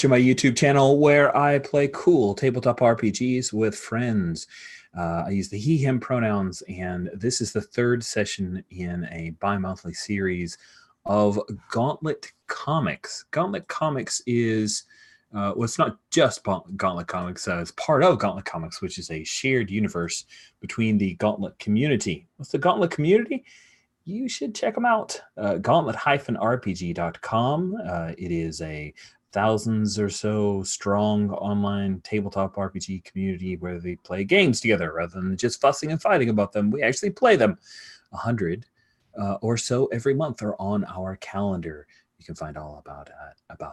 to my YouTube channel where I play cool tabletop RPGs with friends. I use the he, him pronouns, and this is the third session in a bi-monthly series of Gauntlet Comics. Gauntlet Comics is, well, it's not just Gauntlet Comics, it's part of Gauntlet Comics, which is a shared universe between the Gauntlet community. What's the Gauntlet community? You should check them out. Gauntlet-rpg.com. It is a thousands or so strong online tabletop RPG community where they play games together rather than just fussing and fighting about them. We actually play them. 100 or so every month are on our calendar. You can find all about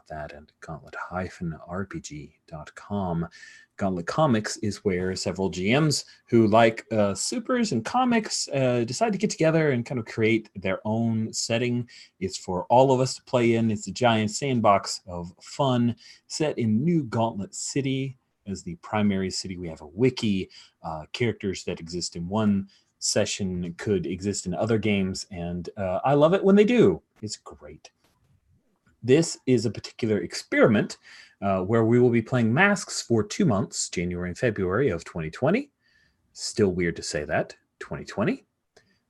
that at gauntlet-rpg.com. Gauntlet Comics is where several GMs who like supers and comics decide to get together and kind of create their own setting. It's for all of us to play in. It's a giant sandbox of fun set in New Gauntlet City as the primary city. We have a wiki. Characters that exist in one session could exist in other games, and I love it when they do. It's great. This is a particular experiment where we will be playing Masks for 2 months, January and February of 2020. Still weird to say that, 2020.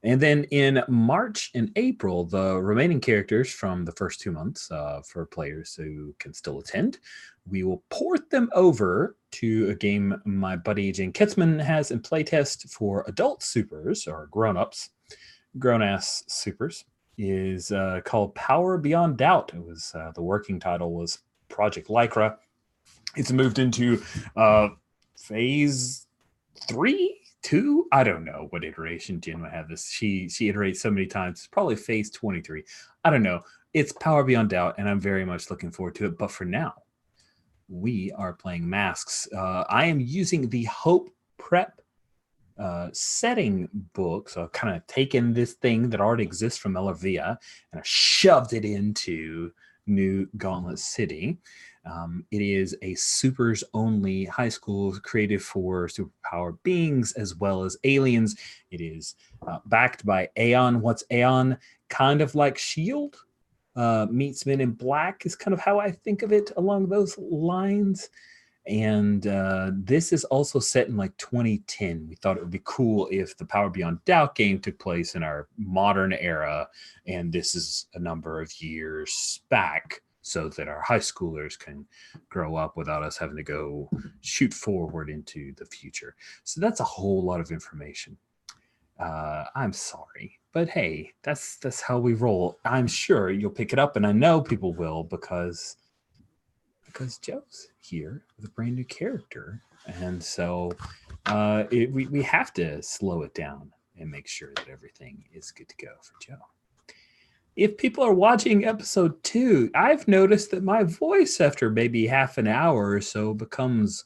And then in March and April, the remaining characters from the first 2 months for players who can still attend, we will port them over to a game my buddy Jen Kitzman has in playtest for adult supers, or grown-ups, grown-ass supers, is called Power Beyond Doubt. It was the working title was Project Lycra. It's moved into phase 3, 2. I don't know what iteration Jen might have this. She iterates so many times. It's probably phase 23. I don't know. It's Power Beyond Doubt, and I'm very much looking forward to it. But for now, we are playing Masks. I am using the Hope Prep setting book. So I've kind of taken this thing that already exists from Elavia and I shoved it into New Gauntlet City. It is a supers only high school created for superpower beings as well as aliens. It is backed by Aeon. What's Aeon? Kind of like S.H.I.E.L.D. Meets Men in Black is kind of how I think of it along those lines. And this is also set in like 2010. We thought it would be cool if the Power Beyond Doubt game took place in our modern era, and this is a number of years back, so that our high schoolers can grow up without us having to go shoot forward into the future. So that's a whole lot of information. I'm sorry, but hey, that's how we roll. I'm sure you'll pick it up, and I know people will because Joe's here with a brand new character. And so we have to slow it down and make sure that everything is good to go for Joe. If people are watching episode 2, I've noticed that my voice after maybe half an hour or so becomes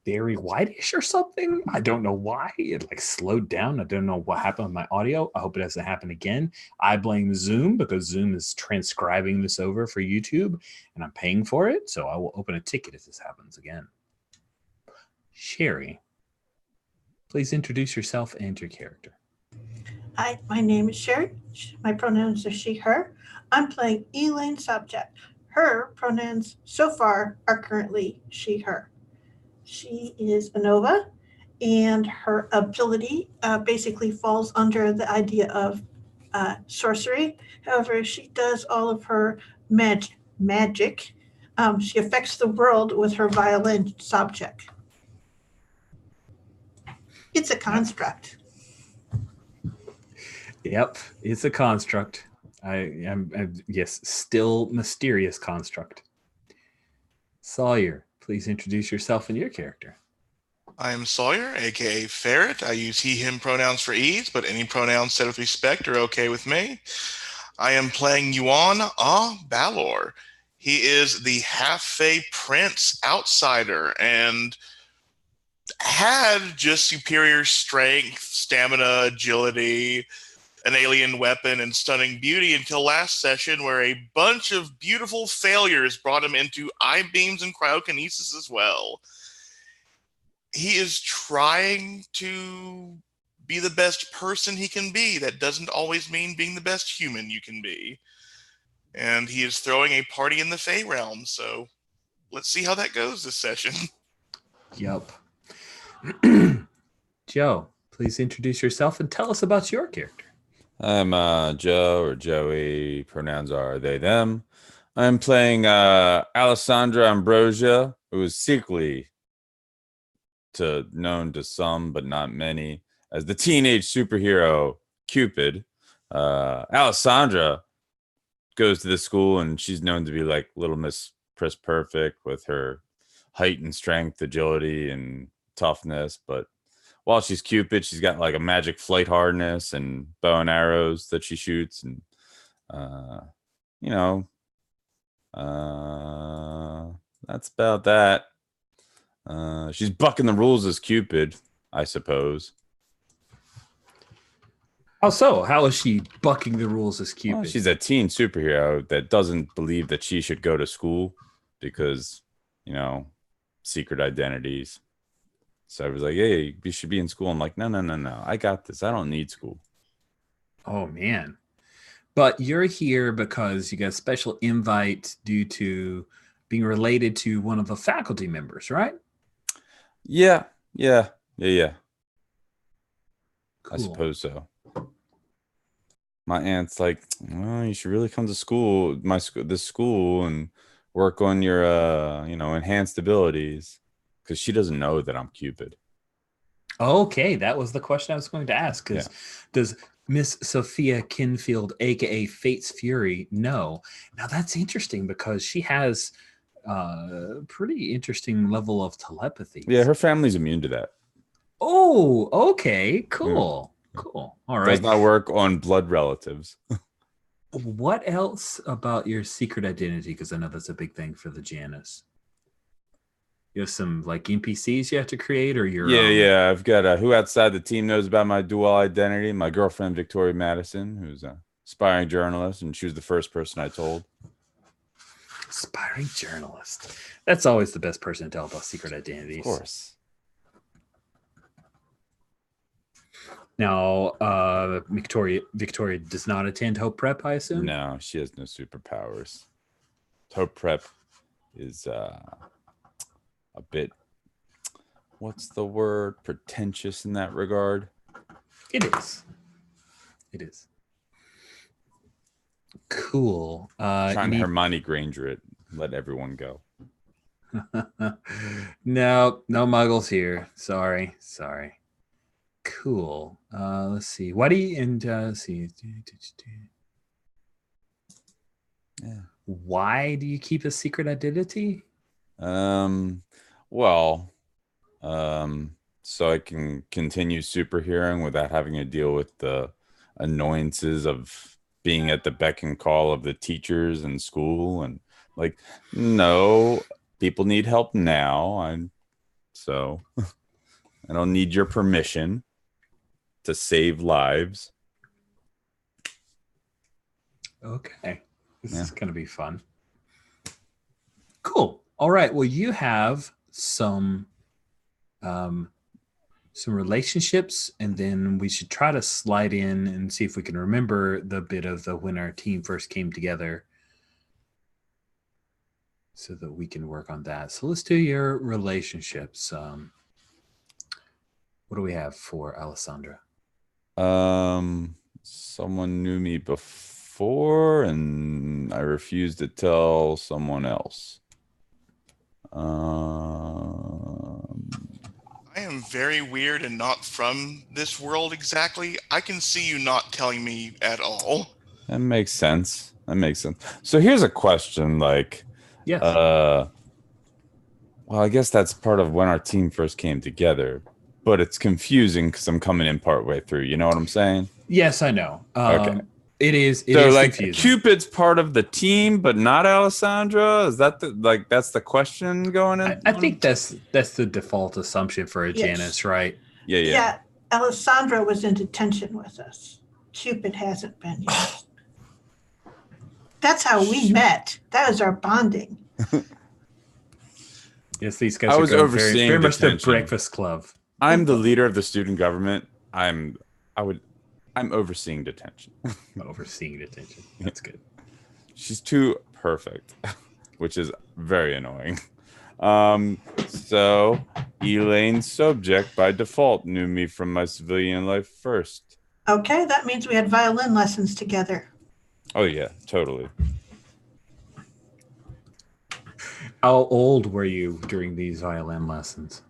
very whitish or something. I don't know why. It like slowed down. I don't know what happened with my audio. I hope it doesn't happen again. I blame Zoom because Zoom is transcribing this over for YouTube and I'm paying for it. So I will open a ticket if this happens again. Sherry, please introduce yourself and your character. Hi, my name is Sherry. My pronouns are she, her. I'm playing Elaine Subject. Her pronouns so far are currently she, her. She is a Nova, and her ability basically falls under the idea of sorcery. However, she does all of her magic. She affects the world with her violin subject. It's a construct. Yep, it's a construct. I'm yes, still mysterious construct. Sawyer, please introduce yourself and your character. I am Sawyer, aka Ferret. I use he, him pronouns for ease, but any pronouns said with respect are okay with me. I am playing Yuan Balor. He is the half-fae prince outsider and had just superior strength, stamina, agility, an alien weapon, and stunning beauty until last session, where a bunch of beautiful failures brought him into eye beams and cryokinesis as well. He is trying to be the best person he can be. That doesn't always mean being the best human you can be. And he is throwing a party in the Fae realm, so let's see how that goes this session. Yup. Joe, please introduce yourself and tell us about your character. I'm Joe or Joey. Pronouns are they, them. I'm playing Alessandra Ambrosia, who is secretly known to some, but not many, as the teenage superhero Cupid. Alessandra goes to this school, and she's known to be like Little Miss Perfect with her height and strength, agility, and toughness. But while she's Cupid, she's got like a magic flight harness and bow and arrows that she shoots, and that's about that. She's bucking the rules as Cupid, I suppose. How so? How is she bucking the rules as Cupid? Well, she's a teen superhero that doesn't believe that she should go to school because, secret identities. So I was like, hey, you should be in school. I'm like, no. I got this. I don't need school. Oh, man. But you're here because you got a special invite due to being related to one of the faculty members, right? Yeah. Cool. I suppose so. My aunt's like, well, you should really come to school, this school, and work on your, enhanced abilities, because she doesn't know that I'm Cupid. Okay, that was the question I was going to ask. Because does Miss Sophia Kinfield, aka Fate's Fury, know? Now that's interesting because she has a pretty interesting level of telepathy. Yeah, her family's immune to that. Oh, okay, cool. Cool. All right. Does not work on blood relatives. What else about your secret identity? Because I know that's a big thing for the Janus. You have some like NPCs you have to create, or your Yeah. I've got who outside the team knows about my dual identity. My girlfriend Victoria Madison, who's a aspiring journalist, and she was the first person I told. Aspiring journalist. That's always the best person to tell about secret identities. Of course. Now, Victoria does not attend Hope Prep, I assume? No, she has no superpowers. Hope Prep is a bit, what's the word? Pretentious in that regard. It is. Cool. Trying to Hermione Granger it. Let everyone go. No muggles here. Sorry. Cool. Let's see. Why do you let's see. Yeah. Why do you keep a secret identity? So I can continue superheroing without having to deal with the annoyances of being at the beck and call of the teachers in school, and like, no, people need help now. So I don't need your permission to save lives. Okay. This is going to be fun. Cool. All right. Well, you have some relationships, and then we should try to slide in and see if we can remember the bit of the when our team first came together so that we can work on that. So let's do your relationships. What do we have for Alessandra? Someone knew me before, and I refused to tell someone else. I am very weird and not from this world exactly. I can see you not telling me at all. That makes sense. So here's a question, like, yes. Well, I guess that's part of when our team first came together, but it's confusing because I'm coming in partway through. You know what I'm saying? Yes, I know. Okay. It is like confusing. Cupid's part of the team, but not Alessandra. Is that that's the question going in? I think that's the default assumption for a Janus, right? Yeah. Alessandra was in detention with us. Cupid hasn't been yet. That's how we met. That was our bonding. Yes, these guys are going very much the Breakfast Club. I'm the leader of the student government. I'm overseeing detention. Overseeing detention. That's good. She's too perfect. which is very annoying. So Elaine's subject by default knew me from my civilian life first. Okay, that means we had violin lessons together. Oh yeah, totally. How old were you during these violin lessons?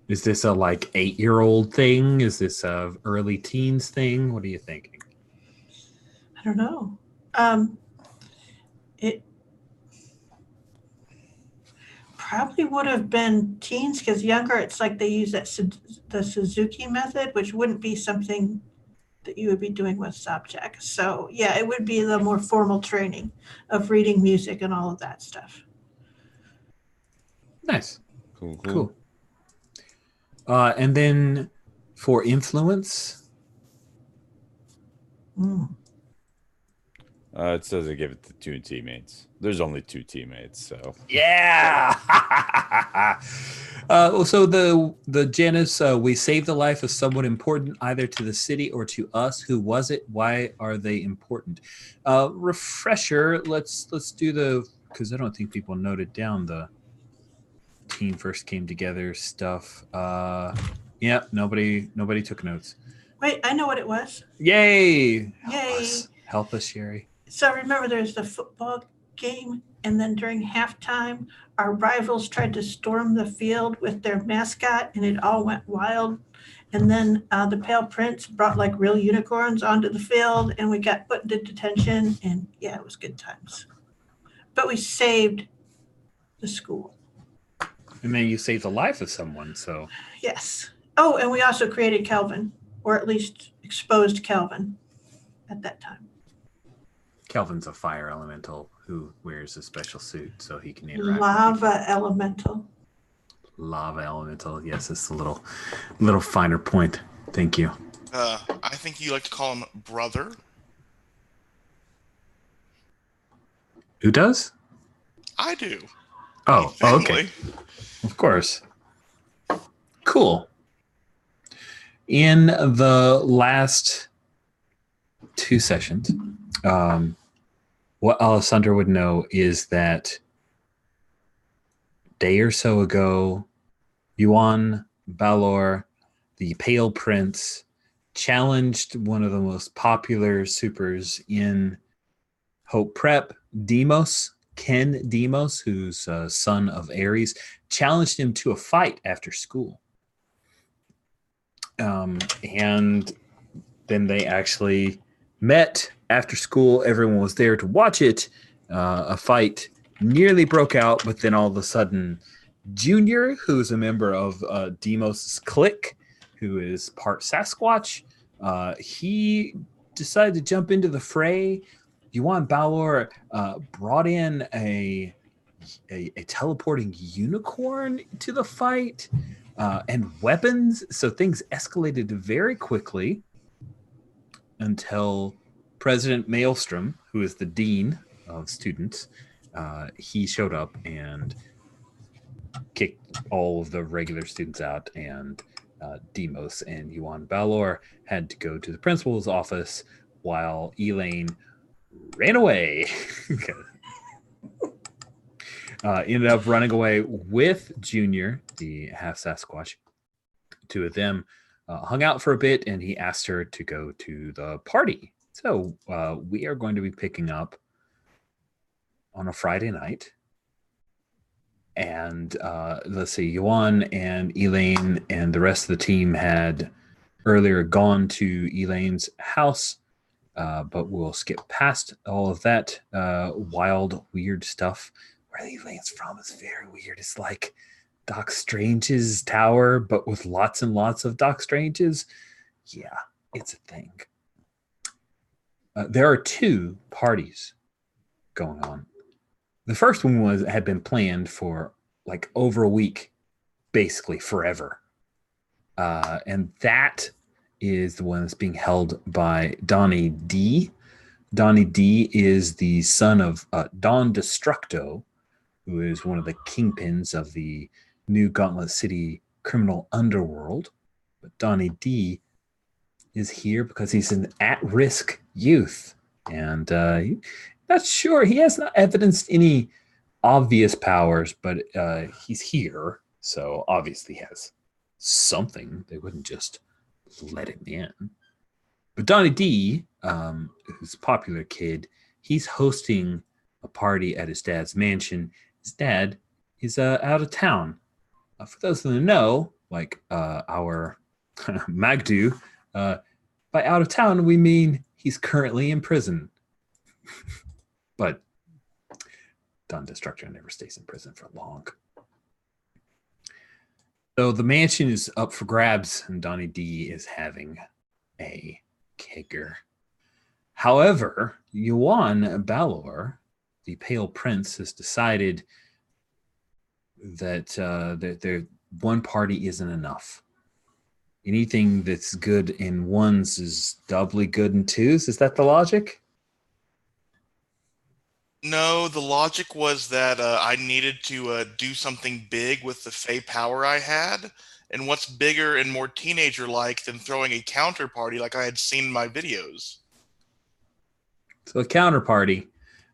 Is this a like 8-year-old thing? Is this a early teens thing? What are you thinking? I don't know. It probably would have been teens, because younger, it's like they use the Suzuki method, which wouldn't be something that you would be doing with subject. So yeah, it would be the more formal training of reading music and all of that stuff. Nice. Cool. And then for influence, It says I give it to 2 teammates. There's only 2 teammates, so yeah. So the Janus, we saved the life of someone important either to the city or to us. Who was it? Why are they important? Refresher. Let's do because I don't think people noted down the team first came together stuff. Yeah, nobody took notes. Wait, I know what it was. Yay! Yay. Help us, Sherry. So remember, there's the football game, and then during halftime, our rivals tried to storm the field with their mascot, and it all went wild. And then the Pale Prince brought like real unicorns onto the field, and we got put into detention, and yeah, it was good times. But we saved the school. And then you saved the life of someone, so. Yes. Oh, and we also created Kelvin, or at least exposed Kelvin at that time. Kelvin's a fire elemental who wears a special suit so he can interact. Lava elemental. Lava elemental. Yes, it's a little finer point. Thank you. I think you like to call him brother. Who does? I do. Oh, okay. Family. Of course. Cool. In the last 2 sessions, what Alessandra would know is that a day or so ago, Yuan Balor, the Pale Prince, challenged one of the most popular supers in Hope Prep, Demos, Ken Demos, who's a son of Ares, challenged him to a fight after school. And then they actually met after school. Everyone was there to watch it. A fight nearly broke out, but then all of a sudden, Junior, who's a member of Demos' clique, who is part Sasquatch, he decided to jump into the fray. Yuan Balor brought in a teleporting unicorn to the fight and weapons. So things escalated very quickly until President Maelstrom, who is the dean of students, he showed up and kicked all of the regular students out, and Demos and Yuan Balor had to go to the principal's office while Elaine ran away. Ended up running away with Junior, the half Sasquatch. 2 of them hung out for a bit, and he asked her to go to the party. So we are going to be picking up on a Friday night. And let's see, Yuan and Elaine and the rest of the team had earlier gone to Elaine's house, but we'll skip past all of that wild, weird stuff. Where Elaine's from is very weird. It's like Doc Strange's tower, but with lots and lots of Doc Stranges. Yeah, it's a thing. There are 2 parties going on. The first one had been planned for like over a week, basically forever. And that is the one that's being held by Donnie D. Donnie D is the son of Don Destructo, who is one of the kingpins of the new Gauntlet City criminal underworld. But Donnie D is here because he's an at-risk youth. And not sure, he has not evidenced any obvious powers, but he's here, so obviously he has something. They wouldn't just let him in. But Donnie D, who's a popular kid, he's hosting a party at his dad's mansion. His dad is out of town. For those who know, like our Magdu, by out of town, we mean he's currently in prison. But Don Destructor never stays in prison for long. So the mansion is up for grabs, and Donnie D is having a kicker. However, Yuan Balor, the Pale Prince, has decided that one party isn't enough. Anything that's good in ones is doubly good in twos. Is that the logic? No, the logic was that I needed to do something big with the Fey power I had. And what's bigger and more teenager-like than throwing a counterparty like I had seen in my videos? So a counterparty,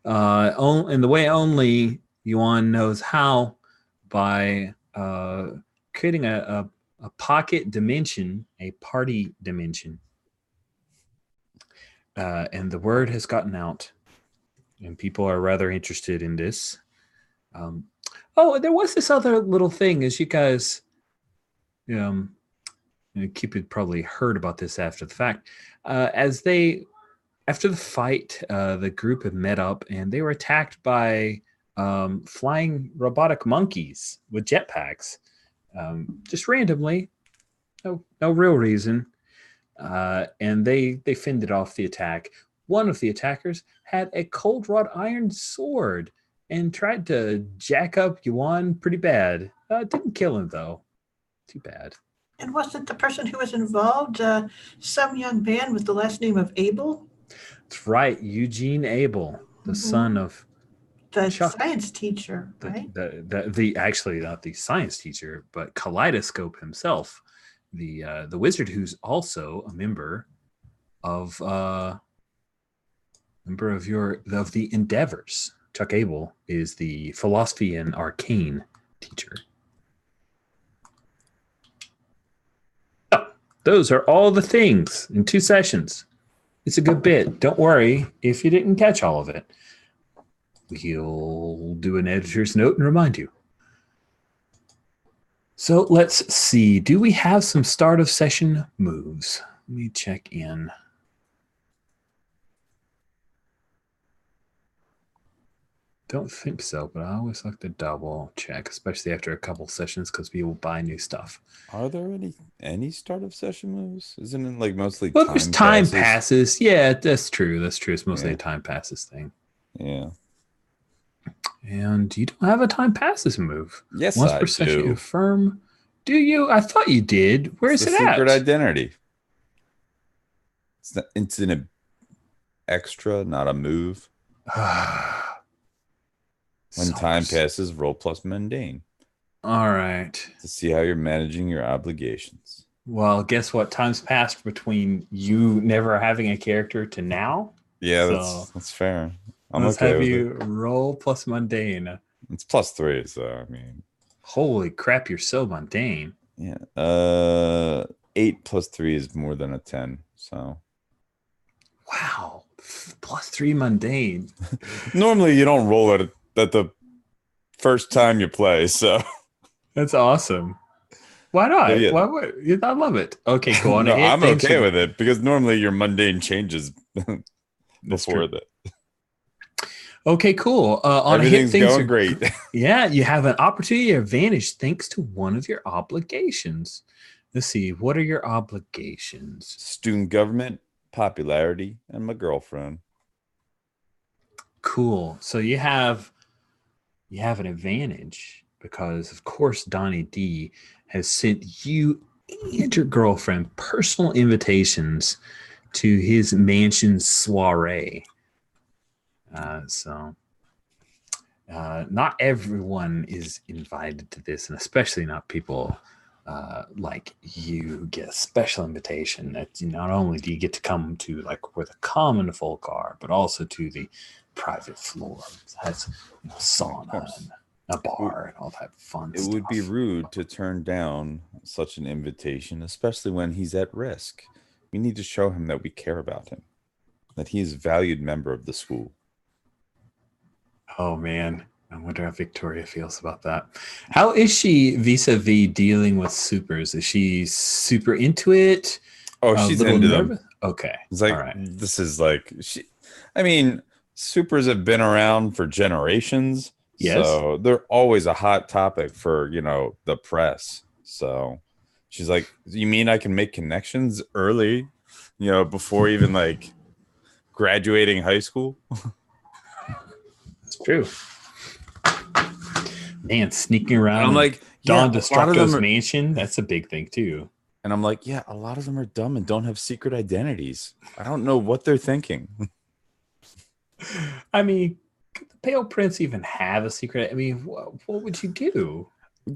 and the way only Yuan knows how, by creating a pocket dimension, a party dimension. And the word has gotten out, and people are rather interested in this. There was this other little thing, as you guys, Cupid probably heard about this after the fact. After the fight, the group had met up, and they were attacked by flying robotic monkeys with jetpacks, just randomly, no real reason. And they fended off the attack. One of the attackers had a cold wrought iron sword and tried to jack up Yuan pretty bad. Didn't kill him, though. Too bad. And wasn't the person who was involved some young man with the last name of Abel? That's right, Eugene Abel, the son of the Chuck, science teacher, right? The actually not the science teacher, but Kaleidoscope himself, the wizard who's also a member of the Endeavors. Chuck Abel is the philosophy and arcane teacher. Oh, those are all the things in 2 sessions. It's a good bit. Don't worry if you didn't catch all of it. We'll do an editor's note and remind you. So let's see. Do we have some start of session moves? Let me check in. Don't think so, but I always like to double check, especially after a couple sessions, because people buy new stuff. Are there any start of session moves? Isn't it like mostly there's time passes? Yeah, that's true. That's true. It's mostly a time passes thing. Yeah. And you don't have a time passes move. Yes, Once I per session, do. Affirm. Do you? I thought you did. Where is it at? Secret identity. It's an extra, not a move. When time passes, roll plus mundane. All right. To see how you're managing your obligations. Well, guess what? Time's passed between you never having a character to now. Yeah, that's fair. Let's have you roll plus mundane. It's +3, so I mean. Holy crap, you're so mundane. Yeah. 8 + 3 is more than a 10, so. Wow. +3 mundane. Normally you don't roll it at the first time you play, so. That's awesome. Why not? Yeah. Why would I love it? Okay, cool. No, I'm okay with it because normally your mundane changes before that. Okay, cool. On Everything's a hit, things going great. Yeah, you have an opportunity advantage thanks to one of your obligations. Let's see. What are your obligations? Student government, popularity, and my girlfriend. Cool. So you have an advantage because, of course, Donnie D has sent you and your girlfriend personal invitations to his mansion soiree. Not everyone is invited to this, and especially not people like you get a special invitation. That not only do you get to come to like where the common folk are, but also to the private floor. It has sauna and a bar and all that fun It stuff. would be rude to turn down such an invitation, especially when he's at risk. We need to show him that we care about him, that he is a valued member of the school. Oh man, I wonder how Victoria feels about that. How is she vis-a-vis dealing with supers? Is she super into it? Oh, she's into nervous? them. Okay. It's like, all right. this is like, I mean, supers have been around for generations. Yes. So they're always a hot topic for, the press. So she's like, you mean I can make connections early, before even like graduating high school? It's true. Man, sneaking around. I'm like, Don yeah, Destructo's mansion. That's a big thing too. And I'm like, yeah, a lot of them are dumb and don't have secret identities. I don't know what they're thinking. I mean, could the Pale Prince even have a secret? I mean, what would you do?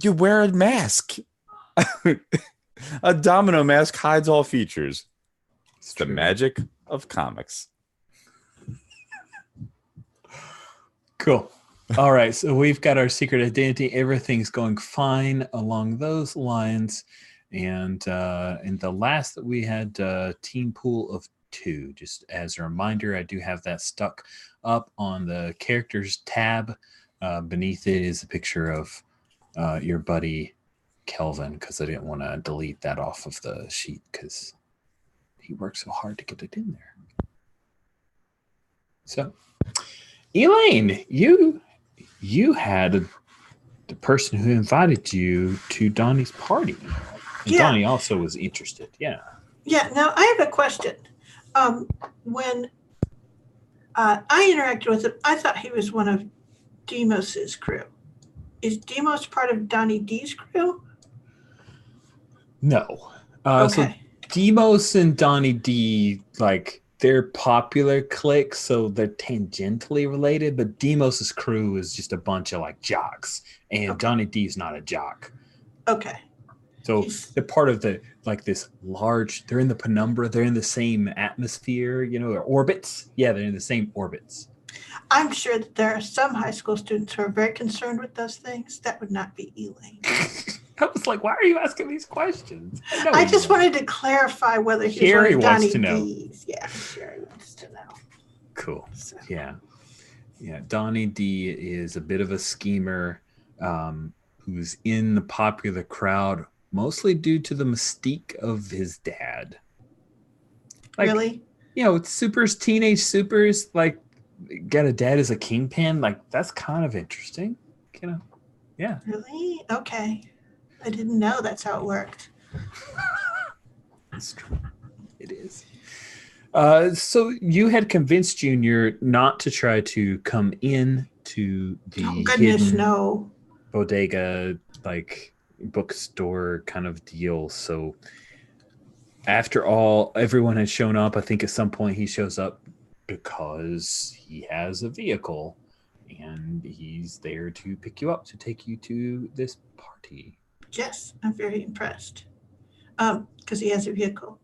You wear a mask. A domino mask hides all features. It's the magic of comics. Cool. All right. So we've got our secret identity. Everything's going fine along those lines. And in the last that we had team pool of 2. Just as a reminder, I do have that stuck up on the characters tab. Beneath it is a picture of your buddy Kelvin, because I didn't want to delete that off of the sheet because he worked so hard to get it in there. So, Elaine, you had the person who invited you to Donnie's party. And Yeah. Donnie also was interested. Yeah. Yeah. Now I have a question. When I interacted with him, I thought he was one of Demos's crew. Is Demos part of Donnie D's crew? No. Okay. So Demos and Donnie D, like, they're popular cliques, so they're tangentially related, but Demos's crew is just a bunch of like jocks, and Donnie D is not a jock. Okay. So they're part of the this large. They're in the penumbra. They're in the same atmosphere, or orbits. Yeah, they're in the same orbits. I'm sure that there are some high school students who are very concerned with those things. That would not be Elaine. I was like, why are you asking these questions? I just wanted to clarify whether he's Sherry one of wants Donnie to know. D's. Yeah, Sherry wants to know. Cool. So. Yeah. Donnie D is a bit of a schemer who's in the popular crowd, mostly due to the mystique of his dad. Really? It's supers, teenage supers, got a dad as a kingpin. That's kind of interesting. Yeah. Really? Okay. I didn't know that's how it worked. It's true. It is. So you had convinced Junior not to try to come in to the hidden no. bodega, bookstore kind of deal. So after all, everyone had shown up. I think at some point he shows up because he has a vehicle and he's there to pick you up to take you to this party. Yes, I'm very impressed. Because he has a vehicle,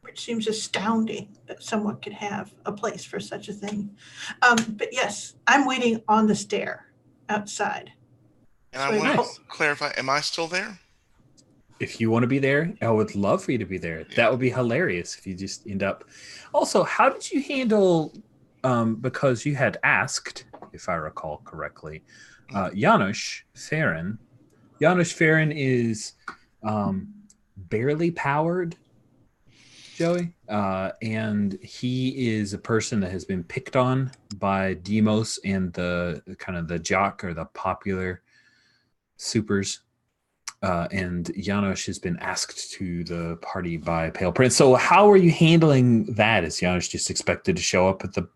which seems astounding that someone could have a place for such a thing. But yes, I'm waiting on the stair outside. And I want to clarify, am I still there? If you want to be there, I would love for you to be there. Yeah. That would be hilarious if you just end up. Also, how did you handle, because you had asked, if I recall correctly, Janusz Farron. Janusz Farron is barely powered, Joey. And he is a person that has been picked on by Demos and the kind of the jock or the popular supers. And Janusz has been asked to the party by Pale Prince. So how are you handling that? Is Janusz just expected to show up at the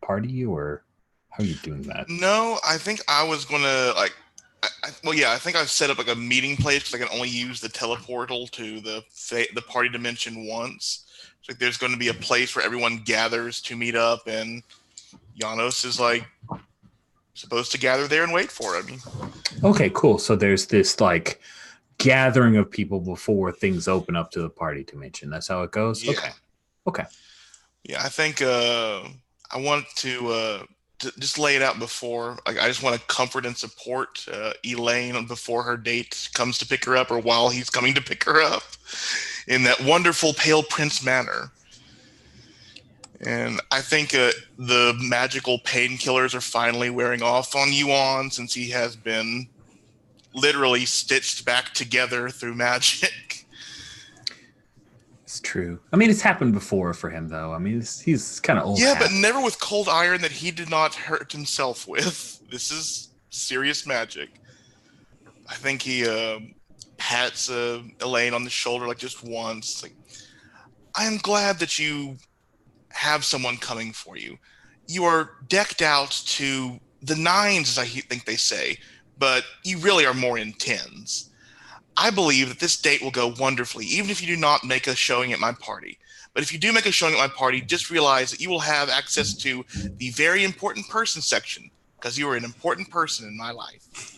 party, or how are you doing that? No, I think I was gonna I think I've set up a meeting place because I can only use the teleportal to the party dimension once. So there's going to be a place where everyone gathers to meet up, and Janusz is supposed to gather there and wait for him. Okay, cool. So there's this gathering of people before things open up to the party dimension. That's how it goes? Yeah. Okay. Yeah, I think I want to to just lay it out before. Like, I just want to comfort and support Elaine before her date comes to pick her up, or while he's coming to pick her up, in that wonderful Pale Prince manner. And I think the magical painkillers are finally wearing off on Yuan, since he has been literally stitched back together through magic. It's true. I mean, it's happened before for him, though. I mean, he's kind of old. Yeah, hat. but never with cold iron that he did not hurt himself with. This is serious magic. I think he pats Elaine on the shoulder like just once. Like, I am glad that you have someone coming for you. You are decked out to the nines, as I think they say, but you really are more in tens. I believe that this date will go wonderfully, even if you do not make a showing at my party. But if you do make a showing at my party, just realize that you will have access to the very important person section, because you are an important person in my life.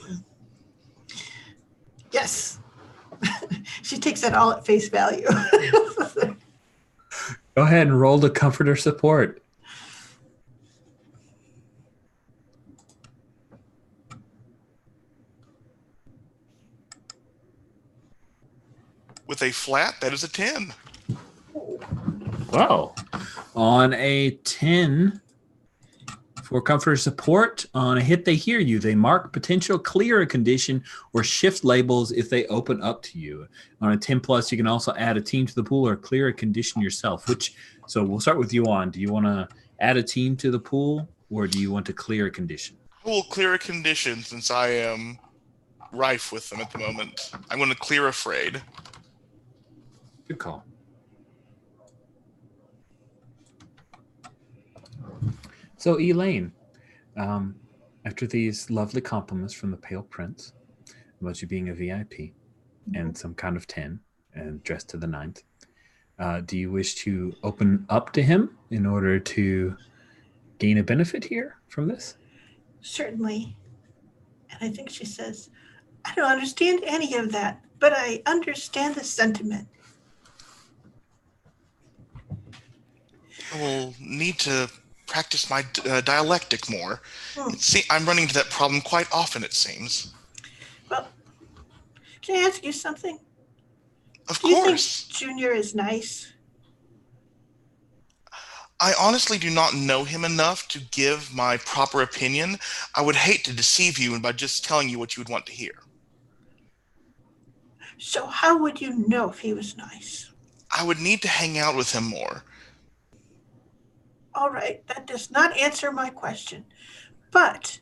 Yes. She takes that all at face value. Go ahead and roll to comfort or support. With a flat, that is a 10. Wow. On a 10 for comfort or support, on a hit they hear you. They mark potential clear a condition or shift labels if they open up to you. On a 10 plus, you can also add a team to the pool or clear a condition yourself. So we'll start with you on. Do you want to add a team to the pool, or do you want to clear a condition? I will clear a condition since I am rife with them at the moment. I'm going to clear afraid. Good call. So Elaine, after these lovely compliments from the Pale Prince about you being a VIP and some kind of 10 and dressed to the nines, do you wish to open up to him in order to gain a benefit here from this? Certainly. And I think she says, I don't understand any of that, but I understand the sentiment. I will need to practice my dialectic more. See, I'm running into that problem quite often, it seems. Well, can I ask you something? Of Do you think course. Junior is nice? I honestly do not know him enough to give my proper opinion. I would hate to deceive you by just telling you what you would want to hear. So how would you know if he was nice? I would need to hang out with him more. All right, that does not answer my question, but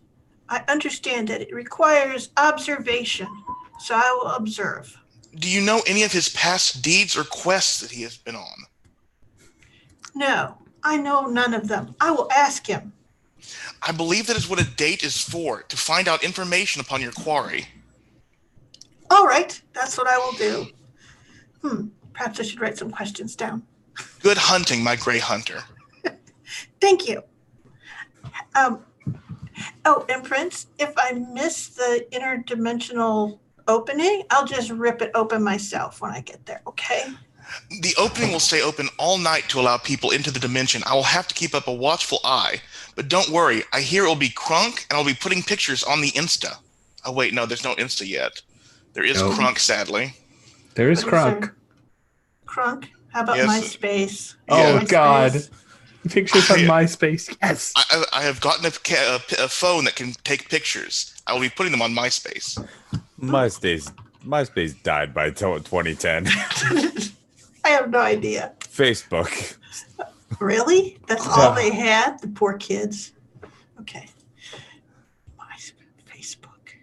I understand that it requires observation, so I will observe. Do you know any of his past deeds or quests that he has been on? No, I know none of them. I will ask him. I believe that is what a date is for, to find out information upon your quarry. All right, that's what I will do. Perhaps I should write some questions down. Good hunting, my gray hunter. Thank you. Oh, and Prince, if I miss the interdimensional opening, I'll just rip it open myself when I get there, okay? The opening will stay open all night to allow people into the dimension. I will have to keep up a watchful eye. But don't worry, I hear it will be Crunk, and I'll be putting pictures on the Insta. Oh, wait, no, there's no Insta yet. There is Crunk, sadly. There is Crunk. There? Crunk? How about Yes. MySpace? Oh, Yeah. God. MySpace? Pictures on MySpace. Yes. I have gotten a phone that can take pictures. I will be putting them on MySpace. MySpace died by 2010. I have no idea. Facebook. Really? That's all they had? The poor kids. Okay. Facebook.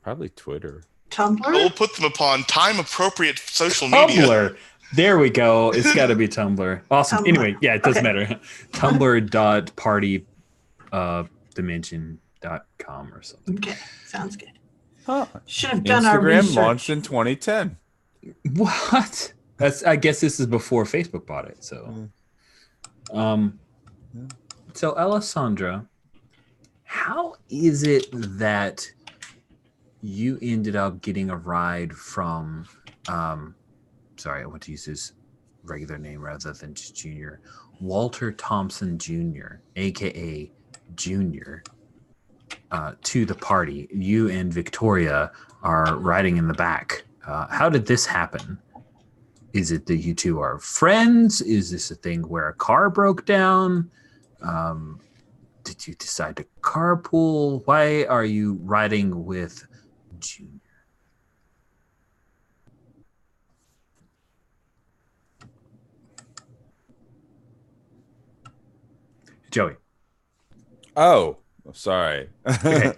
Probably Twitter. Tumblr? I will put them upon time-appropriate social media. Tumblr. There we go. It's got to be Tumblr. Awesome. Tumblr. Anyway, yeah, it doesn't Okay. matter. Tumblr.partydimension.com or something. Okay, sounds good. Huh. Should have done our Instagram research. launched in 2010. What? I guess this is before Facebook bought it. So, so Alessandra, how is it that you ended up getting a ride from? Sorry, I want to use his regular name rather than just Junior. Walter Thompson Jr., aka Junior to the party. You and Victoria are riding in the back. How did this happen? Is it that you two are friends? Is this a thing where a car broke down? Did you decide to carpool? Why are you riding with Junior? Joey. Oh, sorry. Okay.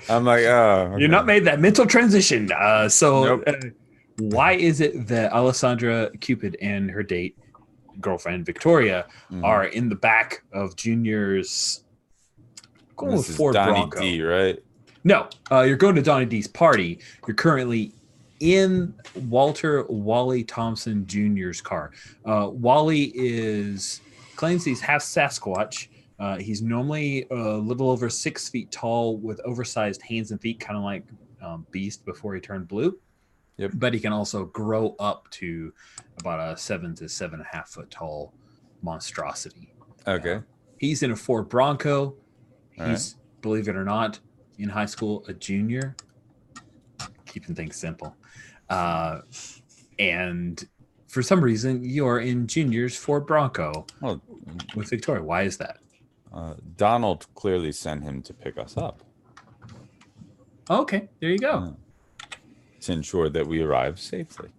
I'm like, oh, okay. You're not made that mental transition. Nope. Why is it that Alessandra Cupid and her date, girlfriend Victoria, are in the back of Junior's going with Ford Donnie Bronco? D, right? No, you're going to Donnie D's party. You're currently in Walter Wally Thompson Jr.'s car. Wally claims he's half Sasquatch. He's normally a little over 6 feet tall with oversized hands and feet, kind of like Beast before he turned blue. Yep. But he can also grow up to about a 7 to 7.5 foot tall monstrosity. Okay. He's in a Ford Bronco. He's, right. Believe it or not, in high school, a junior. Keeping things simple. And for some reason, you're in Junior's Ford Bronco with Victoria. Why is that? Donald clearly sent him to pick us up. Okay, there you go. To ensure that we arrive safely.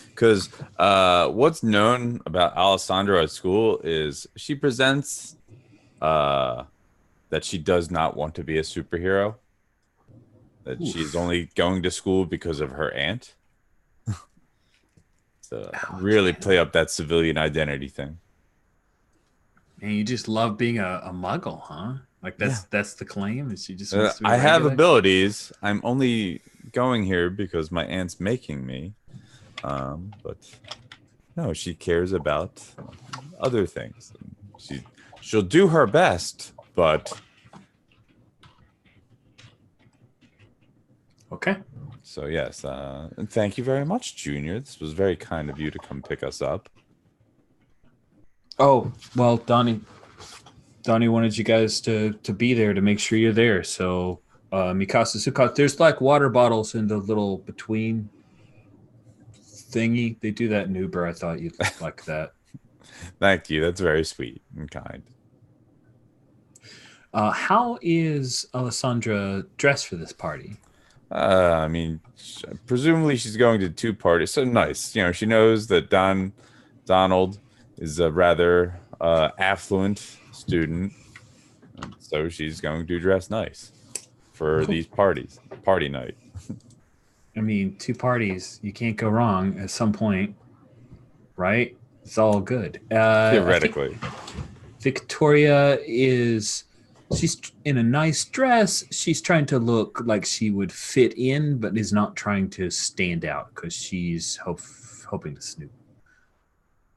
Because what's known about Alessandra at school is she presents that she does not want to be a superhero. That she's only going to school because of her aunt. So really play up that civilian identity thing. And you just love being a muggle, huh? Like that's the claim. Is she just wants to be I have regular? abilities. I'm only going here because my aunt's making me. But no, she cares about other things. She'll do her best, but okay. So yes, and thank you very much, Junior. This was very kind of you to come pick us up. Oh, well, Donnie wanted you guys to be there to make sure you're there. So Mikasa Sukat, there's like water bottles in the little between thingy. They do that in Uber. I thought you'd like that. Thank you. That's very sweet and kind. How is Alessandra dressed for this party? I mean, presumably she's going to 2 parties. So nice. You know, she knows that Donald is a rather affluent student. So she's going to dress nice for these parties. Party night. I mean, 2 parties. You can't go wrong at some point, right? It's all good. Theoretically. Victoria she's in a nice dress. She's trying to look like she would fit in, but is not trying to stand out because she's hoping to snoop.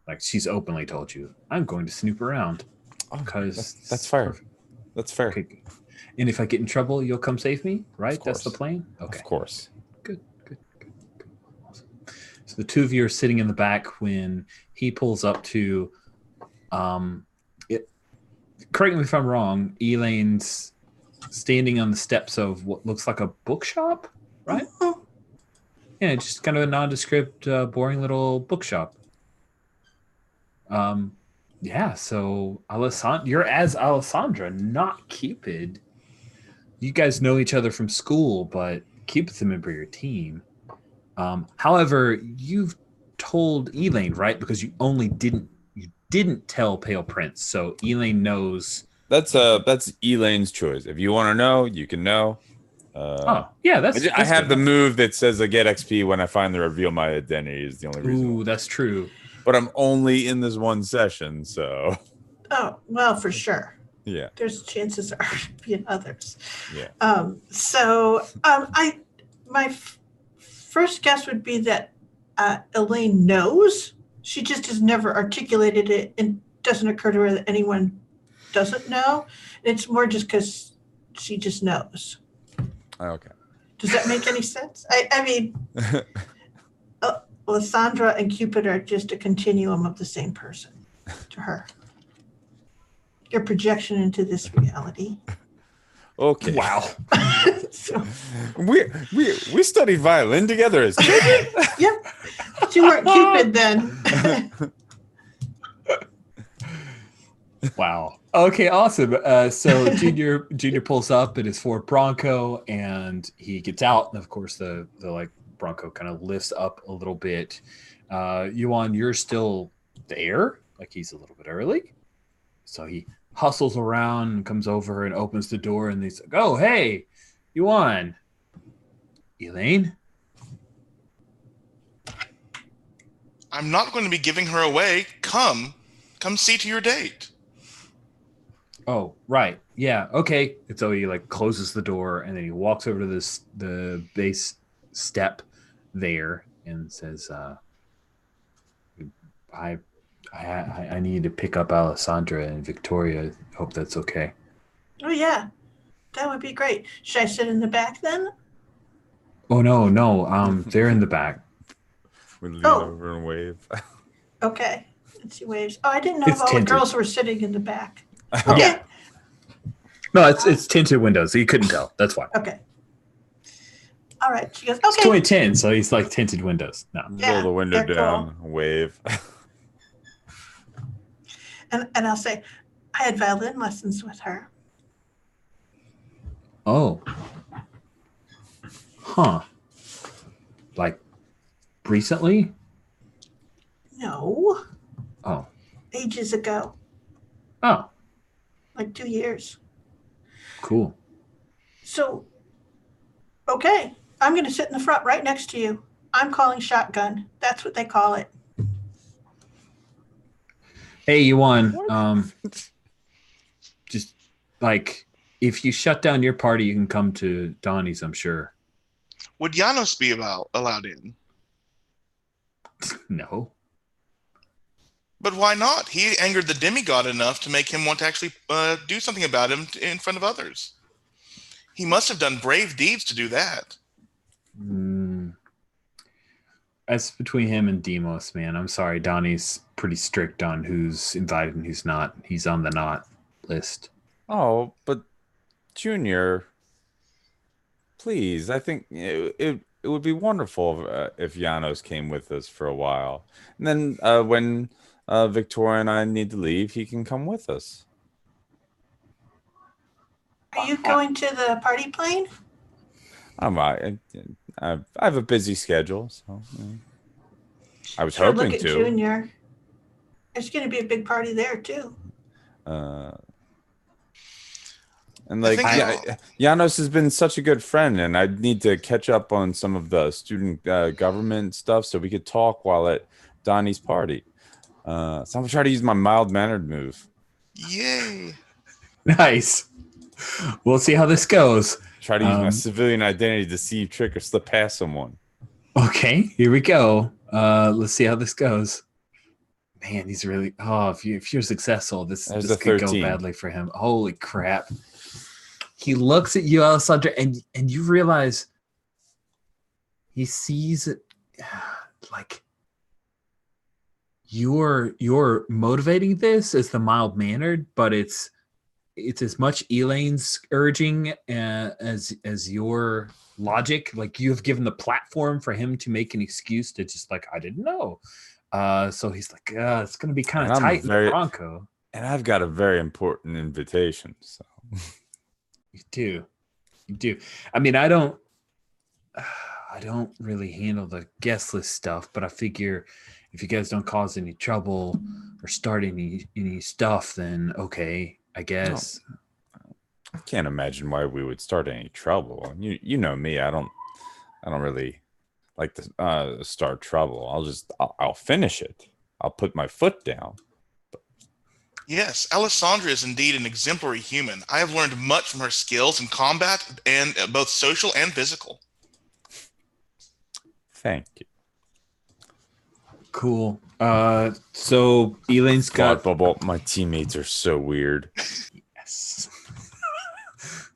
Like she's openly told you, I'm going to snoop around. Because that's fair. Perfect. That's fair. Okay. And if I get in trouble, you'll come save me, right? That's the plan? Okay. Of course. Good. Awesome. So the 2 of you are sitting in the back when he pulls up to correct me if I'm wrong, Elaine's standing on the steps of what looks like a bookshop, right? Yeah, just kind of a nondescript, boring little bookshop. Yeah, so you're as Alessandra, not Cupid. You guys know each other from school, but Cupid's a member of your team. However, you've told Elaine, right? Because you didn't tell Pale Prince, so Elaine knows. That's Elaine's choice. If you want to know, you can know. Yeah, I have the move that says I get XP when I finally reveal my identity. Is the only reason. Ooh, that's true. But I'm only in this one session, so. Oh, well, for sure. Yeah. There's chances are being others. Yeah. My first guess would be that Elaine knows. She just has never articulated it and doesn't occur to her that anyone doesn't know. It's more just because she just knows. Okay. Does that make any sense? I mean, Lysandra and Cupid are just a continuum of the same person to her. your projection into this reality. Okay. Wow. So, We studied violin together as children. yep. But you weren't Cupid then. Wow. Okay, awesome. So Junior pulls up in his Ford Bronco and he gets out, and of course the like Bronco kind of lifts up a little bit. Yuan, you're still there, like he's a little bit early. So he hustles around and comes over and opens the door, and he's like, "Oh, hey, Yuan, Elaine." I'm not going to be giving her away. Come see to your date. Oh, right. Yeah. Okay. And so he like closes the door, and then he walks over to the base step there and says, I need to pick up Alessandra and Victoria. Hope that's okay." Oh, yeah. That would be great. Should I sit in the back then? Oh, no. They're in the back. We lean over and wave. Okay. And she waves. Oh, I didn't know It's if all tinted. the girls were sitting in the back. Oh. Okay. Yeah. No, it's tinted windows. So you couldn't tell. That's why. Okay. All right. She goes, It's okay. 2010, so he's like tinted windows. No. Yeah, Roll the window they're down, wave. And I'll say, I had violin lessons with her. Oh. Huh. Like recently? No. Oh. Ages ago. Oh, Like 2 years. cool. So, okay. I'm going to sit in the front right next to you. I'm calling shotgun. That's what they call it. Hey, Yuan. Just like if you shut down your party, you can come to Donnie's, I'm sure. Would Janos be allowed in? No. But why not? He angered the demigod enough to make him want to actually do something about him in front of others. He must have done brave deeds to do that. That's between him and Demos, man. I'm sorry. Donnie's pretty strict on who's invited and who's not. He's on the not list. Oh, but Junior, please, I think it would be wonderful if Janos came with us for a while. And then when Victoria and I need to leave, he can come with us. Are you going to the party plane? I have a busy schedule, so I was Sure, hoping look at to. Junior. There's going to be a big party there, too. And like Janos has been such a good friend, and I need to catch up on some of the student government stuff so we could talk while at Donnie's party. So I'm gonna try to use my mild-mannered move. Yay! Nice. We'll see how this goes. Try to use my civilian identity to deceive, trick, or slip past someone. Okay, here we go. Let's see how this goes. Man, he's really. Oh, if you're successful, this could go badly for him. Holy crap! He looks at you, Alessandra, and you realize he sees it like you're motivating this as the mild mannered, but it's as much Elaine's urging as your logic. Like you have given the platform for him to make an excuse to just like I didn't know. So he's like, it's going to be kind of tight in the Bronco. And I've got a very important invitation. So you do. I mean, I don't really handle the guest list stuff, but I figure if you guys don't cause any trouble or start any stuff, then okay, I guess. No, I can't imagine why we would start any trouble. You know me. I don't really like to start trouble. I'll finish it. I'll put my foot down. Yes, Alessandra is indeed an exemplary human. I have learned much from her skills in combat and both social and physical. Thank you. Cool. So Elaine's got Bubble. My teammates are so weird. Yes.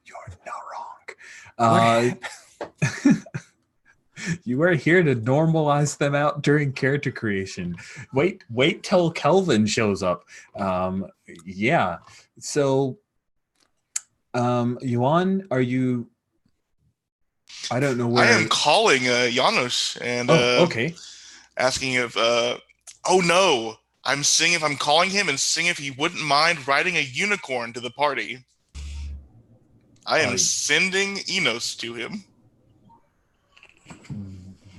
You're not wrong. You are here to normalize them out during character creation. Wait till Kelvin shows up. Yeah. So, Yuan, are you? I don't know where. I am calling Janos and okay. asking if. Oh no! I'm seeing if I'm calling him and seeing if he wouldn't mind riding a unicorn to the party. I am sending Enos to him.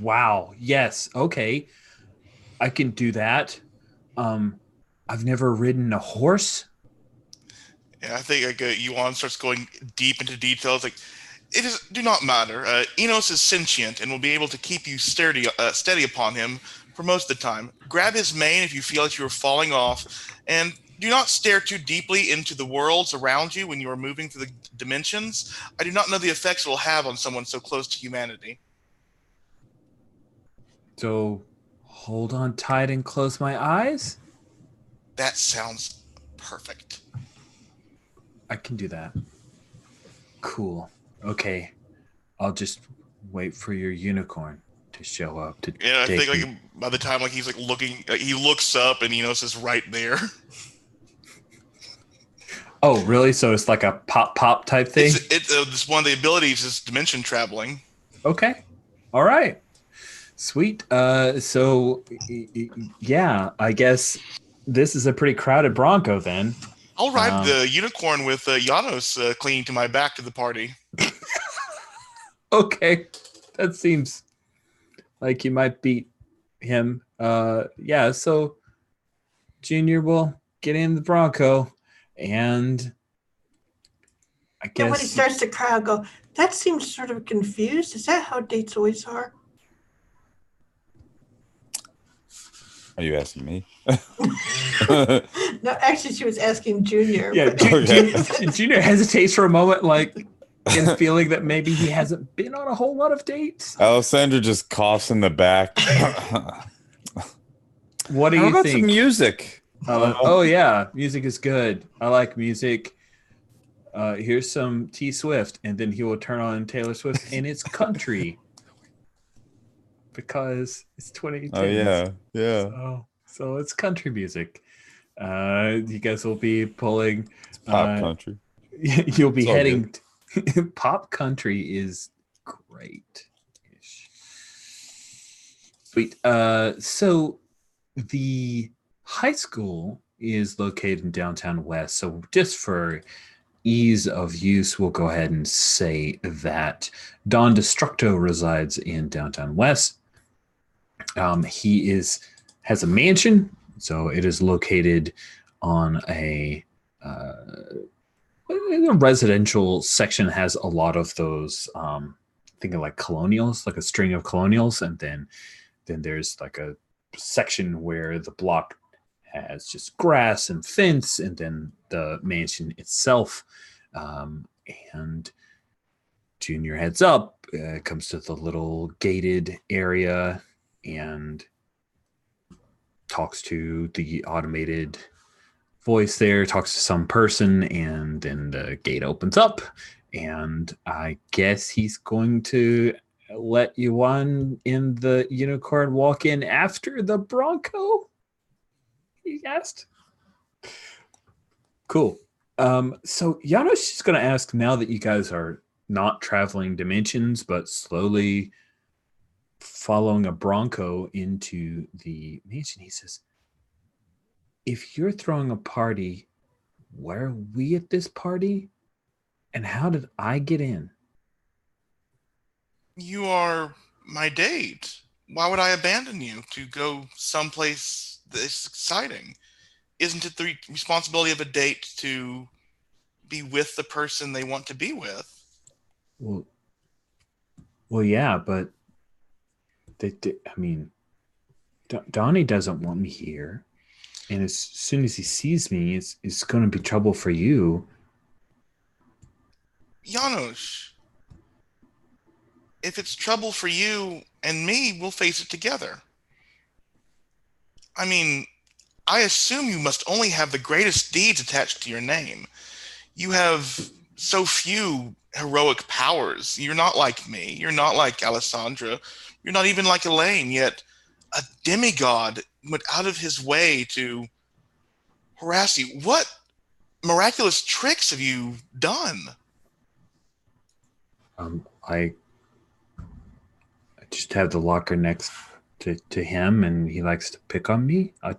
Wow. Yes. Okay. I can do that. I've never ridden a horse. Yeah, I think like Yuan starts going deep into details. Like, do not matter. Enos is sentient and will be able to keep you steady upon him for most of the time. Grab his mane if you feel like you are falling off, and do not stare too deeply into the worlds around you when you are moving through the dimensions. I do not know the effects it will have on someone so close to humanity. So, hold on tight and close my eyes? That sounds perfect. I can do that. Cool. Okay. I'll just wait for your unicorn to show up. I think like by the time like he's like looking, he looks up and Enos is right there. Oh, really? So it's like a pop type thing? It's one of the abilities is dimension traveling. Okay. All right. Sweet. So, yeah, I guess this is a pretty crowded Bronco then. I'll ride the unicorn with Janos clinging to my back to the party. Okay. That seems like you might beat him. Yeah, so Junior will get in the Bronco and I guess... And when he starts to cry, I'll go, that seems sort of confused. Is that how dates always are? Are you asking me? No, actually, she was asking Junior. Yeah, Junior hesitates for a moment, like in feeling that maybe he hasn't been on a whole lot of dates. Alessandra just coughs in the back. What do How you about think? some music? Oh yeah, music is good. I like music. Here's some T Swift, and then he will turn on Taylor Swift, and it's country. Because it's 2010. Oh yeah. So it's country music. You guys will be pulling It's pop country. You'll be heading pop country is great. Sweet. So the high school is located in downtown West. So just for ease of use, we'll go ahead and say that Don Destructo resides in downtown West. He has a mansion, so it is located on a residential section. Has a lot of those thinking like colonials, like a string of colonials, and then there's like a section where the block has just grass and fence, and then the mansion itself. And Junior heads up, comes to the little gated area and talks to the automated voice there, talks to some person, and then the gate opens up, and I guess he's going to let Yuan in the unicorn walk in after the Bronco, he asked. Cool. So Janos is going to ask, now that you guys are not traveling dimensions, but slowly following a Bronco into the mansion, he says, if you're throwing a party, where are we at this party? And how did I get in? You are my date. Why would I abandon you to go someplace that's exciting? Isn't it the responsibility of a date to be with the person they want to be with? Well, yeah, but Donnie doesn't want me here, and as soon as he sees me, it's going to be trouble for you. Janos, if it's trouble for you and me, we'll face it together. I mean, I assume you must only have the greatest deeds attached to your name. You have so few heroic powers. You're not like me. You're not like Alessandra. You're not even like Elaine, yet a demigod went out of his way to harass you. What miraculous tricks have you done? I just have the locker next to him, and he likes to pick on me. I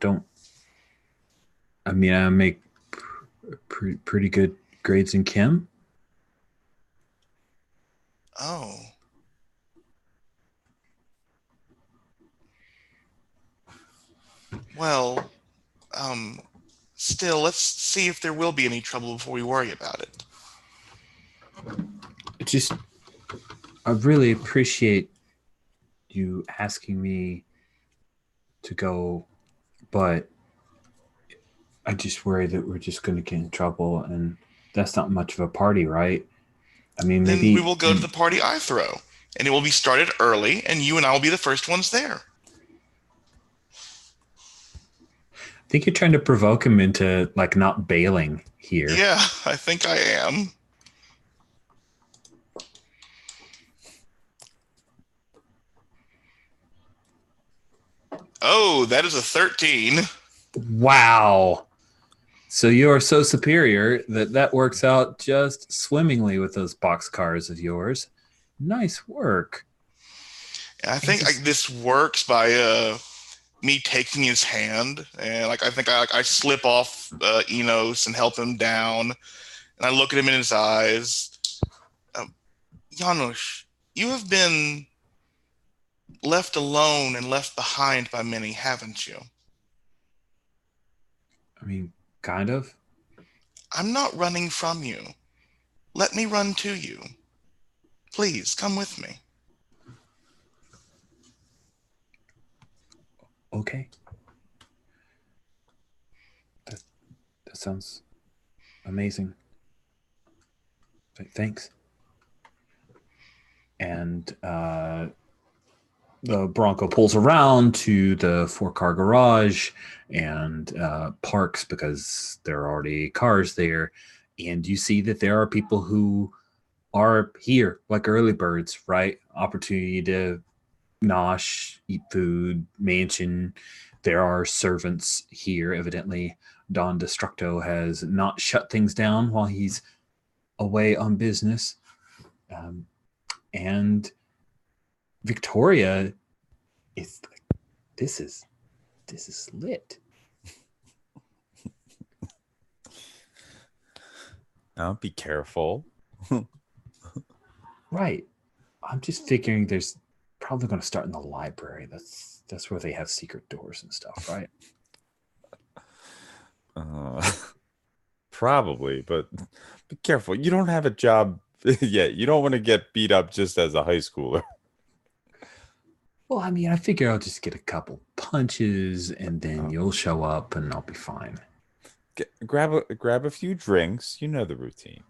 make pretty good grades in chem. Oh. Well, still, let's see if there will be any trouble before we worry about it. I really appreciate you asking me to go, but I just worry that we're just going to get in trouble, and that's not much of a party, right? I mean, Then maybe we will go to the party I throw, and it will be started early, and you and I will be the first ones there. I think you're trying to provoke him into like not bailing here. Yeah, I think I am. Oh, that is a 13. Wow. So you are so superior that works out just swimmingly with those boxcars of yours. Nice work. I think this works by me taking his hand, and I think I slip off Enos and help him down, and I look at him in his eyes. Janusz, you have been left alone and left behind by many, haven't you? I mean, kind of. I'm not running from you. Let me run to you. Please, come with me. Okay. That sounds amazing. Thanks. And the Bronco pulls around to the 4-car garage and parks because there are already cars there. And you see that there are people who are here, like early birds, right? Opportunity to nosh, eat food, mansion. There are servants here, evidently. Don Destructo has not shut things down while he's away on business. And Victoria is like, this is lit. Now be careful. Right. I'm just figuring there's probably going to start in the library. That's where they have secret doors and stuff, right? Probably, but be careful. You don't have a job yet. You don't want to get beat up just as a high schooler. Well, I mean, I figure I'll just get a couple punches and then you'll show up and I'll be fine. Grab a few drinks. You know the routine.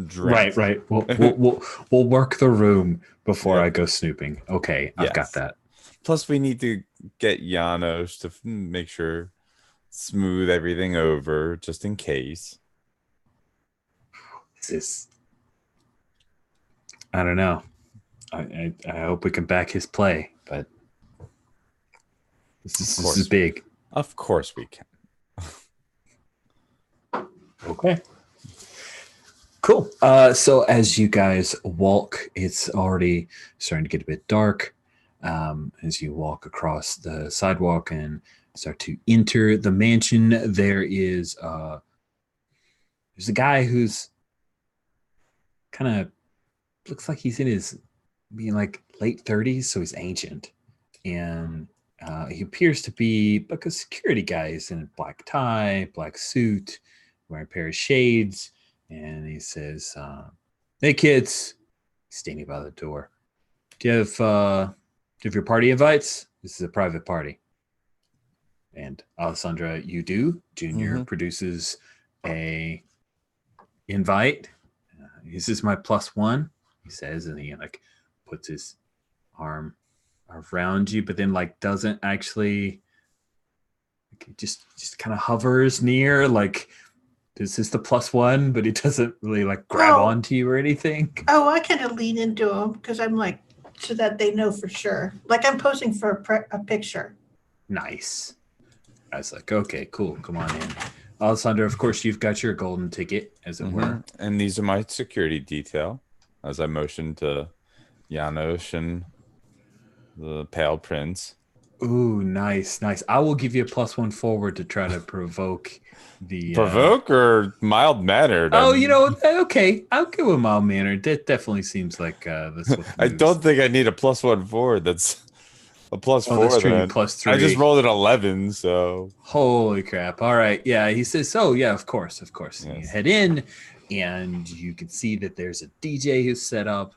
Drinks. Right. We'll work the room before I go snooping. Okay, I've got that. Plus, we need to get Janos to make sure smooth everything over just in case. I don't know. I hope we can back his play, but this is big. Of course we can. Okay. Cool. So as you guys walk, it's already starting to get a bit dark. As you walk across the sidewalk and start to enter the mansion, there's a guy who's kind of looks like he's in his being like late 30s, so he's ancient, and he appears to be like a security guy. He's in a black tie, black suit, wearing a pair of shades, and he says, "Hey kids," standing by the door. Do you have your party invites? This is a private party. And Alessandra, you do. Junior produces a invite. This is my +1, he says, and he like puts his arm around you, but then like doesn't actually, like, just kind of hovers near, like this is the +1, but he doesn't really like grab onto you or anything. Oh, I kind of lean into him because I'm like so that they know for sure. Like I'm posing for a picture. Nice. I was like, okay, cool. Come on in. Alessandra, of course, you've got your golden ticket, as it were. And these are my security detail, as I motioned to Janos and the Pale Prince. Ooh, nice. I will give you a +1 forward to try to provoke the Provoke or mild mannered? Oh, okay. I'll go with mild mannered. That definitely seems like this. I don't think I need a +1 forward. That's a +4. That's true. Then. +3. I just rolled an 11, so holy crap! All right, yeah. He says, "So yeah, of course." Yes. You head in, and you can see that there's a DJ who's set up.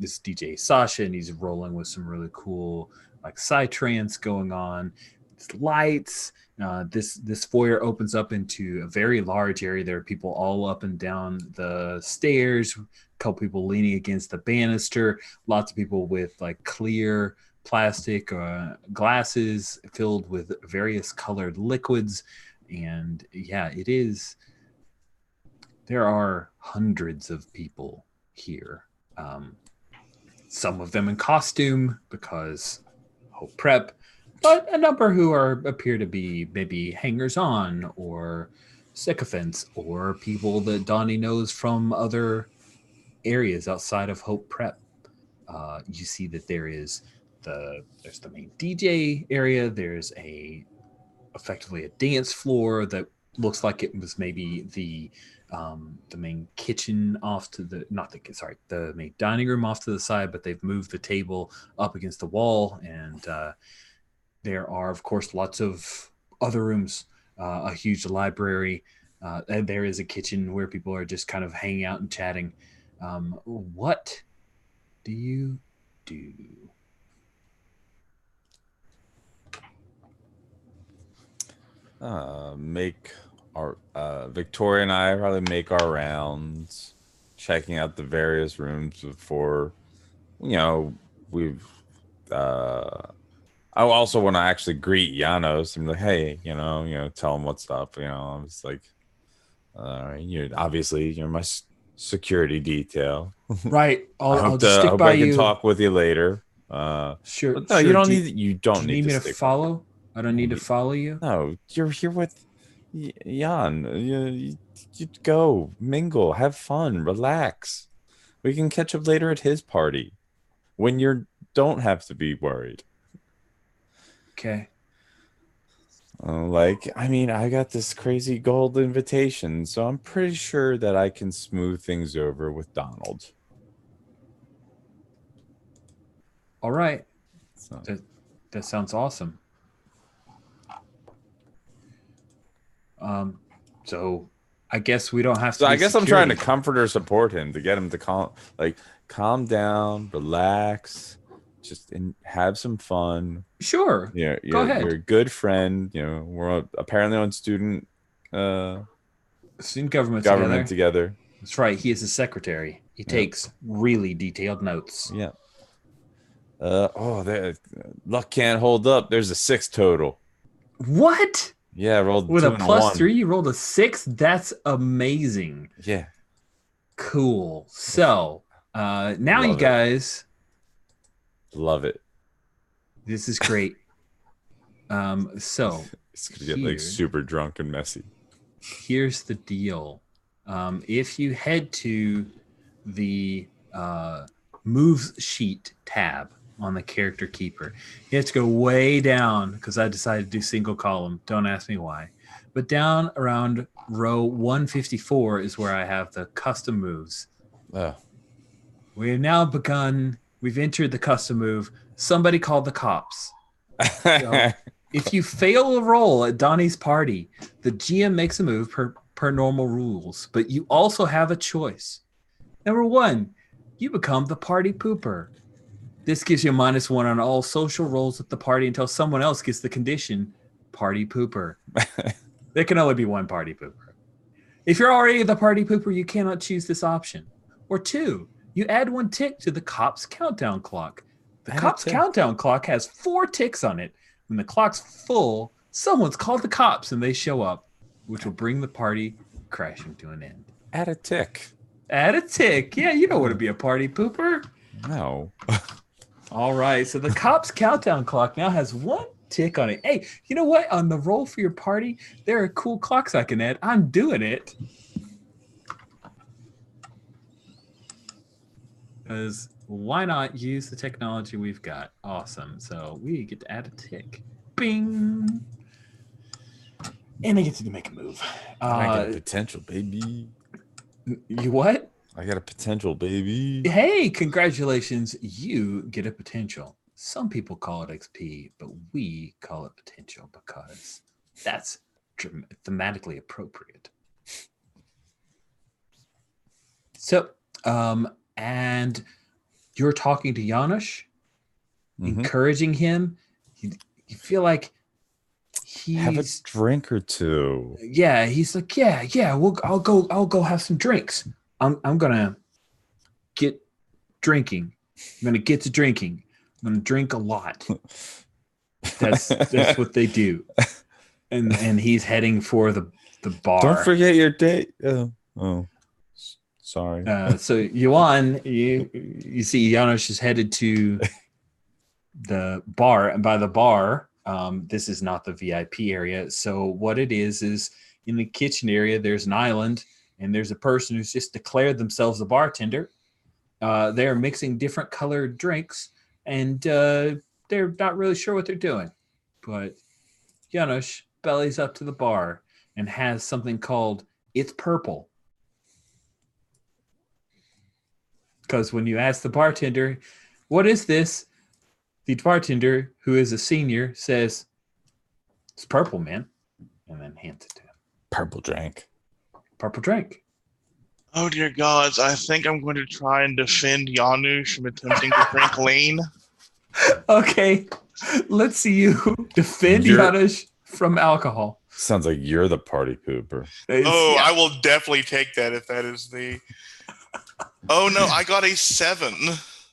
This DJ Sasha, and he's rolling with some really cool like psytrance going on. It's lights. This foyer opens up into a very large area. There are people all up and down the stairs. A couple people leaning against the banister. Lots of people with like clear plastic glasses filled with various colored liquids. And yeah, it is. There are hundreds of people here. Some of them in costume because Hope Prep, but a number who appear to be maybe hangers-on or sycophants or people that Donnie knows from other areas outside of Hope Prep. You see that there's the main DJ area. There's effectively a dance floor that looks like it was maybe the main kitchen off to the main dining room off to the side, but they've moved the table up against the wall, and there are of course lots of other rooms, a huge library, and there is a kitchen where people are just kind of hanging out and chatting. What do you do? Make our Victoria and I probably make our rounds, checking out the various rooms before, we've. I also want to actually greet Janos and be like, hey, tell him what's up. I was like, you're my security detail. Right. I'll just stick by you. I can talk with you later. Sure. No, you don't need. You don't do you need me to follow. I don't need to follow you. No, you're here with Jan. You go mingle, have fun, relax. We can catch up later at his party when you don't have to be worried. Okay. I got this crazy gold invitation, so I'm pretty sure that I can smooth things over with Donald. All right. So. That sounds awesome. So I guess we don't have to. So I guess I'm trying to comfort or support him to get him to calm down, relax, and have some fun. Sure. Yeah, go ahead. You're a good friend. We're apparently on student government together. That's right. He is a secretary. He takes really detailed notes. Yeah. Luck can't hold up. There's a 6 total. What? Yeah, I rolled with a +3. 1. You rolled a 6. That's amazing. Yeah. Cool. So now Love you guys love it. This is great. So it's gonna get super drunk and messy. Here's the deal. If you head to the moves sheet tab on the character keeper, you have to go way down because I decided to do single column. Don't ask me why. But down around row 154 is where I have the custom moves. We have now begun. We've entered the custom move. Somebody called the cops. So, if you fail a roll at Donnie's party, the GM makes a move per normal rules, but you also have a choice. Number 1, you become the party pooper. This gives you a -1 on all social rolls at the party until someone else gets the condition party pooper. There can only be one party pooper. If you're already the party pooper, you cannot choose this option. Or 2, you add 1 tick to the cop's countdown clock. The cop's countdown clock has 4 ticks on it. When the clock's full, someone's called the cops and they show up, which will bring the party crashing to an end. Add a tick. Add a tick. Yeah, you don't want to be a party pooper. No. All right. So the cop's countdown clock now has 1 tick on it. Hey, you know what? On the roll for your party, there are cool clocks I can add. I'm doing it. Because why not use the technology we've got? Awesome. So we get to add a tick. Bing. And I get to make a move. I got a potential, baby. You what? I got a potential, baby. Hey, congratulations. You get a potential. Some people call it XP, but we call it potential because that's thematically appropriate. So, and you're talking to Janusz, encouraging him. You feel like have a drink or two. Yeah, he's like, yeah. I'll go have some drinks. I'm gonna get drinking. I'm gonna get to drinking. I'm gonna drink a lot. That's what they do. And he's heading for the bar. Don't forget your date. Oh, sorry. So Yuan, you see Janusz is headed to the bar, and by the bar, this is not the VIP area. So what it is in the kitchen area, there's an island, and there's a person who's just declared themselves a bartender. They're mixing different colored drinks, and they're not really sure what they're doing. But Janusz bellies up to the bar and has something called "It's Purple." Because when you ask the bartender, "What is this?" the bartender, who is a senior, says, "It's purple, man," and then hands it to him. Purple drink. Purple drink. Oh, dear gods. I think I'm going to try and defend Janusz from attempting to drink lean. Okay. Let's see you defend Janusz from alcohol. Sounds like you're the party pooper. Oh, yeah. I will definitely take that if that is the... Oh, no, I got a 7.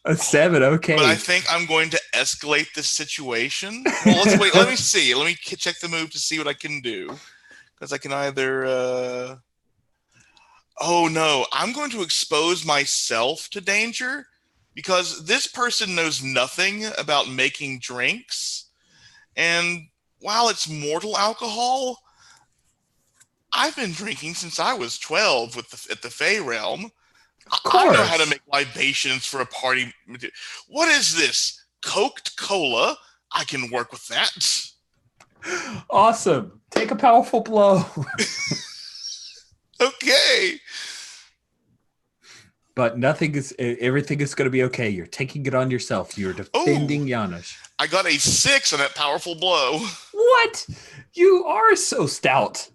A 7, okay. But I think I'm going to escalate this situation. Well, let's wait. Let me see. Let me check the move to see what I can do. Because I can either... Oh, no. I'm going to expose myself to danger. Because this person knows nothing about making drinks. And while it's mortal alcohol, I've been drinking since I was 12 at the Fey Realm. I know how to make libations for a party. What is this? Coked cola? I can work with that. Awesome. Take a powerful blow. Okay. But everything is going to be okay. You're taking it on yourself. You're defending Janusz. I got a 6 on that powerful blow. What? You are so stout.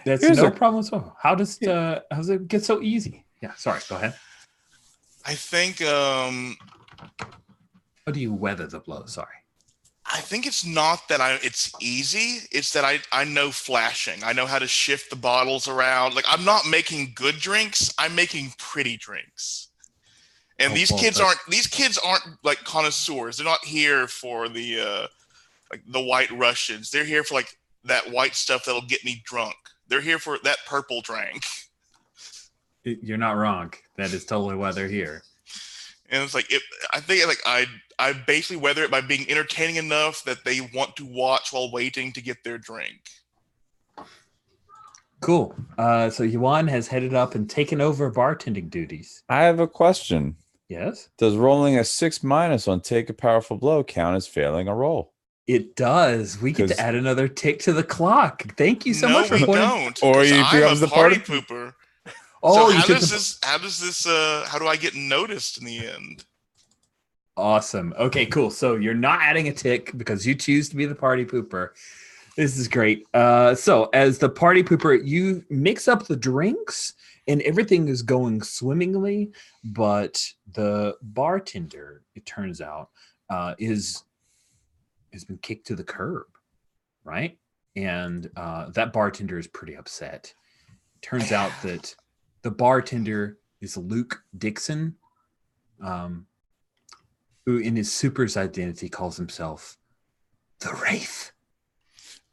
That's no problem at all. How does it get so easy? Yeah, sorry. Go ahead. I think. How do you weather the blow? Sorry. I think it's not that it's easy. It's that I know flashing. I know how to shift the bottles around. Like, I'm not making good drinks. I'm making pretty drinks. And these kids aren't like connoisseurs. They're not here for the White Russians. They're here for like that white stuff that'll get me drunk. They're here for that purple drink. You're not wrong. That is totally why they're here. And it's like, I think like I basically weather it by being entertaining enough that they want to watch while waiting to get their drink. Cool. So Yuan has headed up and taken over bartending duties. I have a question. Yes? Does rolling a 6- on take a powerful blow count as failing a roll? It does. We get to add another tick to the clock. Thank you so much for pointing. Don't. Or you become the party pooper. Oh, so how do I get noticed in the end? Awesome. Okay, cool. So you're not adding a tick because you choose to be the party pooper. This is great. So as the party pooper, you mix up the drinks and everything is going swimmingly, but the bartender, it turns out, has been kicked to the curb, right? And that bartender is pretty upset. Turns out that the bartender is Luke Dixon, who in his super's identity calls himself the Wraith.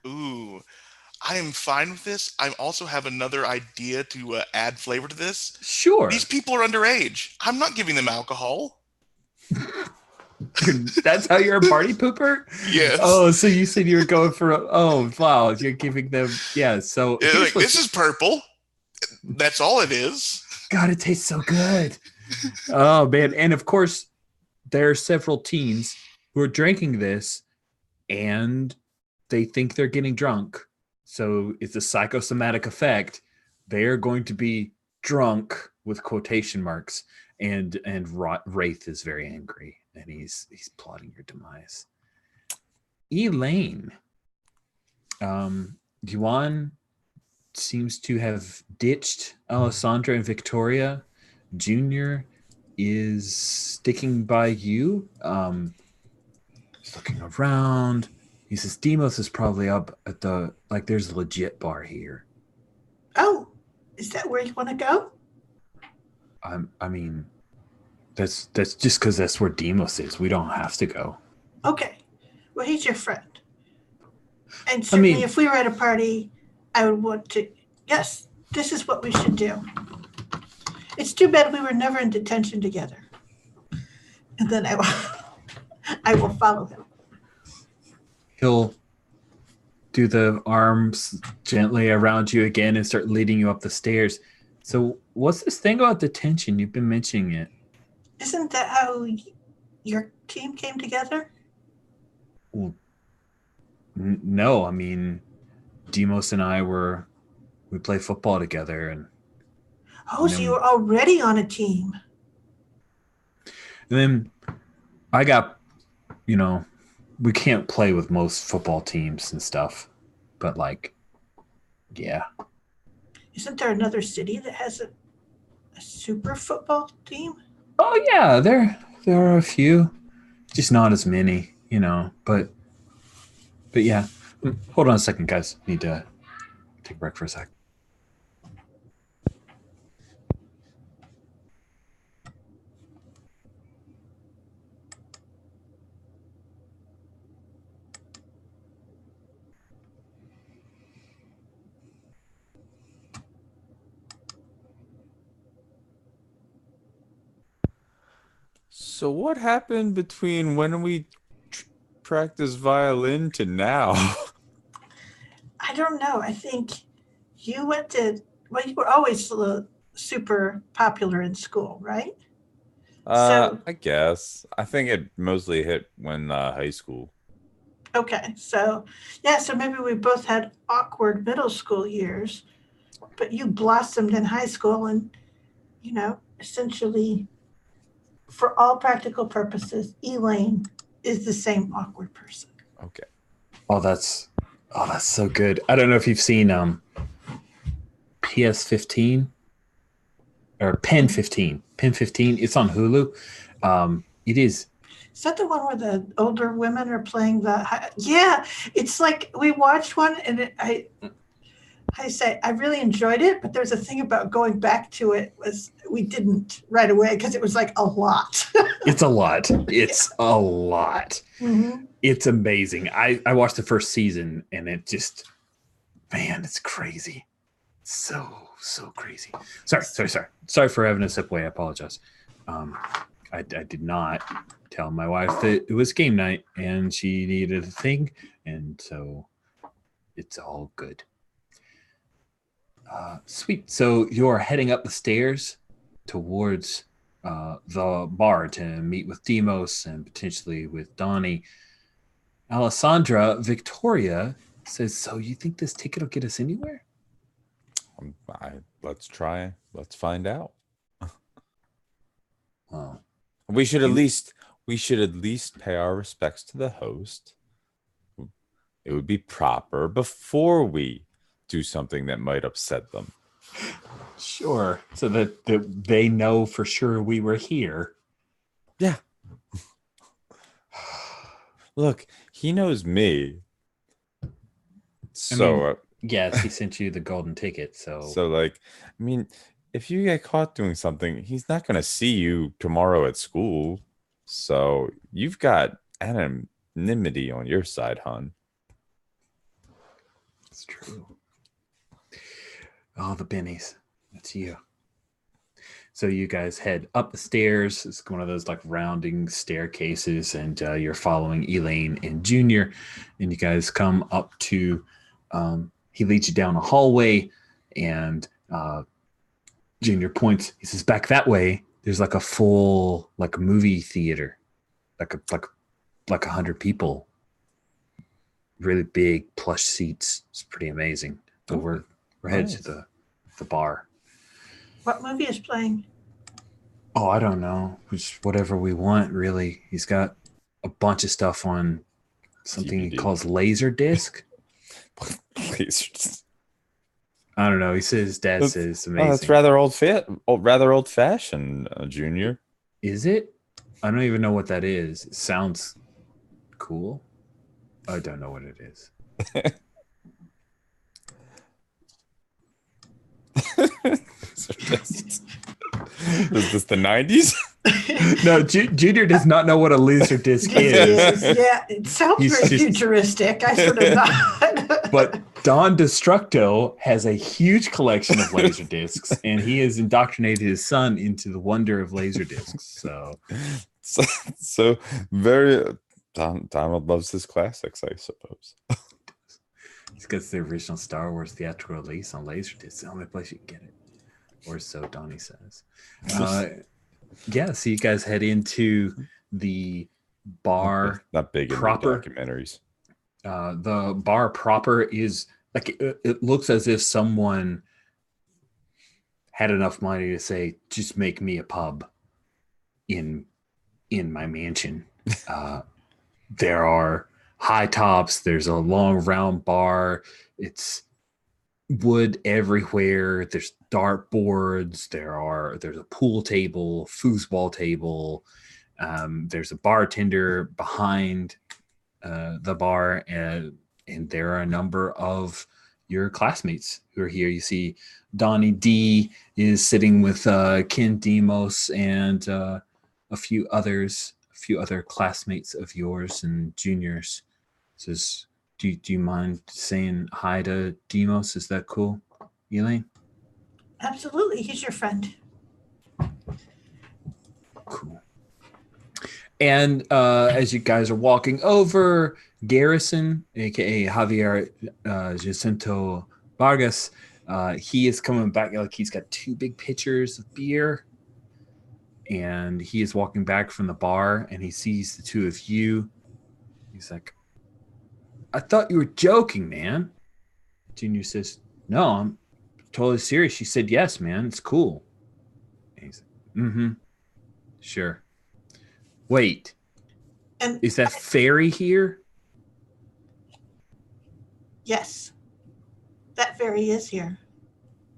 Ooh, I am fine with this. I also have another idea to add flavor to this. Sure. These people are underage. I'm not giving them alcohol. That's how you're a party pooper? Yes. Oh, so you said you were going for oh wow, you're giving them so Like, this is purple. That's all it is. God, it tastes so good. Oh man. And of course, there are several teens who are drinking this and they think they're getting drunk. So it's a psychosomatic effect. They're going to be drunk with quotation marks. And Wraith is very angry and he's plotting your demise. Elaine. Yuan seems to have ditched Alessandra and Victoria. Junior is sticking by you. He's looking around. He says Demos is probably up at the there's a legit bar here. Oh, is that where you want to go? I mean, that's just because that's where Demos is. We don't have to go. Okay. Well, he's your friend. And certainly if we were at a party, I would want to, yes, this is what we should do. It's too bad we were never in detention together. And then I will follow him. He'll do the arms gently around you again and start leading you up the stairs. So what's this thing about detention? You've been mentioning it. Isn't that how your team came together? Well, no, I mean, Demos and I we play football together. And so you were already on a team. And then I got, we can't play with most football teams and stuff, but yeah. Isn't there another city that has a super football team? Oh yeah, there are a few, just not as many, but yeah. Hold on a second, guys. Need to take a break for a sec. So what happened between when we practiced violin to now? I don't know. I think you you were always super popular in school, right? I guess. I think it mostly hit when high school. Okay. So maybe we both had awkward middle school years, but you blossomed in high school and, essentially for all practical purposes, Elaine is the same awkward person. Okay. Oh, that's so good. I don't know if you've seen PS15 or Pen 15. Pen 15. It's on Hulu. It is. Is that the one where the older women are playing yeah, it's like we watched one and I really enjoyed it, but there's a thing about going back to it we didn't right away because it was like a lot. It's a lot. It's a lot. Mm-hmm. It's amazing. I watched the first season and it just, man, it's crazy. So crazy. Sorry for having a sip away. I apologize. I did not tell my wife that it was game night and she needed a thing. And so it's all good. Sweet. So you're heading up the stairs towards the bar to meet with Demos and potentially with Donnie. Alessandra, Victoria says, so you think this ticket will get us anywhere? Let's try. Let's find out. Well, we should at least pay our respects to the host. It would be proper before we do something that might upset them. Sure. So that they know for sure we were here. Yeah. Look, he knows me. So yes, he sent you the golden ticket. So if you get caught doing something, he's not going to see you tomorrow at school. So you've got anonymity on your side, hon. It's true. Oh, the bennies. That's you. So you guys head up the stairs. It's one of those like rounding staircases, and you're following Elaine and Junior. And you guys come up to, he leads you down a hallway, and Junior points. He says, "Back that way. There's like a full like movie theater, like 100 people, really big plush seats. It's pretty amazing." So we're headed to the bar. What movie is playing? Oh, I don't know. Just whatever we want, really. He's got a bunch of stuff on something he calls Laserdisc. Laserdisc. I don't know. He says his dad says it's amazing. Oh, that's rather old fashioned, Junior. Is it? I don't even know what that is. It sounds cool. I don't know what it is. Is this the 90s? No, Junior does not know what a laser disc is. Yeah, it sounds very futuristic. I sort of thought. But Don Destructo has a huge collection of laser discs, and he has indoctrinated his son into the wonder of laser discs. So very Donald loves his classics, I suppose. It's because the original Star Wars theatrical release on Laserdisc is the only place you can get it. Or so Donnie says. Yeah, so you guys head into the bar. Not big proper into documentaries. The bar proper is like it looks as if someone had enough money to say, just make me a pub in my mansion. There are high tops. There's a long round bar. It's wood everywhere. There's dartboards. There's a pool table, foosball table. There's a bartender behind the bar, and there are a number of your classmates who are here. You see Donnie D is sitting with Ken Demos and a few other classmates of yours and juniors. Says, do you mind saying hi to Demos? Is that cool, Elaine? Absolutely. He's your friend. Cool. And as you guys are walking over, Garrison, aka Javier Jacinto Vargas, he is coming back. Like, he's got 2 big pitchers of beer, and he is walking back from the bar, and he sees the 2 of you. He's like, "I thought you were joking, man." Junior says, "No, I'm totally serious." She said, "Yes, man, it's cool." And he's like, "Mm-hmm, sure. Wait, And is that Fairy here?" yes, that fairy is here.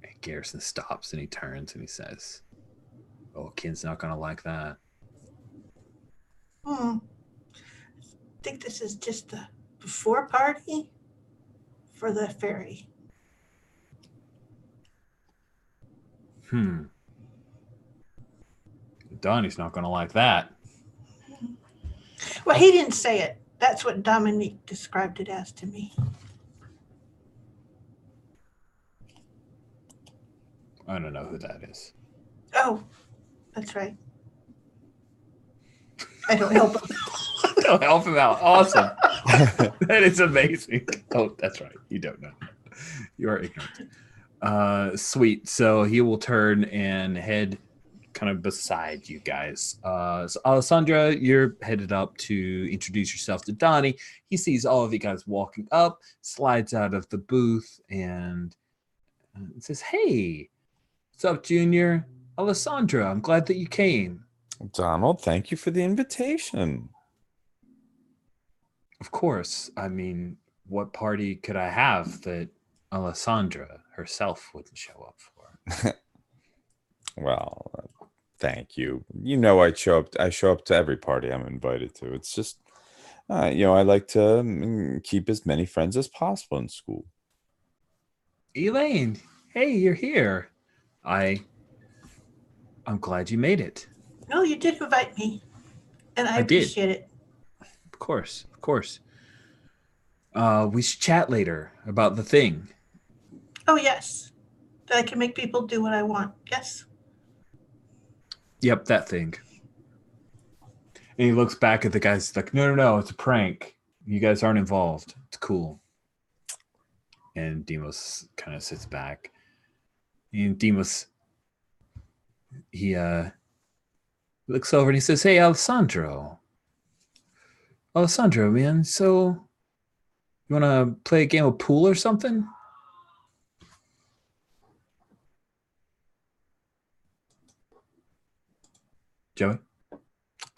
And Garrison stops and he turns and he says, "Oh, Ken's not gonna like that." I think this is just the before party for the fairy. Donnie's not gonna like that. Well, he didn't say it. That's what Dominique described it as to me. I don't know who that is. Oh, that's right. I don't help him. Don't help him out. Awesome. That is amazing. Oh, that's right. You don't know. You are ignorant. Sweet. So he will turn and head kind of beside you guys. So Alessandra, you're headed up to introduce yourself to Donnie. He sees all of you guys walking up, slides out of the booth, and says, "Hey, what's up, Junior? Alessandra, I'm glad that you came." Donald, thank you for the invitation. Of course. I mean, what party could I have that Alessandra herself wouldn't show up for? Well, thank you. You know, I show up to every party I'm invited to. It's just, I like to keep as many friends as possible in school. Elaine, hey, you're here. I'm glad you made it. No, you did invite me, and I did. appreciate it. Of course. We should chat later about the thing. Oh, yes. That I can make people do what I want. Yes. Yep, that thing. And he looks back at the guys like, no, it's a prank. You guys aren't involved. It's cool. And Demos kind of sits back. And Demos, he looks over and he says, hey, Alessandro, man, so you want to play a game of pool or something? Joey?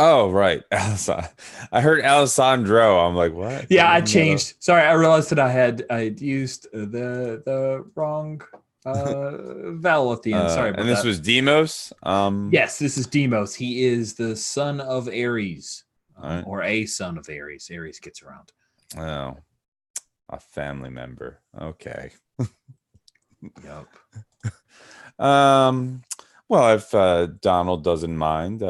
Oh, right. I heard Alessandro. I'm like, what? Yeah, I changed. Sorry, I realized that I'd used the wrong vowel at the end. Sorry about that. And this was Demos? Yes, this is Demos. He is the son of Ares, right. or a son of Ares. Ares gets around. Oh, a family member. Okay. Yep. Well, if Donald doesn't mind,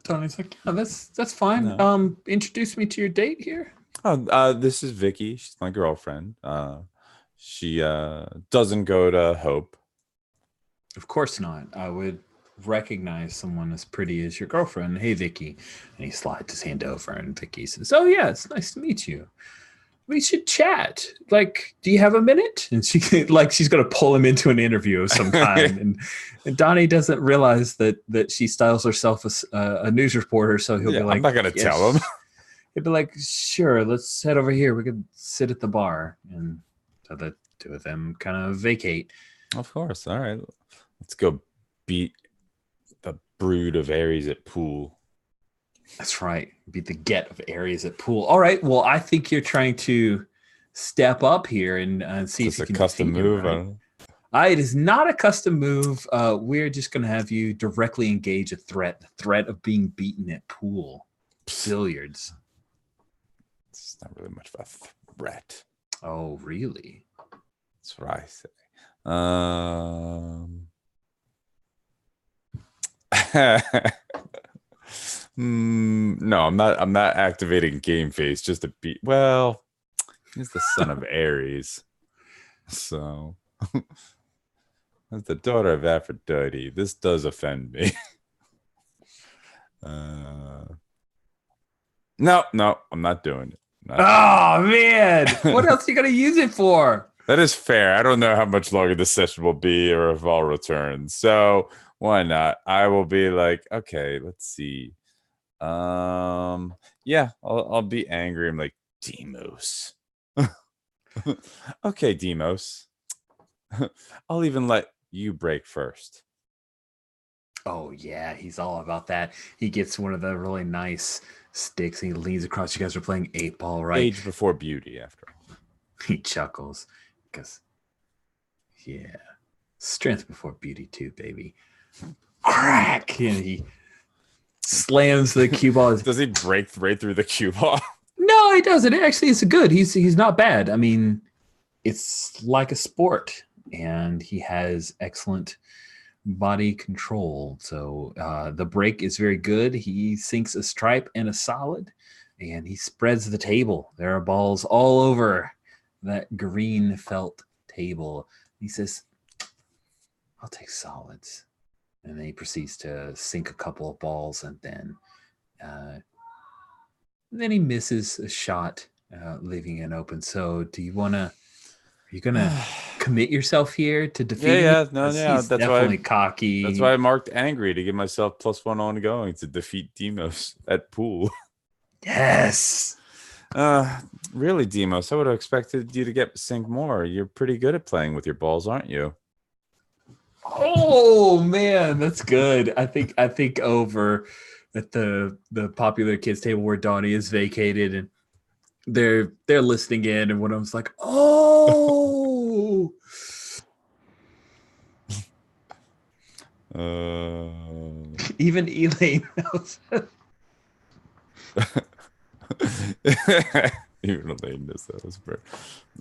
Tony's like, oh, that's fine. No. Introduce me to your date here. Oh, this is Vicky. She's my girlfriend. She doesn't go to Hope. Of course not. I would recognize someone as pretty as your girlfriend. Hey, Vicky. And he slides his hand over, and Vicky says, oh, yeah, it's nice to meet you. We should chat. Like, do you have a minute? And she she's going to pull him into an interview of some kind. and Donnie doesn't realize that she styles herself as a news reporter. So he'll be like, I'm not going to tell him. He'll be like, sure, let's head over here. We could sit at the bar. And so the two of them kind of vacate. Of course. All right. Let's go beat the brood of Ares at pool. That's right. Beat the get of Ares at pool. All right. Well, I think you're trying to step up here and see if you can. It's a custom move. Right? It is not a custom move. We're just going to have you directly engage a threat. The threat of being beaten at pool. Billiards. It's not really much of a threat. Oh, really? That's what I say. No, I'm not activating game face just to beat. Well, he's the son of Ares, so as the daughter of Aphrodite, this does offend me. No, I'm not doing it. Oh man, what else are you gonna use it for? That is fair. I don't know how much longer this session will be or if I'll return. So why not? I will be like, okay, let's see. Yeah, I'll be angry. I'm like, Demos. Okay, Demos. I'll even let you break first. Oh yeah, he's all about that. He gets one of the really nice sticks and he leans across. You guys are playing 8-ball, right? Age before beauty, after all. He chuckles because, yeah, strength before beauty too, baby. Crack! And he slams the cue ball. Does he break right through the cue ball? No, he doesn't. Actually, it's good. He's not bad. I mean, it's like a sport, and he has excellent body control. So the break is very good. He sinks a stripe and a solid, and he spreads the table. There are balls all over that green felt table. He says, I'll take solids. And then he proceeds to sink a couple of balls, and then he misses a shot, leaving it open. So do you want to, are you going to commit yourself here to defeat him? He's that's definitely why cocky. That's why I marked angry, to give myself +1 ongoing to defeat Demos at pool. Yes. Really, Demos, I would have expected you to get sink more. You're pretty good at playing with your balls, aren't you? Oh man, that's good. I think over at the popular kids table where Donnie is vacated and they're listening in, and one of them's like, oh. Even Elaine knows. Even Elaine knows that was fair.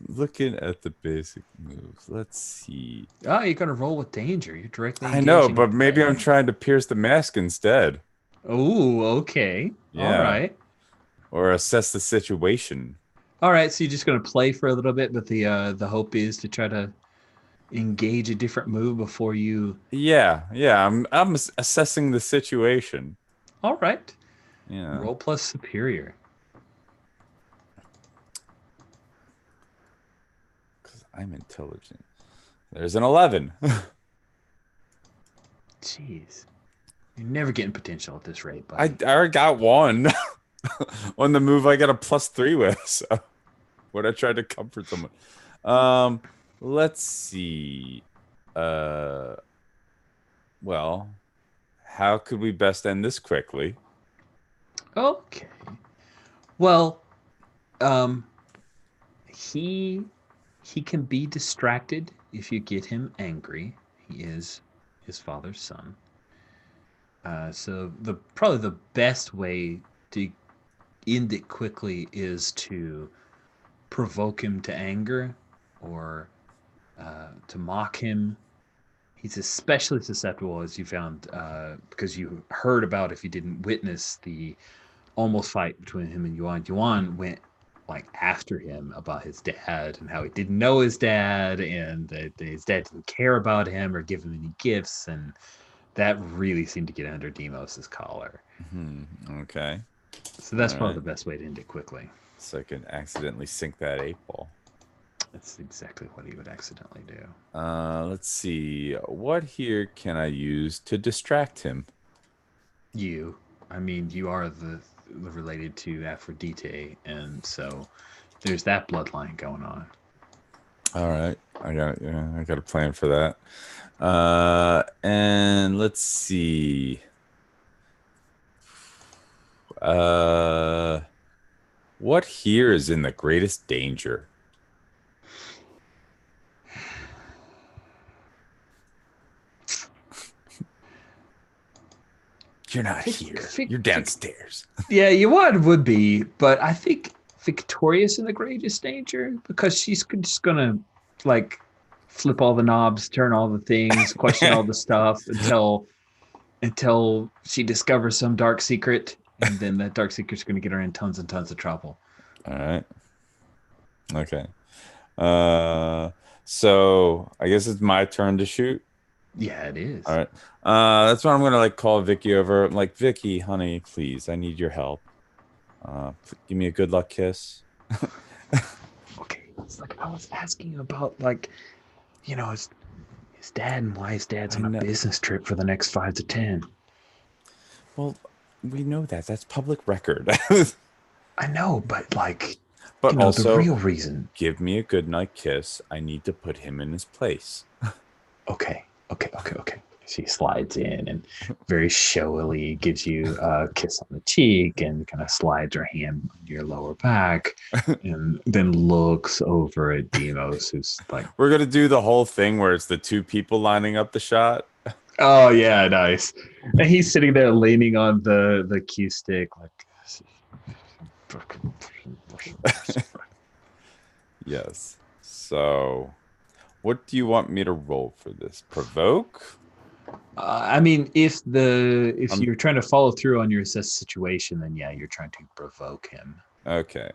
Looking at the basic moves, let's see. Oh, you're gonna roll with danger. You're directly. I know, but maybe I'm trying to pierce the mask instead. Oh, okay. Yeah. All right. Or assess the situation. All right, so you're just gonna play for a little bit, but the hope is to try to engage a different move before you? Yeah. I'm assessing the situation. All right. Yeah. Roll plus superior. Because I'm intelligent. There's an 11. Jeez. You're never getting potential at this rate, buddy. I already got one on the move. I got a +3 with. So when I tried to comfort someone, let's see. Well, how could we best end this quickly? Okay. Well, he can be distracted if you get him angry. He is his father's son. So probably the best way to end it quickly is to provoke him to anger or to mock him. He's especially susceptible, as you found, because you heard about, if you didn't witness, the almost fight between him and Yuan. Yuan went like after him about his dad and how he didn't know his dad and that his dad didn't care about him or give him any gifts, and that really seemed to get under Demos's collar. Okay. So that's probably the best way to end it quickly. So I can accidentally sink that 8-ball. That's exactly what he would accidentally do. Let's see. What here can I use to distract him? You. I mean, you are the related to Aphrodite, and so there's that bloodline going on. All right. I got a plan for that. And let's see. What here is in the greatest danger? You're not here. You're downstairs. Yeah, Yuan would be, but I think Victoria's in the greatest danger because she's just gonna like flip all the knobs, turn all the things, question all the stuff until she discovers some dark secret, and then that dark secret's gonna get her in tons and tons of trouble. All right. Okay. So I guess it's my turn to shoot. Yeah, it is. All right. That's when I'm gonna like call Vicky over. I'm like, Vicky, honey, please, I need your help. Give me a good luck kiss. Okay, it's like I was asking about, like, you know, his dad and why his dad's on a business trip for the next 5 to 10. Well, we know that. That's public record. I know, but like, but also the real reason. Give me a good night kiss. I need to put him in his place. Okay. She slides in and very showily gives you a kiss on the cheek and kind of slides her hand on your lower back and then looks over at Demos, who's like, we're going to do the whole thing where it's the two people lining up the shot. Oh, yeah, nice. And he's sitting there leaning on the cue stick like, yes. So what do you want me to roll for this? Provoke? I mean, if you're trying to follow through on your assessed situation, then yeah, you're trying to provoke him. Okay.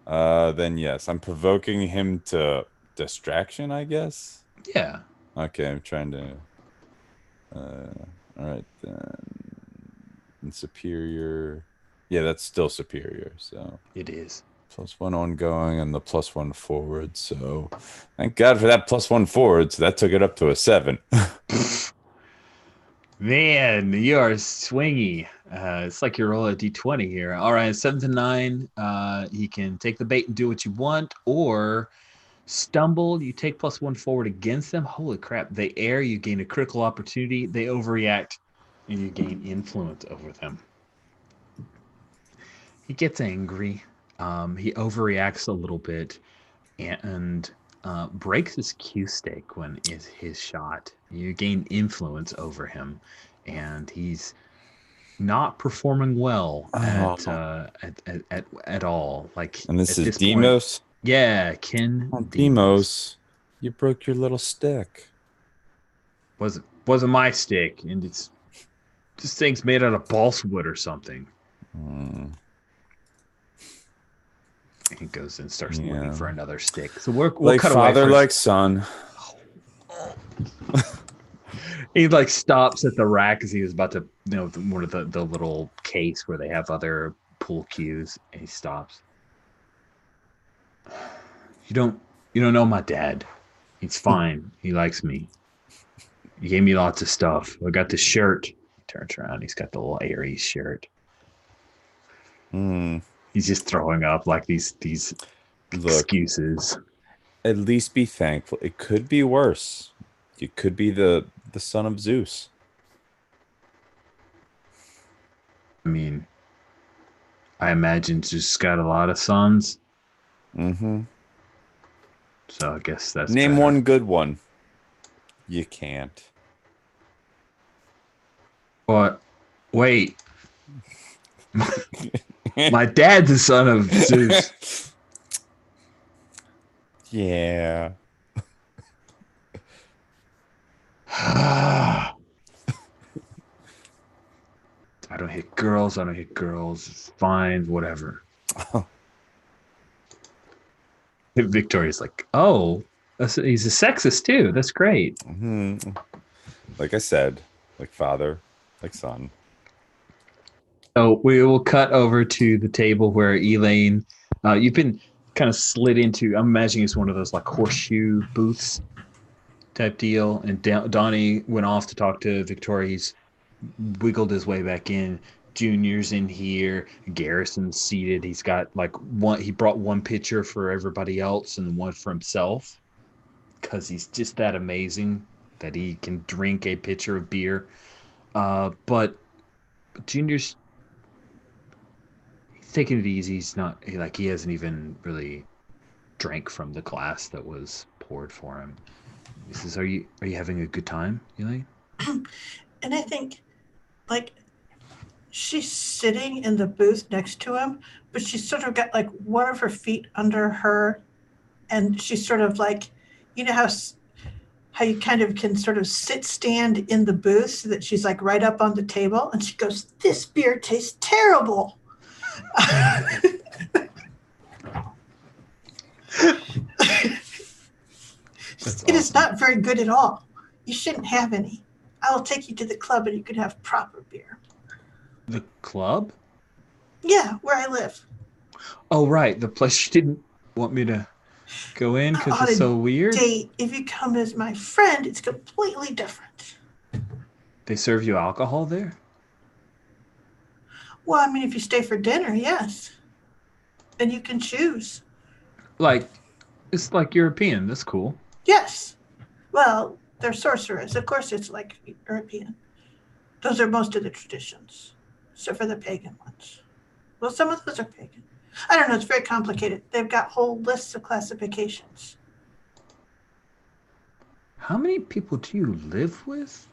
Then yes, I'm provoking him to distraction, I guess. Yeah. Okay, I'm trying to. All right then. And superior. Yeah, that's still superior. So it is. +1 ongoing and the +1 forward. So thank God for that +1 forward. So that took it up to a 7. Man, you are swingy. It's like you roll a d20 here. All right, 7 to 9. He can take the bait and do what you want, or stumble. You take +1 forward against them. Holy crap! They err. You gain a critical opportunity. They overreact, and you gain influence over them. He gets angry. He overreacts a little bit, and breaks his cue stick when is his shot. You gain influence over him, and he's not performing well at all. Like, and this at is Demos. Point, yeah, Ken. Demos, you broke your little stick. Wasn't my stick, and this thing's made out of balsa wood or something. He goes and starts looking for another stick. So we'll like cut father, away like son. He like stops at the rack as he was about to, one of the little case where they have other pool cues. And he stops. You don't know my dad. He's fine. He likes me. He gave me lots of stuff. I got this shirt. He turns around. He's got the little Aries shirt. He's just throwing up like these excuses. At least be thankful. It could be worse. You could be the son of Zeus. I mean, I imagine Zeus got a lot of sons. Mm-hmm. So I guess that's Name better. one good one. You can't. But wait. My dad's the son of Zeus. Yeah. I don't hit girls. It's fine, whatever. Victoria's like, oh, he's a sexist too. That's great. Mm-hmm. Like I said, like father, like son. So we will cut over to the table where Elaine, you've been kind of slid into, I'm imagining it's one of those like horseshoe booths type deal. And Donnie went off to talk to Victoria. He's wiggled his way back in. Junior's in here. Garrison's seated. He's got like he brought one pitcher for everybody else and one for himself because he's just that amazing that he can drink a pitcher of beer. But Junior's taking it easy. He's not he hasn't even really drank from the glass that was poured for him. He says, "Are you having a good time, Elaine?" And I think, like, she's sitting in the booth next to him, but she's sort of got like one of her feet under her, and she's sort of like, you know how you kind of can sort of stand in the booth so that she's like right up on the table, and she goes, "This beer tastes terrible." It is not very good at all. You shouldn't have any. I will take you to the club and you can have proper beer. The club? Yeah, where I live. Oh, right. The place you didn't want me to go in because On it's a so weird. date, if you come as my friend, it's completely different. They serve you alcohol there? Well, I mean, if you stay for dinner, yes. And you can choose. Like, it's like European. That's cool. Yes. Well, they're sorcerers. Of course, it's like European. Those are most of the traditions, except for the pagan ones. Well, some of those are pagan. I don't know. It's very complicated. They've got whole lists of classifications. How many people do you live with?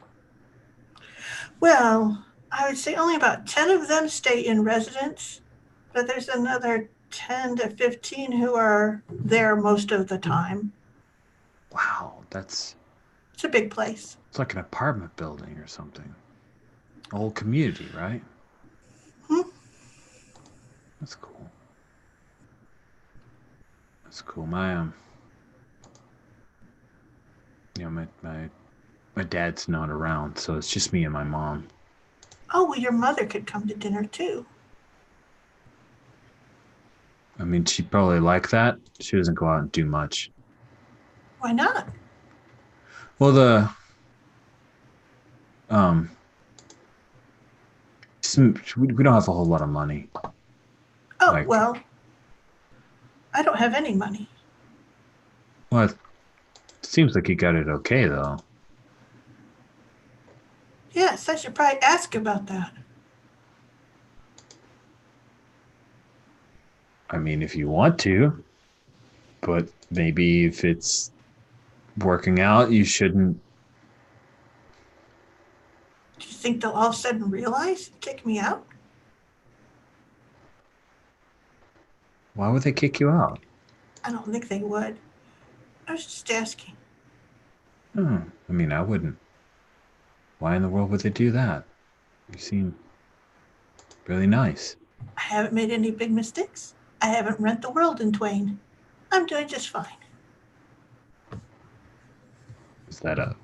Well, I would say only about 10 of them stay in residence, but there's another 10 to 15 who are there most of the time. Wow, it's a big place. It's like an apartment building or something. A whole community, right? That's cool. That's cool. My my dad's not around, so it's just me and my mom. Oh, well, your mother could come to dinner too. I mean, she'd probably like that. She doesn't go out and do much. Why not? Well, we don't have a whole lot of money. Oh, well, I don't have any money. Well, it seems like you got it okay, though. Yes, I should probably ask about that. I mean, if you want to, but maybe if it's working out, you shouldn't. Do you think they'll all of a sudden realize and kick me out? Why would they kick you out? I don't think they would. I was just asking. I mean, I wouldn't. Why in the world would they do that? You seem really nice. I haven't made any big mistakes. I haven't rent the world in twain. I'm doing just fine. that a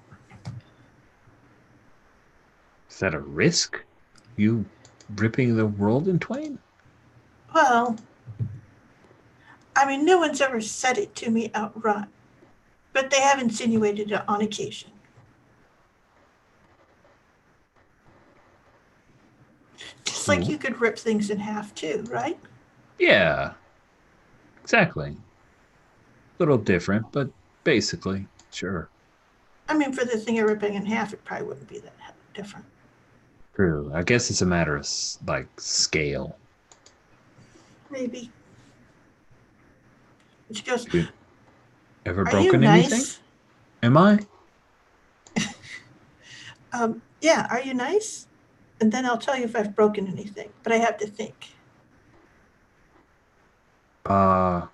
risk? You ripping the world in twain? Well, I mean, no one's ever said it to me outright, but they have insinuated it on occasion. Just like you could rip things in half too, right? Yeah, exactly. Little different, but basically, sure. I mean, for the thing you're ripping in half, it probably wouldn't be that different. True. I guess it's a matter of like scale. Maybe. She goes, You ever "Are broken you anything? nice?" Am I? Yeah, are you nice? And then I'll tell you if I've broken anything, but I have to think. I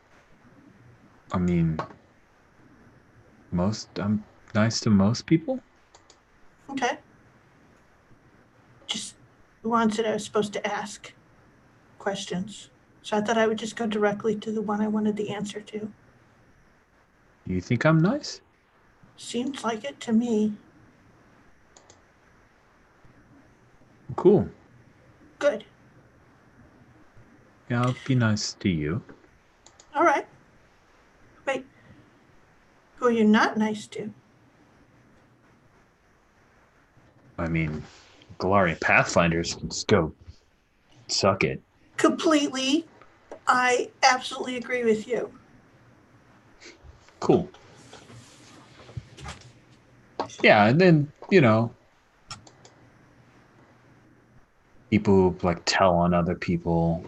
mean, I'm nice to most people. Okay. Just the ones that I was supposed to ask questions. So I thought I would just go directly to the one I wanted the answer to. You think I'm nice? Seems like it to me. Cool. Good. Yeah, I'll be nice to you. All right. Wait. Who are you not nice to? I mean, Galarian Pathfinders can just go suck it. Completely. I absolutely agree with you. Cool. Yeah, and then, people who like tell on other people.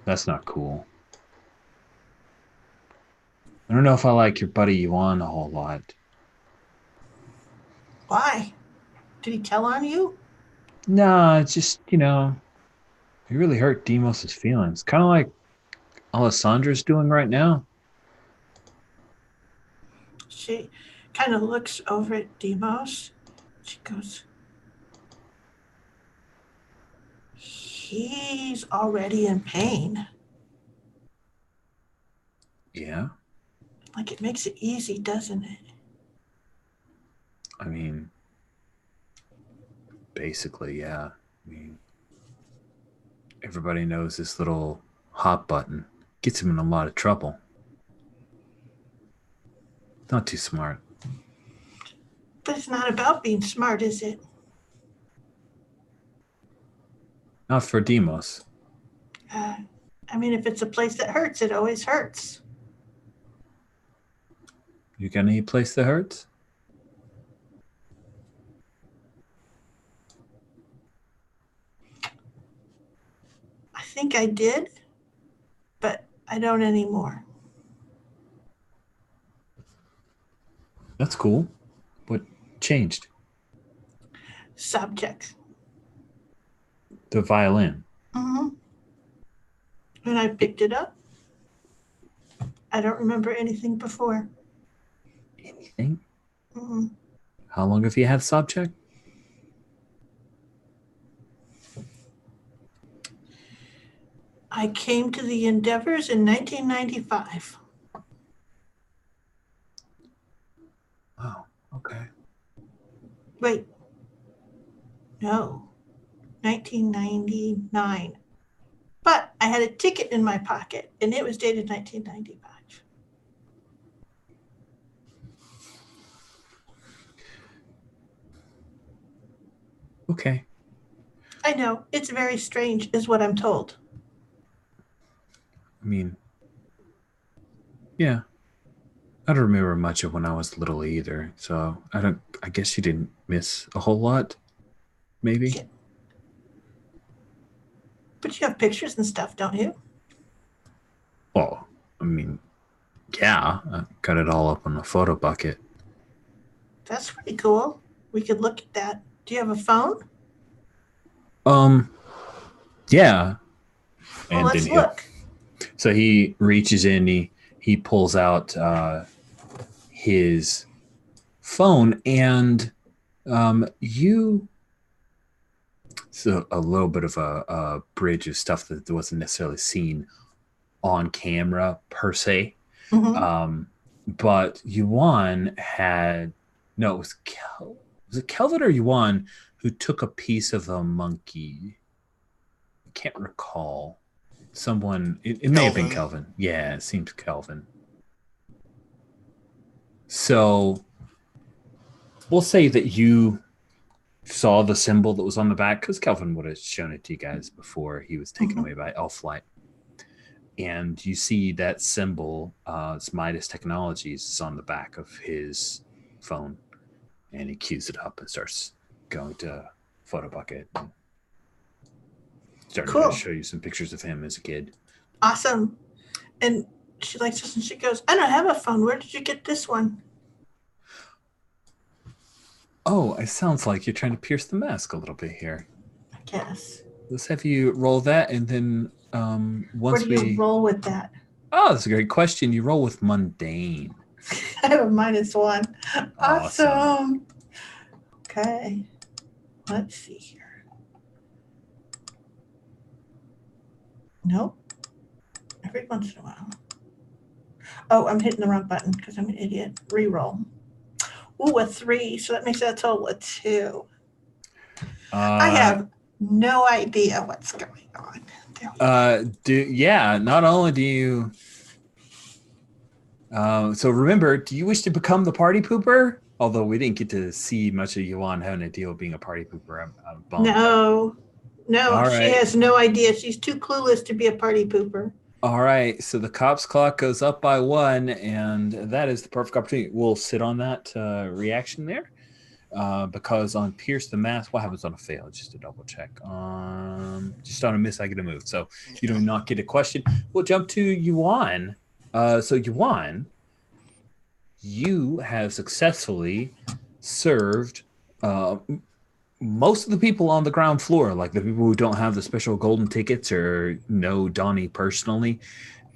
That's not cool. I don't know if I like your buddy Yuan a whole lot. Why? Did he tell on you? Nah, it's just, it really hurt Demos's feelings. Kind of like Alessandra's doing right now. She kind of looks over at Demos. She goes, he's already in pain. Yeah. Like it makes it easy, doesn't it? I mean, basically, yeah. I mean, everybody knows this little hot button gets him in a lot of trouble. Not too smart. But it's not about being smart, is it? Not for Demos. I mean, if it's a place that hurts, it always hurts. You got any place that hurts? I think I did, but I don't anymore. That's cool. What changed? Subject. The violin. Mm-hmm. When I picked it up, I don't remember anything before. Anything? Mm-hmm. How long have you had subject? I came to the Endeavors in 1995. Oh, okay. Wait. No. 1999. But I had a ticket in my pocket, and it was dated 1995. Okay. I know, it's very strange, is what I'm told. I mean, yeah. I don't remember much of when I was little either, so I guess you didn't miss a whole lot, maybe. Yeah. But you have pictures and stuff, don't you? Well, I mean, yeah, I got it all up on a photo bucket. That's pretty cool. We could look at that. Do you have a phone? Yeah. Well, And let's then look. So he reaches in, he pulls out his phone, and so a little bit of a bridge of stuff that wasn't necessarily seen on camera per se. Mm-hmm. But Yuan had No, it was was it Kelvin or Yuan who took a piece of a monkey? I can't recall. Someone, it may have been Kelvin. Kelvin. Yeah, it seems Kelvin. So we'll say that you saw the symbol that was on the back because Kelvin would have shown it to you guys before he was taken away by Elflight. And you see that symbol, it's Midas Technologies, is on the back of his phone. And he cues it up and starts going to Photobucket. And starting Cool. to show you some pictures of him as a kid. Awesome. And she likes this and she goes, I don't have a phone. Where did you get this one? Oh, it sounds like you're trying to pierce the mask a little bit here. I guess. Let's have you roll that, and then Where do you roll with that? Oh, that's a great question. You roll with mundane. I have a -1. Awesome. Okay. Let's see here. Nope. Every once in a while. Oh, I'm hitting the wrong button because I'm an idiot. Reroll. Ooh, a 3. So that makes that a total of 2. I have no idea what's going on. Not only do you so remember, do you wish to become the party pooper? Although we didn't get to see much of Yuan having to deal with being a party pooper. No, All she right. has no idea. She's too clueless to be a party pooper. All right, so the cops clock goes up by 1, and that is the perfect opportunity. We'll sit on that reaction there. Because on Pierce the Mask, what happens on a fail? Just to double check. Just on a miss, I get a move. So you do not get a question. We'll jump to Yuan. So Yuan, you have successfully served most of the people on the ground floor, like the people who don't have the special golden tickets or know Donnie personally,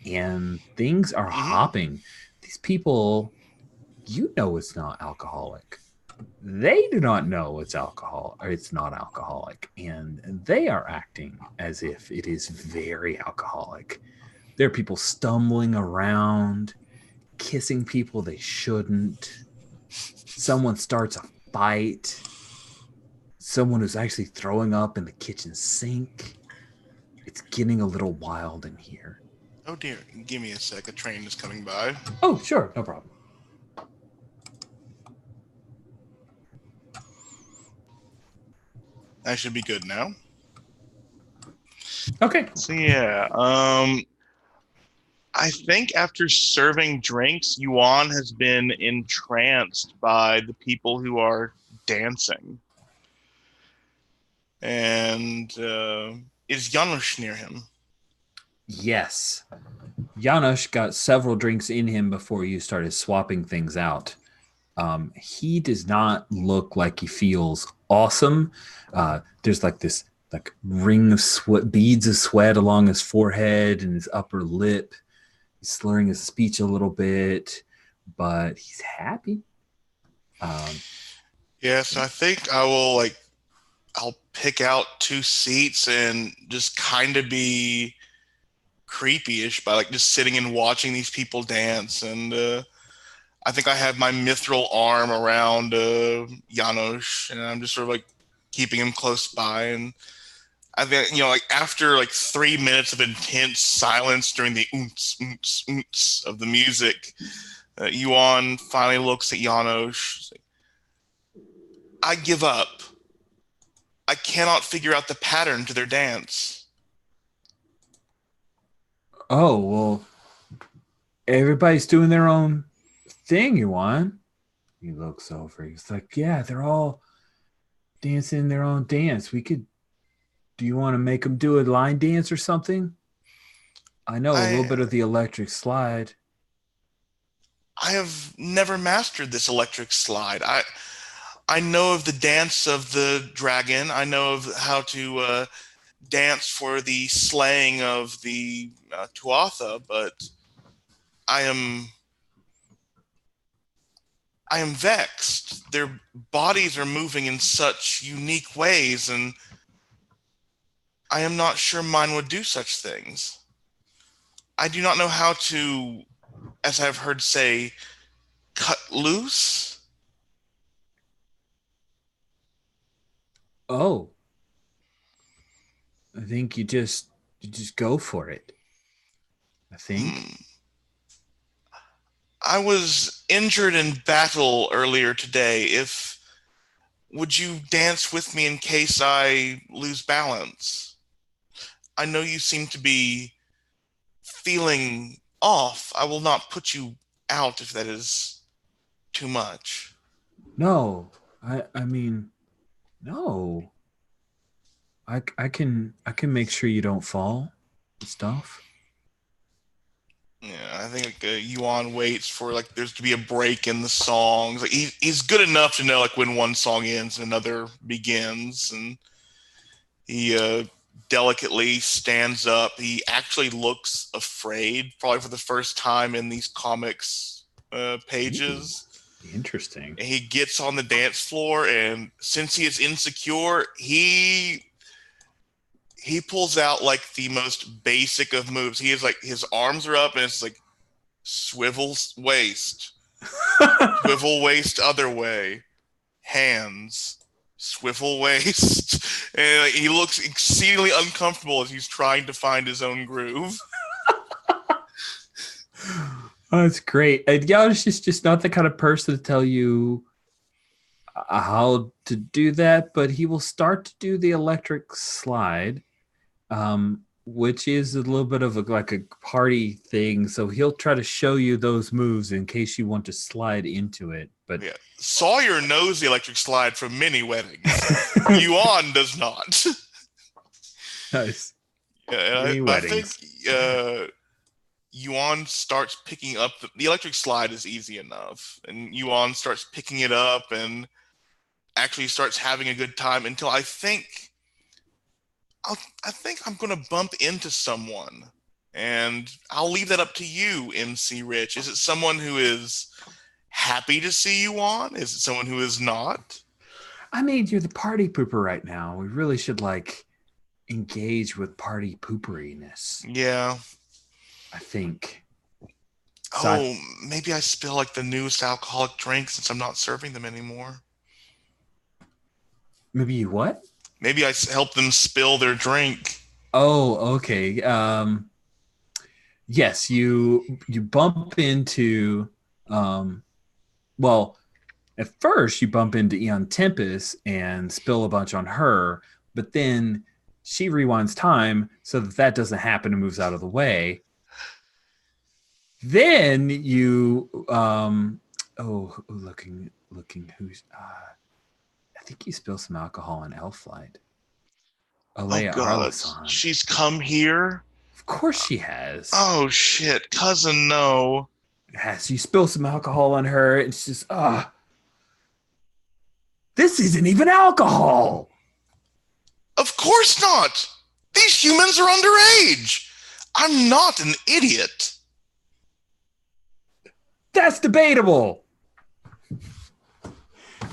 and things are hopping. These people, you know, it's not alcoholic. They do not know it's alcohol or it's not alcoholic, and they are acting as if it is very alcoholic. There are people stumbling around, kissing people they shouldn't. Someone starts a fight. Someone is actually throwing up in the kitchen sink. It's getting a little wild in here. Oh dear, give me a sec. A train is coming by. Oh, sure, no problem. I should be good now. Okay. So yeah, I think after serving drinks, Yuan has been entranced by the people who are dancing. And is Janusz near him? Yes. Janusz got several drinks in him before you started swapping things out. He does not look like he feels awesome. There's like this ring of sweat, beads of sweat along his forehead and his upper lip. He's slurring his speech a little bit, but he's happy. Yes, I think I'll pick out 2 seats and just kind of be creepy-ish by just sitting and watching these people dance. And I think I have my mithril arm around Janusz, and I'm just sort of keeping him close by. And I think, after 3 minutes of intense silence during the oomps, oomps, oomps of the music, Yuan finally looks at Janusz. I give up. I cannot figure out the pattern to their dance. Oh, well, everybody's doing their own thing, Yuan. He looks over. He's like, yeah, they're all dancing their own dance. Do you want to make them do a line dance or something? I know a little bit of the electric slide. I have never mastered this electric slide. I know of the dance of the dragon. I know of how to dance for the slaying of the Tuatha, but I am vexed. Their bodies are moving in such unique ways, and I am not sure mine would do such things. I do not know how to, as I've heard say, cut loose. Oh, I think you just go for it. I think. Hmm. I was injured in battle earlier today. If Would you dance with me in case I lose balance? I know you seem to be feeling off. I will not put you out if that is too much. No, I mean, no. I can make sure you don't fall and stuff. Yeah, I think like, Yuan waits for like there's to be a break in the songs. Like he's good enough to know like when one song ends and another begins, and he delicately stands up. He actually looks afraid, probably for the first time in these comics Ooh, pages. interesting. He gets on the dance floor, and since he is insecure, he pulls out like the most basic of moves. He is like his arms are up, and it's like swivel waist, swivel waist other way, hands, swivel waist, and like, he looks exceedingly uncomfortable as he's trying to find his own groove. Oh, that's great. And Yash is just not the kind of person to tell you how to do that, but he will start to do the electric slide, which is a little bit of like a party thing. So he'll try to show you those moves in case you want to slide into it. But Yeah, Sawyer knows the electric slide from many weddings. Yuan does not. nice. Yeah, Many I think weddings. Yuan starts picking up the electric slide is easy enough, and Yuan starts picking it up and actually starts having a good time until I think I'm gonna bump into someone, and I'll leave that up to you, MC Rich. Is it someone who is happy to see you on? Is it someone who is not? I mean, you're the party pooper right now. We really should like engage with party pooperiness, Yeah. I think. So Oh, maybe I spill like the newest alcoholic drink since I'm not serving them anymore. maybe you what? Maybe I help them spill their drink. Oh, okay. Yes, you bump into well, at first you bump into Eon Tempest and spill a bunch on her, but then she rewinds time so that that doesn't happen and moves out of the way. Then you looking who's I think you spill some alcohol on Elflight. Oh Alea God, Arlisan. she's come here. Of course she has. Oh shit, cousin, no. Yes, you spill some alcohol on her. It's just this isn't even alcohol. Of course not. These humans are underage. I'm not an idiot. That's debatable.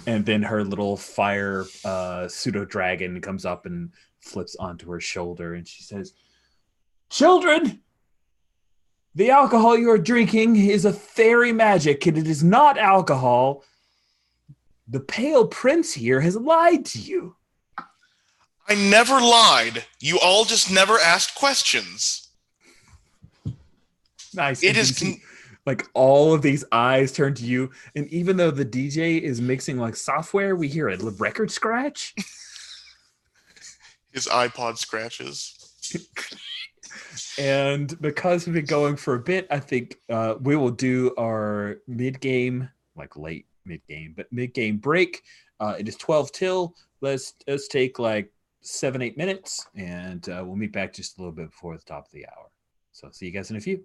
And then her little fire pseudo dragon comes up and flips onto her shoulder, and she says, "Children, the alcohol you are drinking is a fairy magic, and it is not alcohol. The pale prince here has lied to you." I never lied. You all just never asked questions. Nice. It And is you see, like all of these eyes turn to you, and even though the DJ is mixing like software, we hear a record scratch. his iPod scratches. And because we've been going for a bit, I think we will do our mid-game, like late mid-game, but mid-game break. It is 12 till. Let's take like 7-8 minutes, and we'll meet back just a little bit before the top of the hour. So see you guys in a few.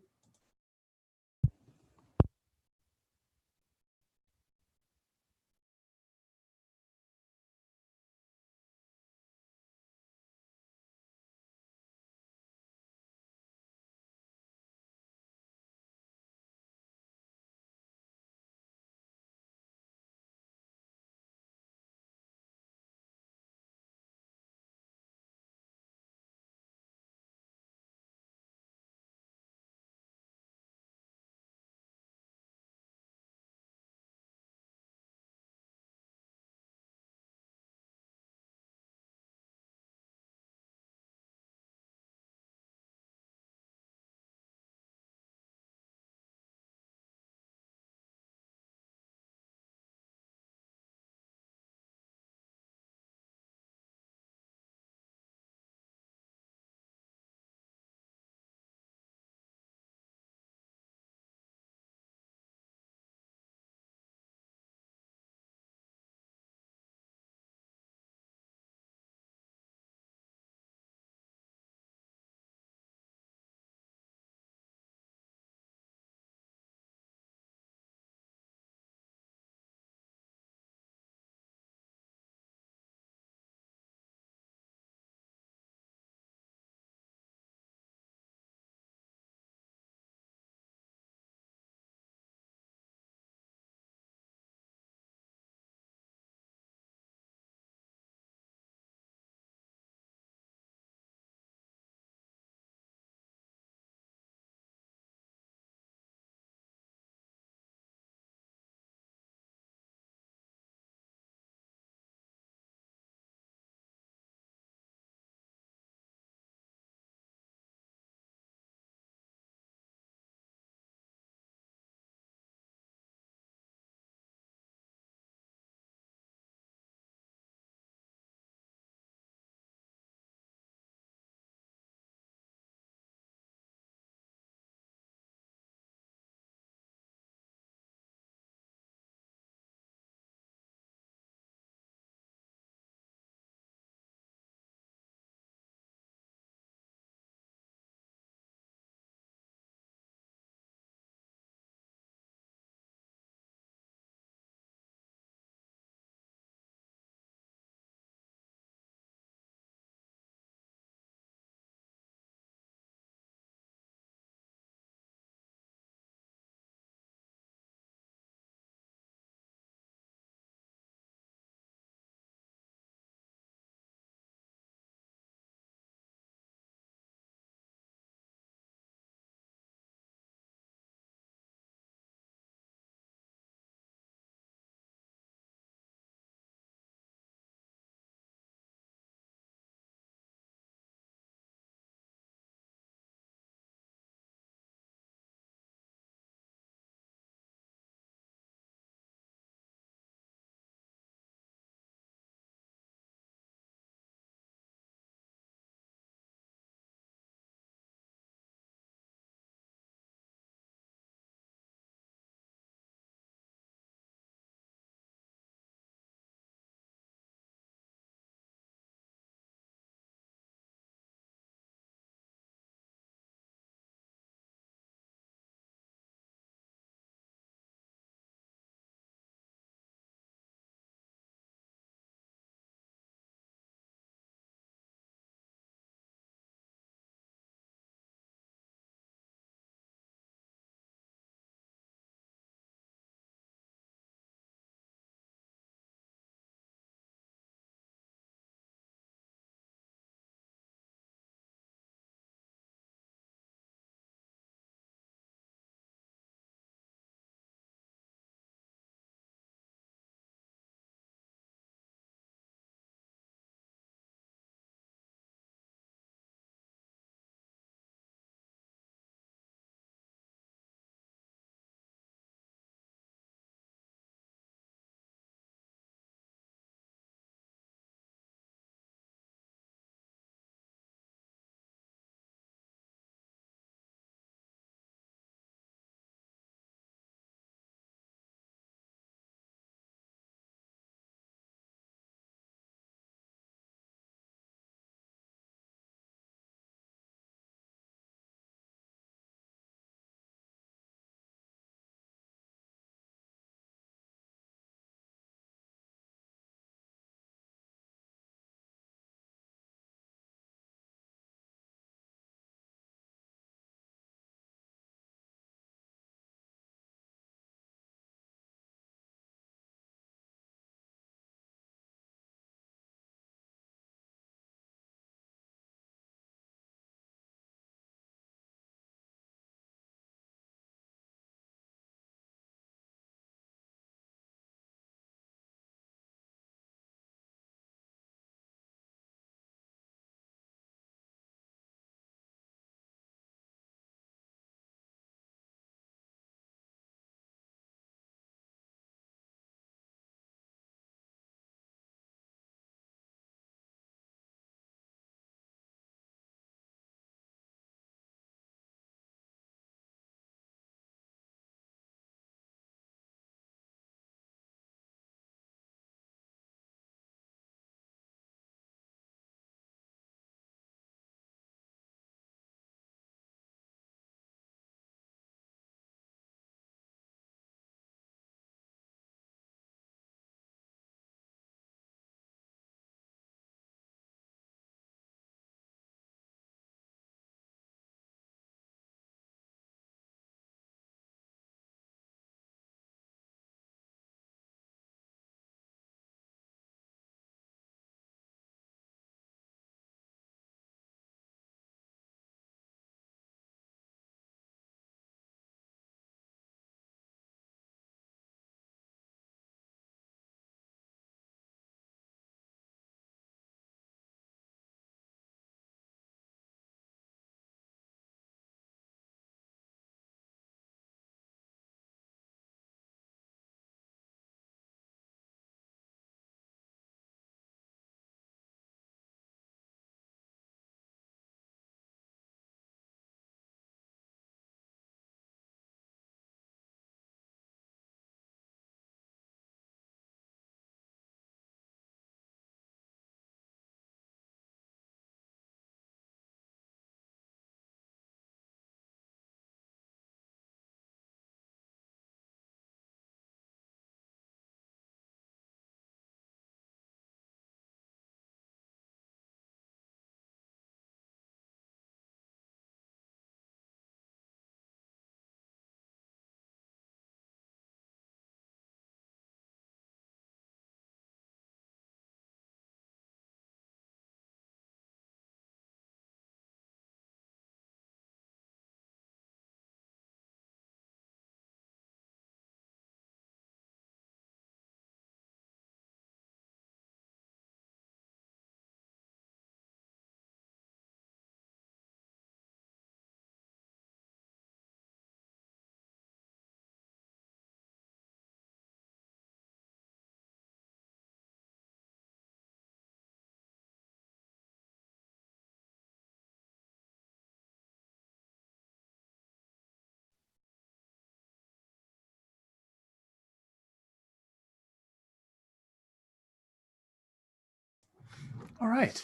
All right.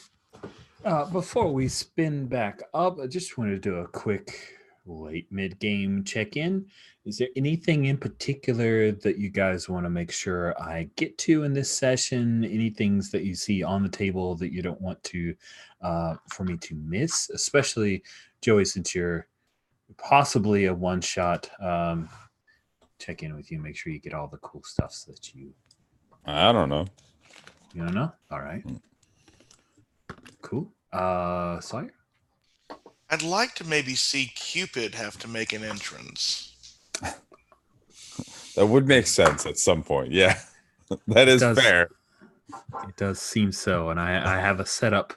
Before we spin back up, I just wanted to do a quick late mid-game check-in. Is there anything in particular that you guys want to make sure I get to in this session? Any things that you see on the table that you don't want to for me to miss? Especially, Joey, since you're possibly a one-shot, check in with you, make sure you get all the cool stuff so that you... I don't know. You don't know? All right. Cool. Sawyer? I'd like to maybe see Cupid have to make an entrance. That would make sense at some point. Yeah, that is fair. It does seem so, and I have a setup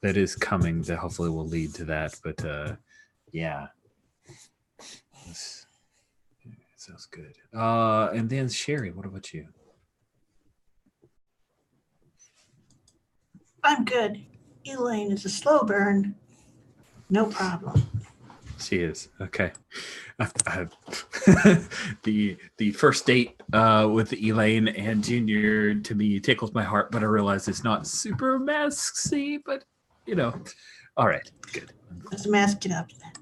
that is coming that hopefully will lead to that. But yeah, this sounds good. And then Sherry, what about you? I'm good. Elaine is a slow burn. No problem. She is. Okay. The first date with Elaine and Junior to me tickles my heart, but I realize it's not super masky, but you know. All right, good. Let's mask it up then.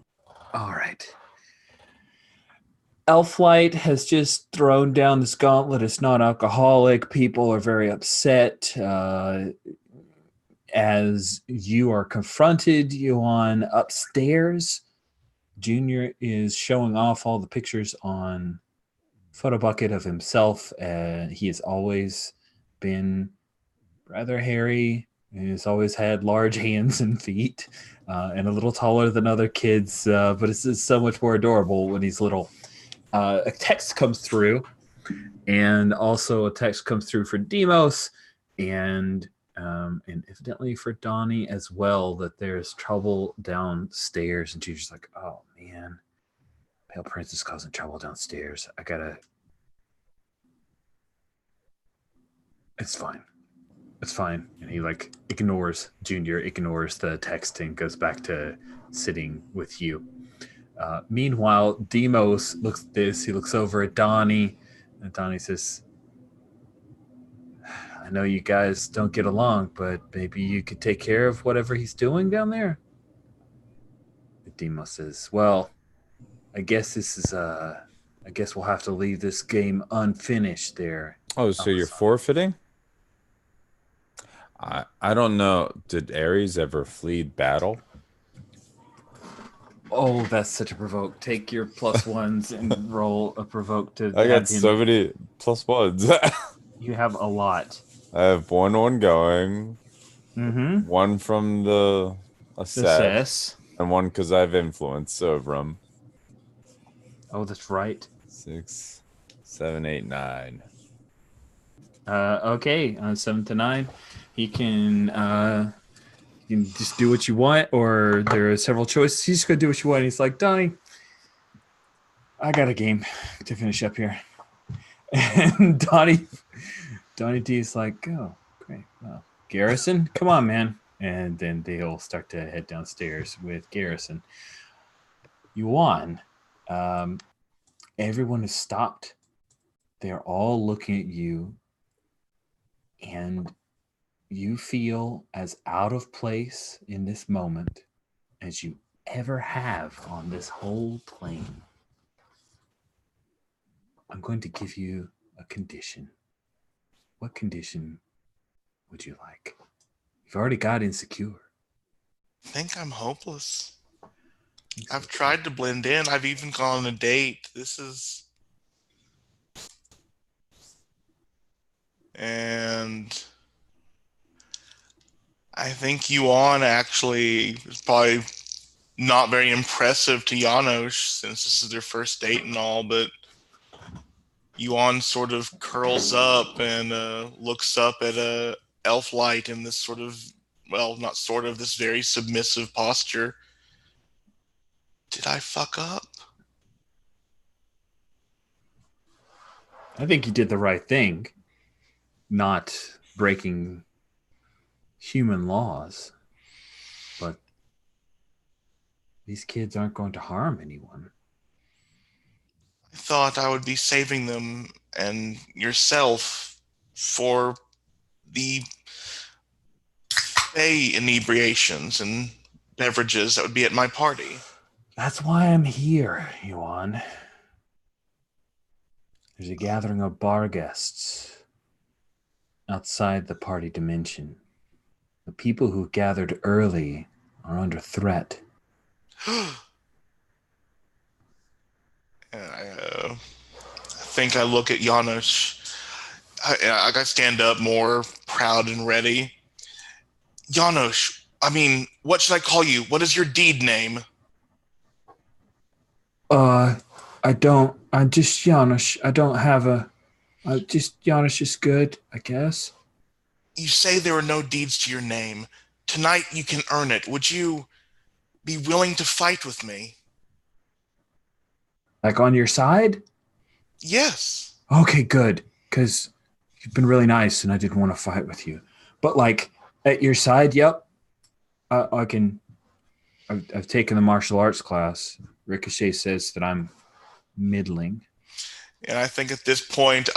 All right. Elflight has just thrown down this gauntlet. It's not alcoholic. People are very upset. As you are confronted, Yuan, upstairs, Junior is showing off all the pictures on Photobucket of himself. He has always been rather hairy. He's always had large hands and feet and a little taller than other kids, but it's just so much more adorable when he's little. A text comes through, and also a text comes through for Demos, and evidently for Donnie as well, that there's trouble downstairs. And she's just like, oh man, Pale Princess causing trouble downstairs. It's fine. It's fine. And he Junior ignores the text and goes back to sitting with you. Meanwhile, Demos looks at this. He looks over at Donnie, and Donnie says, I know you guys don't get along, but maybe you could take care of whatever he's doing down there. Demos says, well, I guess we'll have to leave this game unfinished there. Oh, so you're forfeiting? I don't know. Did Ares ever flee battle? Oh, that's such a provoke. Take your +1s and roll a provoke to... I got so many +1s. You have a lot. I have one going. Mm-hmm. One from the assess. And one because I have influence over him. Oh, that's right. 6, 7, 8, 9. Okay, 7 to 9. He can you can just do what you want, or there are several choices. He's just gonna do what you want. He's like, Donnie, I got a game to finish up here. And Donnie D is like, oh, great. Well, Garrison, come on, man. And then they'll start to head downstairs with Garrison. Yuan, everyone has stopped. They're all looking at you, and you feel as out of place in this moment as you ever have on this whole plane. I'm going to give you a condition. What condition would you like? You've already got insecure. I think I'm hopeless. I've tried to blend in. I've even gone on a date. And I think Yuan actually is probably not very impressive to Janosch since this is their first date and all, but Yuan sort of curls up and looks up at Elflight in this sort of, well, not sort of, this very submissive posture. Did I fuck up? I think you did the right thing, not breaking human laws, but these kids aren't going to harm anyone. I thought I would be saving them and yourself for the buffet inebriations and beverages that would be at my party. That's why I'm here, Yuan. There's a gathering of bar guests outside the party dimension. The people who gathered early are under threat. And I think I look at Janusz. I stand up more proud and ready. Janusz, what should I call you? What is your deed name? I'm just Janusz. I don't have a... just Janusz is good, I guess. You say there are no deeds to your name. Tonight you can earn it. Would you be willing to fight with me? Like on your side? Yes. Okay, good. Because you've been really nice and I didn't want to fight with you. But like at your side, yep. I can... I've taken the martial arts class. Ricochet says that I'm middling. And I think at this point,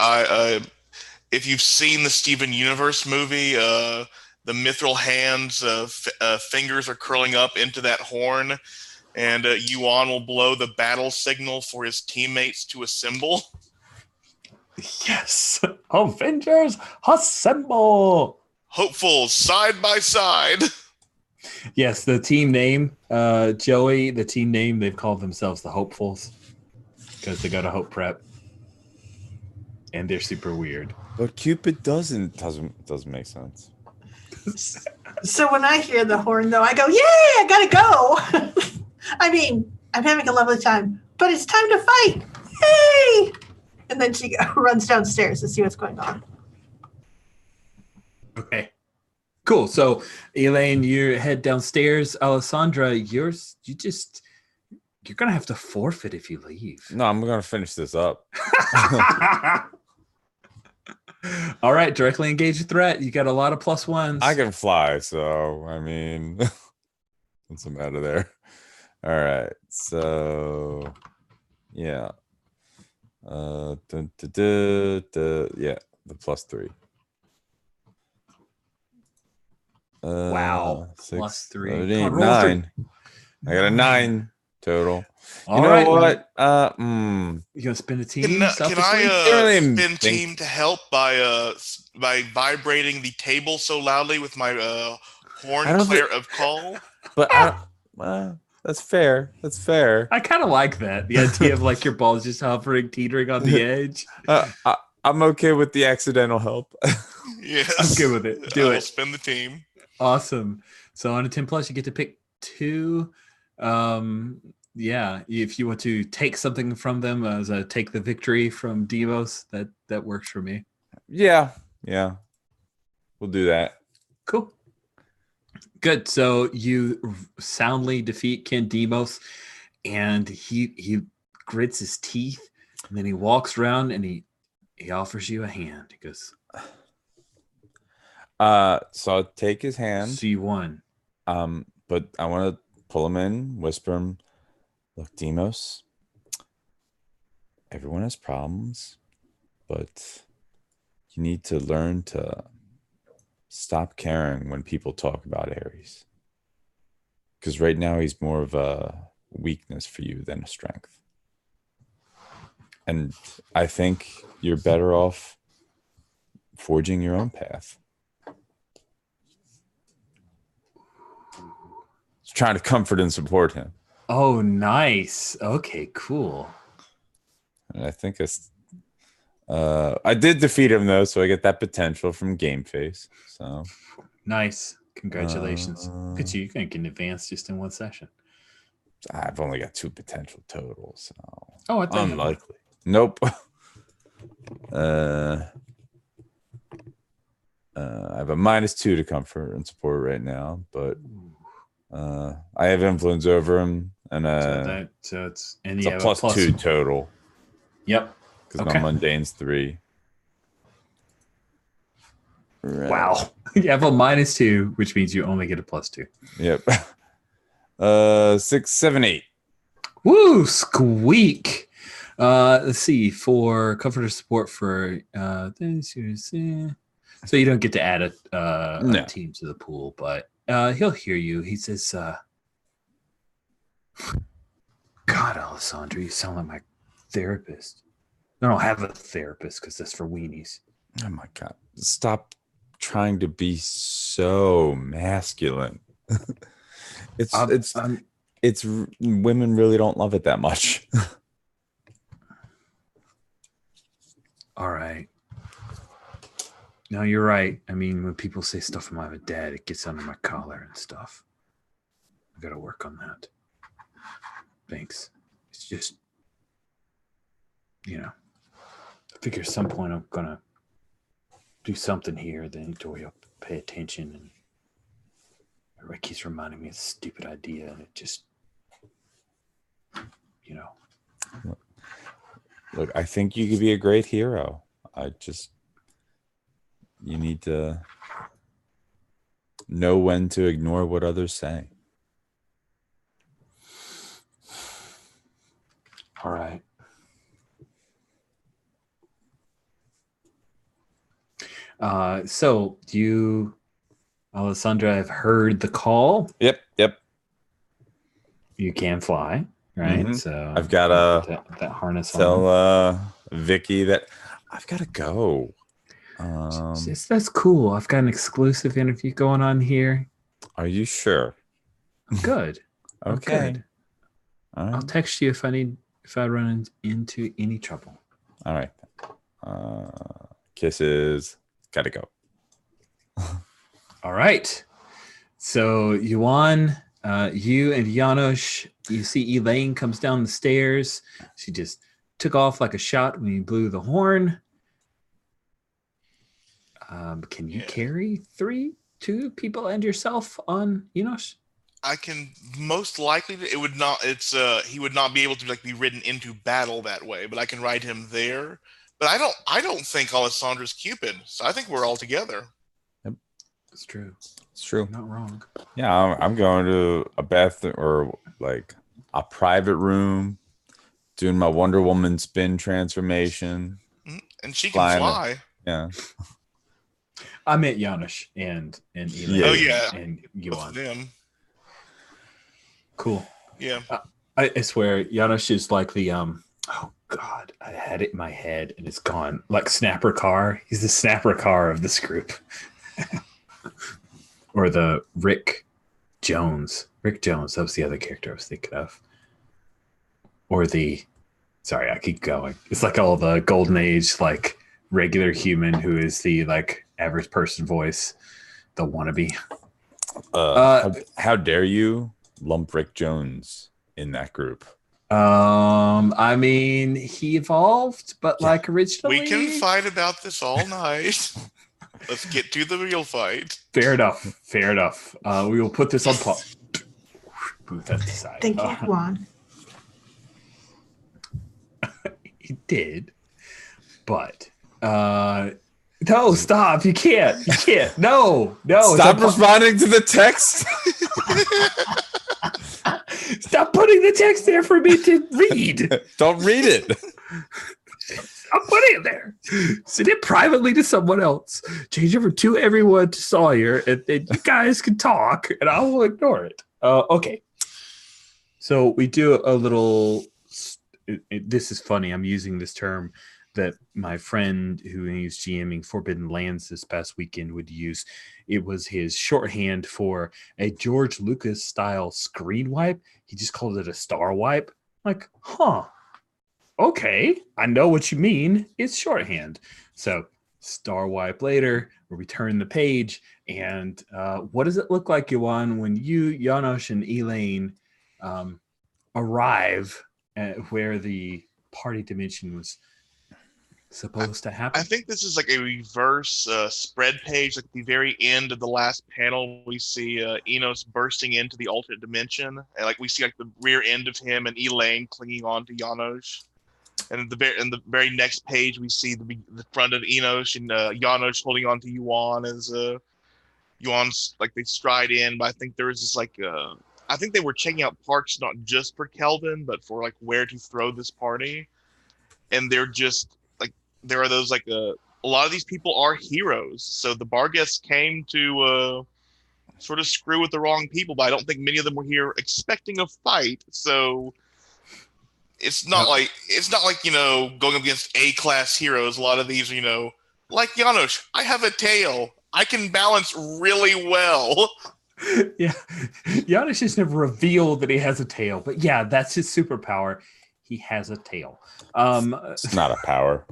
if you've seen the Steven Universe movie, the mithril hands, fingers are curling up into that horn, and Yuan will blow the battle signal for his teammates to assemble. Yes! Avengers, assemble! Hopefuls, side by side. Yes, the team name, Joey, the team name, they've called themselves the Hopefuls because they go to Hope Prep. And they're super weird. But Cupid doesn't make sense. So when I hear the horn, though, I go, yay, I gotta go. I'm having a lovely time, but it's time to fight. Yay! And then she runs downstairs to see what's going on. Okay. Cool. So, Elaine, you head downstairs. Alessandra, you're gonna have to forfeit if you leave. No, I'm gonna finish this up. All right, directly engage a threat. You got a lot of plus ones. I can fly, so what's the matter there? All right, so yeah, yeah, the +3. Wow, 6, +3. 13, 9. I got a 9 total. All right, what? You gonna spin a team? Can I spin team to help by vibrating the table so loudly with my horn of call? But that's fair. That's fair. I kind of like that. The idea of like your balls just hovering, teetering on the edge. I'm okay with the accidental help. Yes, I'm good with it. Do it. Spin the team. Awesome. So on a 10+, you get to pick 2. Yeah, if you want to take something from them as a take the victory from Deimos, that works for me. Yeah, we'll do that. Cool. Good. So you soundly defeat Ken Deimos, and he grits his teeth, and then he walks around and he offers you a hand. He goes, so I'll take his hand. So you won. But I want to pull him in, whisper him, look, Deimos, everyone has problems, but you need to learn to stop caring when people talk about Ares. Because right now he's more of a weakness for you than a strength. And I think you're better off forging your own path. Trying to comfort and support him. Oh, nice. Okay, cool. And I think I did defeat him though, so I get that potential from Game Face. So nice. Congratulations. Look at you. You can advance just in one session. I've only got 2 potential totals. So I thought unlikely. Nope. I have a -2 to comfort and support right now, but I have influence over him, and so it's a +2 total. Yep. Because my mundane's 3. Right. Wow. You have a -2, which means you only get a +2. Yep. 6, 7, 8. Woo! Squeak. Let's see. For comfort or support for So you don't get to add No. a team to the pool, but he'll hear you. He says, God, Alessandra, you sound like my therapist. I don't have a therapist because that's for weenies. Oh my God. Stop trying to be so masculine. It's women really don't love it that much. All right. No, you're right. I mean, when people say stuff about my dad, it gets under my collar and stuff. I got to work on that. Thanks. It's just, I figure at some point I'm going to do something here. Then Tori will pay attention. And everybody keeps reminding me of a stupid idea. And it just, Look, I think you could be a great hero. You need to know when to ignore what others say. All right. So you, Alessandra, have heard the call. Yep. You can fly, right? Mhm. So I've got to that harness on. tell Vicky that I've got to go. That's cool. I've got an exclusive interview going on here. Are you sure? I'm good. Okay. I'm good. All right. I'll text you if I run into any trouble. All right. Kisses. Gotta go. All right. So Yuan, you and Janosch, you see Elaine comes down the stairs. She just took off like a shot when you blew the horn. Can you carry two people and yourself on Janosch? I can most likely. It would not. He would not be able to be ridden into battle that way. But I can ride him there. But I don't think Alessandra's Cupid. So I think we're all together. Yep. It's true. It's true. You're not wrong. Yeah, I'm going to a bathroom or like a private room, doing my Wonder Woman spin transformation. And she can fly. Yeah. I meant Janosch and Elaine. Oh yeah. And Yuan. Them. Cool. Yeah. I swear, Janosch is like the oh God, I had it in my head and it's gone. Like Snapper Carr. He's the Snapper Carr of this group. Or the Rick Jones. Rick Jones, that was the other character I was thinking of. Or sorry, I keep going. It's like all the golden age, like regular human who is the like average person voice, the wannabe. How dare you lump Rick Jones in that group? I mean, he evolved, but like originally. We can fight about this all night. Let's get to the real fight. Fair enough. We will put this on pause. Move that aside. Thank you, Juan. He did, but no, stop! You can't. No. Stop responding to the text. Stop putting the text there for me to read. Don't read it. I'm putting it there. Send it privately to someone else. Change it from to everyone to Sawyer, and you guys can talk, and I will ignore it. Okay. So we do a little. This is funny. I'm using this term that my friend who is GMing Forbidden Lands this past weekend would use. It was his shorthand for a George Lucas style screen wipe. He just called it a star wipe. Like, okay, I know what you mean. It's shorthand. So star wipe later, where we turn the page. And what does it look like, Yuan, when you, Janosch, and Elaine arrive at where the party dimension was supposed to happen? I think this is like a reverse spread page. Like at the very end of the last panel, we see Enos bursting into the alternate dimension, and like we see like the rear end of him and Elaine clinging on to Janosch. And at the very next page, we see the front of Enos and Janosch holding on to Yuan as Yuan's like they stride in. But I think there was this like I think they were checking out parks not just for Kelvin, but for like where to throw this party. And they're just like there are those like a lot of these people are heroes. So the bar guests came to sort of screw with the wrong people, but I don't think many of them were here expecting a fight. So it's not like going up against A-class heroes. A lot of these, like Janos, I have a tail. I can balance really well. Yeah, Giannis just never revealed that he has a tail, but yeah, that's his superpower. He has a tail. It's not a power.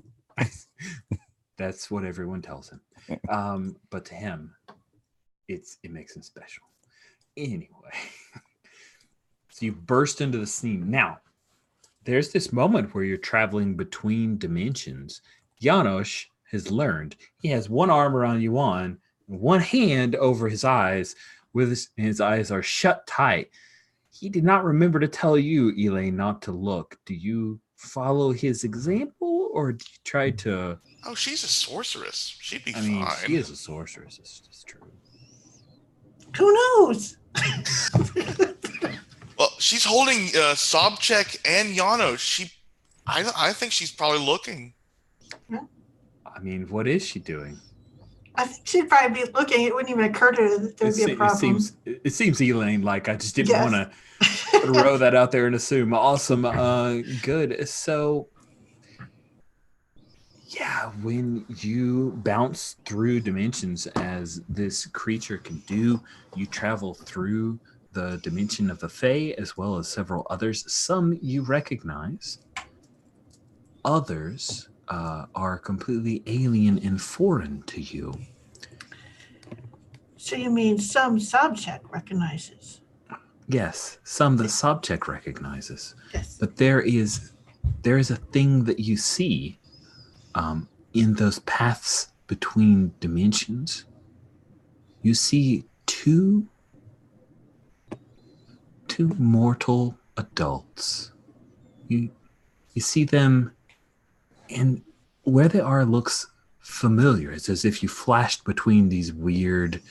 That's what everyone tells him. But to him, it makes him special. Anyway, so you burst into the scene. Now, there's this moment where you're traveling between dimensions. Janos has learned. He has one arm around Yuan, one hand over his eyes, his eyes are shut tight. He did not remember to tell you, Elaine, not to look. Do you follow his example, or do you try to... Oh, she's a sorceress. She'd be fine. I mean, she is a sorceress. It's true. Who knows? Well, she's holding Sobchak and Janos. I think she's probably looking. I mean, what is she doing? I think she'd probably be looking. It wouldn't even occur to her that there'd be a problem. It seems Elaine, like I just didn't want to throw that out there and assume. Awesome. Good. So, yeah, when you bounce through dimensions as this creature can do, you travel through the dimension of the Fae as well as several others. Some you recognize. Others are completely alien and foreign to you. So you mean some subject recognizes? Yes, some the subject recognizes. Yes. But there is a thing that you see in those paths between dimensions. You see two mortal adults. You see them, and where they are looks familiar. It's as if you flashed between these weird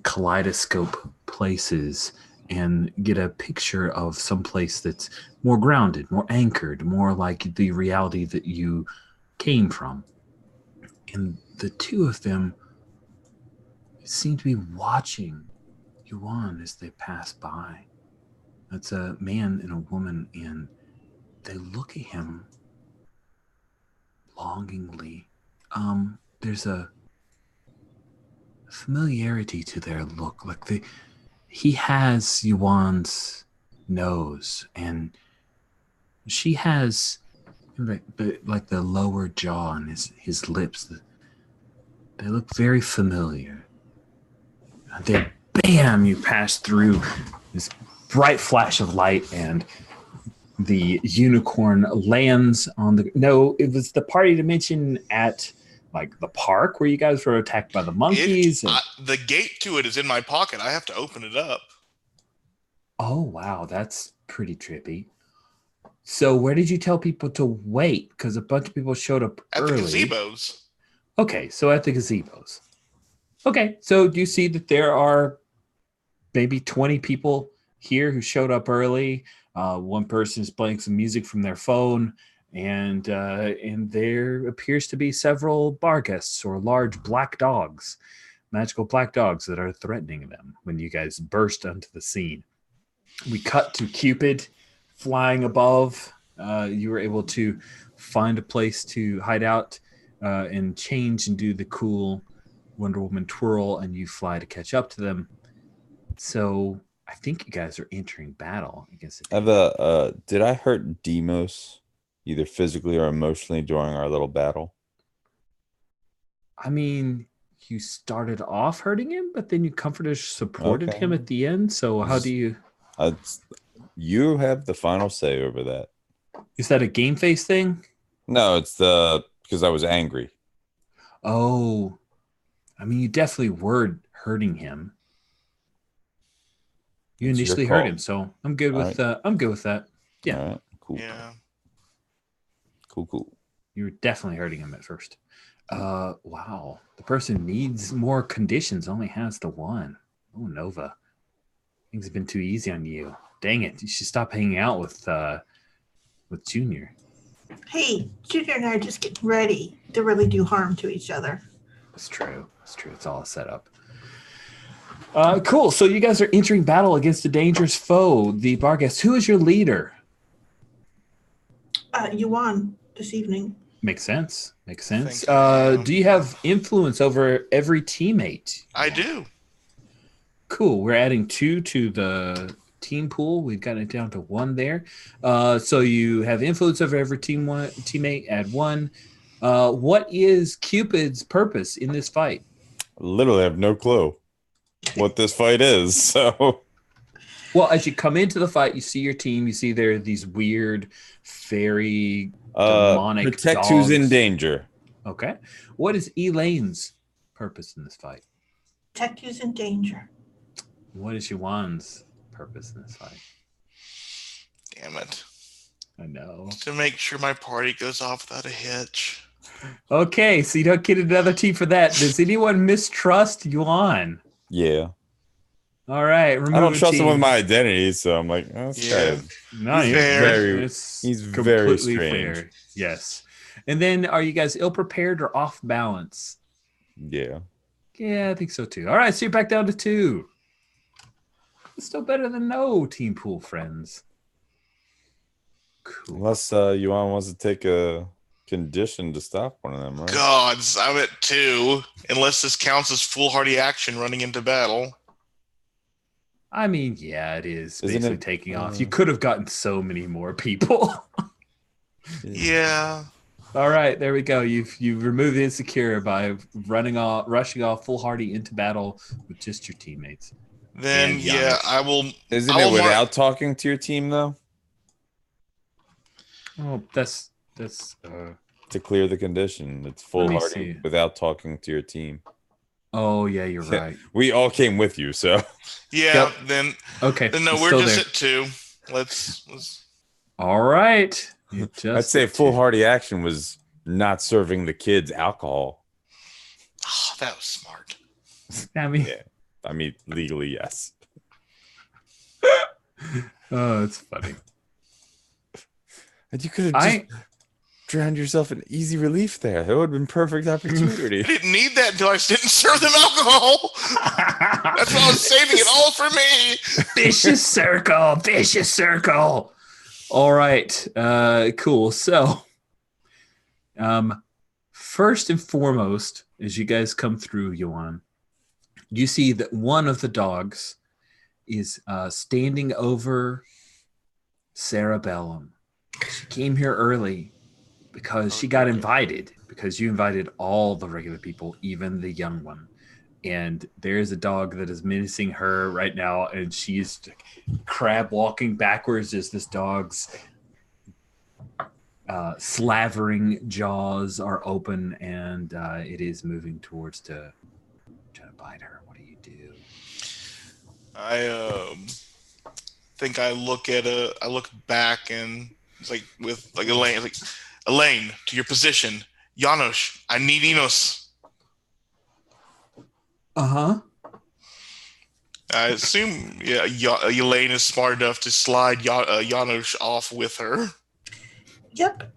kaleidoscope places and get a picture of some place that's more grounded, more anchored, more like the reality that you came from. And the two of them seem to be watching Yuan as they pass by. That's a man and a woman, and they look at him longingly. There's a familiarity to their look. Like he has Yuan's nose, and she has like the lower jaw and his lips. They look very familiar. And then, bam! You pass through this bright flash of light, and the unicorn lands on the... No, it was the party dimension at like the park where you guys were attacked by the monkeys. The gate to it is in my pocket. I have to open it up. Oh, wow. That's pretty trippy. So where did you tell people to wait? Because a bunch of people showed up early. At the gazebos. Okay, so at the gazebos. Okay, so do you see that there are maybe 20 people here who showed up early? One person is playing some music from their phone, and there appears to be several bar guests or large black dogs, magical black dogs that are threatening them when you guys burst onto the scene. We cut to Cupid flying above. You were able to find a place to hide out and change and do the cool Wonder Woman twirl, and you fly to catch up to them. So I think you guys are entering battle. I guess. Did I hurt Demos either physically or emotionally during our little battle? I mean, you started off hurting him, but then you comforted, supported him at the end. So how do you... you have the final say over that. Is that a game face thing? No, it's because I was angry. Oh, I mean, you definitely were hurting him. You initially hurt him, so I'm good with I'm good with that. Yeah. All right. Cool. Yeah. Cool. You were definitely hurting him at first. Wow. The person needs more conditions, only has the one. Oh, Nova. Things have been too easy on you. Dang it. You should stop hanging out with Junior. Hey, Junior and I are just getting ready to really do harm to each other. It's true. It's true. It's all a setup. Cool. So you guys are entering battle against a dangerous foe, the Barghest. Who is your leader? You won this evening. Makes sense. Makes sense. Thank you. Do you have influence over every teammate? I do. Cool. We're adding 2 to the team pool. We've got it down to 1 there. So you have influence over every teammate. Add 1. What is Cupid's purpose in this fight? Literally have no clue what this fight is. So, well, as you come into the fight, you see your team. You see there are these weird fairy demonic protect dogs. who's in danger. Okay. What is Elaine's purpose in this fight? Protect who's in danger. What is Yuan's purpose in this fight? Damn it. I know. To make sure my party goes off without a hitch. Okay, so you don't get another team for that. Does anyone mistrust Yuan? Yeah. All right. I don't trust him with my identity, so I'm like, oh, that's Yeah. good. No, He's you're fair. He's very strange. Yes. And then are you guys ill-prepared or off balance? Yeah. Yeah, I think so too. All right, so you're back down to 2. It's still better than no team pool, friends. Cool. Unless Yuan wants to take a condition to stop one of them, right? Gods, I'm at 2. Unless this counts as foolhardy action running into battle. I mean, yeah, it is Isn't basically it, taking off. You could have gotten so many more people. Yeah. All right, there we go. You've removed the insecure by rushing off foolhardy into battle with just your teammates. Then And yeah, Giannis. I will. Isn't I it will without talking to your team, though? Oh, that's To clear the condition. It's Let me foolhardy see. without talking to your team. oh yeah, you're right. We all came with you, so. Yeah. Yep. Then Okay. no, it's we're still just there. at 2. Let's. All right. You're just I'd say at 2. foolhardy action was not serving the kids alcohol. Oh, that was smart. I mean, Yeah. I mean, legally, yes. oh, it's funny. And you could have just drowned yourself in easy relief there. That would have been perfect opportunity. I didn't need that until I didn't serve them alcohol. That's why I was saving it all for me. Vicious circle. Vicious circle. All right. Cool. So, first and foremost, as you guys come through, Yuan, you see that one of the dogs is standing over Cerebellum. She came here early because she got invited, because you invited all the regular people, even the young one. And there's a dog that is menacing her right now, and she's crab walking backwards as this dog's slavering jaws are open, and it is moving towards to try to bite her. What do you do? I think I look back and it's like with like Elaine, it's like Elaine, to your position. Janos, I need Enos. Uh-huh. I assume Elaine is smart enough to slide Janos off with her. Yep.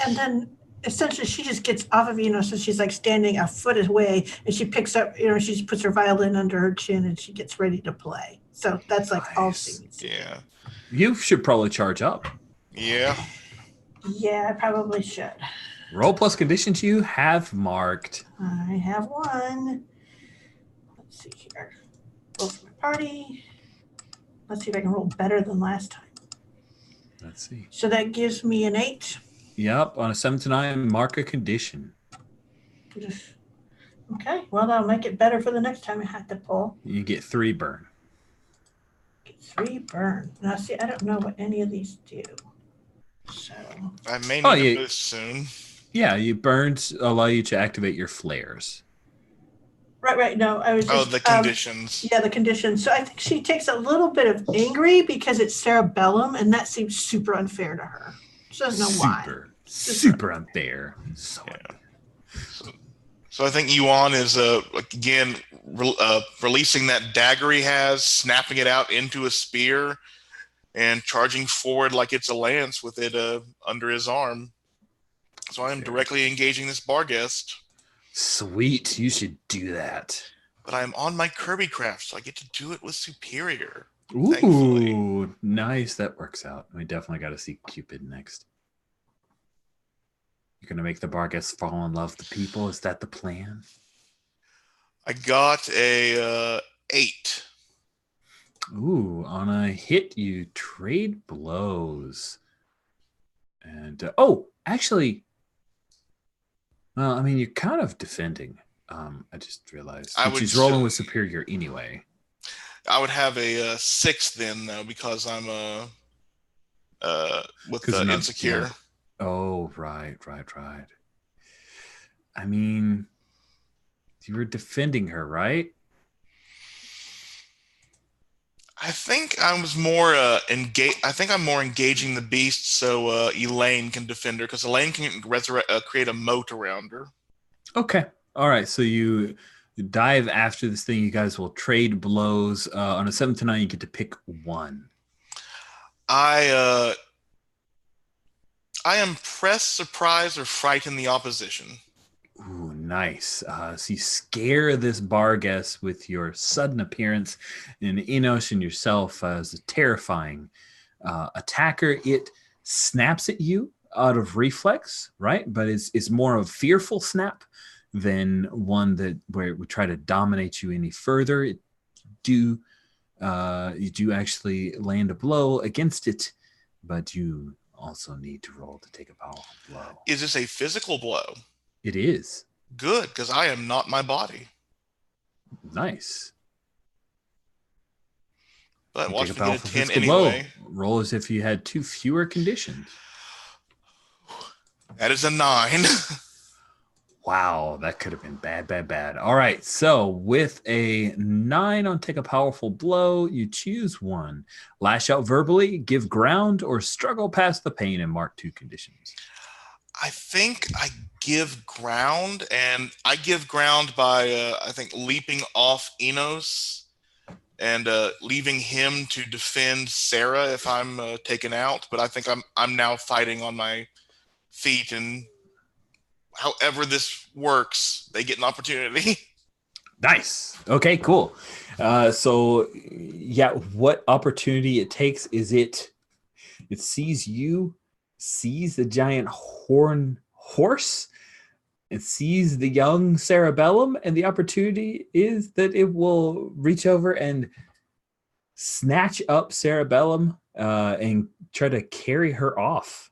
And then essentially she just gets off of so she's like standing a foot away, and she picks up, she just puts her violin under her chin and she gets ready to play. So that's like all she needs to do. Yeah. You should probably charge up. Yeah. Yeah, I probably should. Roll plus conditions you have marked. I have 1. Let's see here. Roll for my party. Let's see if I can roll better than last time. Let's see. So that gives me an 8. Yep, on a 7 to 9, mark a condition. Okay, well, that'll make it better for the next time I have to pull. You get 3 burn. Get 3 burn. Now, see, I don't know what any of these do. So, I may need yeah. to move soon. Yeah, you burns allow you to activate your flares. right. No, I was just, The conditions. yeah, the conditions. So I think she takes a little bit of angry because it's cerebellum, and that seems super unfair to her. She doesn't know why. Super unfair. So So I think Yuan is again releasing that dagger he has, snapping it out into a spear, and charging forward like it's a lance with it under his arm. So I am directly engaging this bar guest. Sweet. You should do that. But I'm on my Kirby craft, so I get to do it with superior. Ooh, Thankfully. nice. That works out. We definitely got to see Cupid next. You're going to make the bar guests fall in love with the people? Is that the plan? I got a 8. Ooh, on a hit, you trade blows. And, actually, well, I mean, you're kind of defending. I just realized. She's rolling with superior anyway. I would have a 6 then, though, because I'm with the insecure. Yeah. Oh, right. I mean, you were defending her, right? I think I was more engaged. I think I'm more engaging the beast so Elaine can defend her, because Elaine can create a moat around her. Okay. All right. So you dive after this thing. You guys will trade blows. On a 7 to 9, you get to pick one. I impress, surprise, or frighten the opposition. Ooh, nice. So you scare this bar guest with your sudden appearance, and Enos and yourself as a terrifying attacker. It snaps at you out of reflex, right? But it's more of a fearful snap than one where it would try to dominate you any further. You do actually land a blow against it, but you also need to roll to take a powerful blow. Is this a physical blow? It is. Good, because I am not my body. Nice. But You watch take me get a 10 physical anyway. blow. Roll as if you had 2 fewer conditions. That is a 9. Wow, that could have been bad. All right, so with a 9 on take a powerful blow, you choose one. Lash out verbally, give ground, or struggle past the pain and mark 2 conditions. I think I give ground, and I give ground by, I think, leaping off Enos and leaving him to defend Sarah if I'm taken out. But I think I'm now fighting on my feet, and however this works, they get an opportunity. Nice. Okay, cool. So yeah, what opportunity it takes is it sees you, sees the giant horn horse, and sees the young cerebellum, and the opportunity is that it will reach over and snatch up cerebellum and try to carry her off.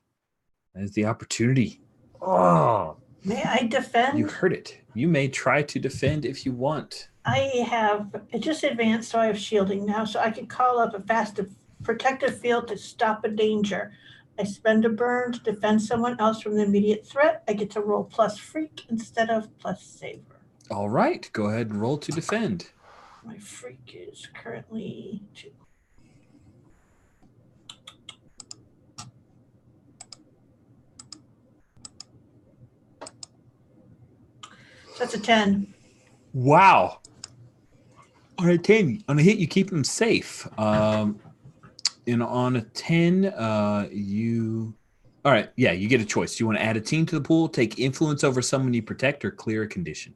That is the opportunity. Oh, May I defend? you heard it. You may try to defend if you want. I have just advanced, so I have shielding now, so I can call up a fast protective field to stop a danger. I spend a burn to defend someone else from the immediate threat. I get to roll plus freak instead of plus saver. All right, go ahead and roll to defend. My freak is currently 2. So that's a 10. Wow. On a 10, on a hit, you keep them safe. And on a 10, you... All right, yeah, you get a choice. Do you want to add a team to the pool, take influence over someone you protect, or clear a condition?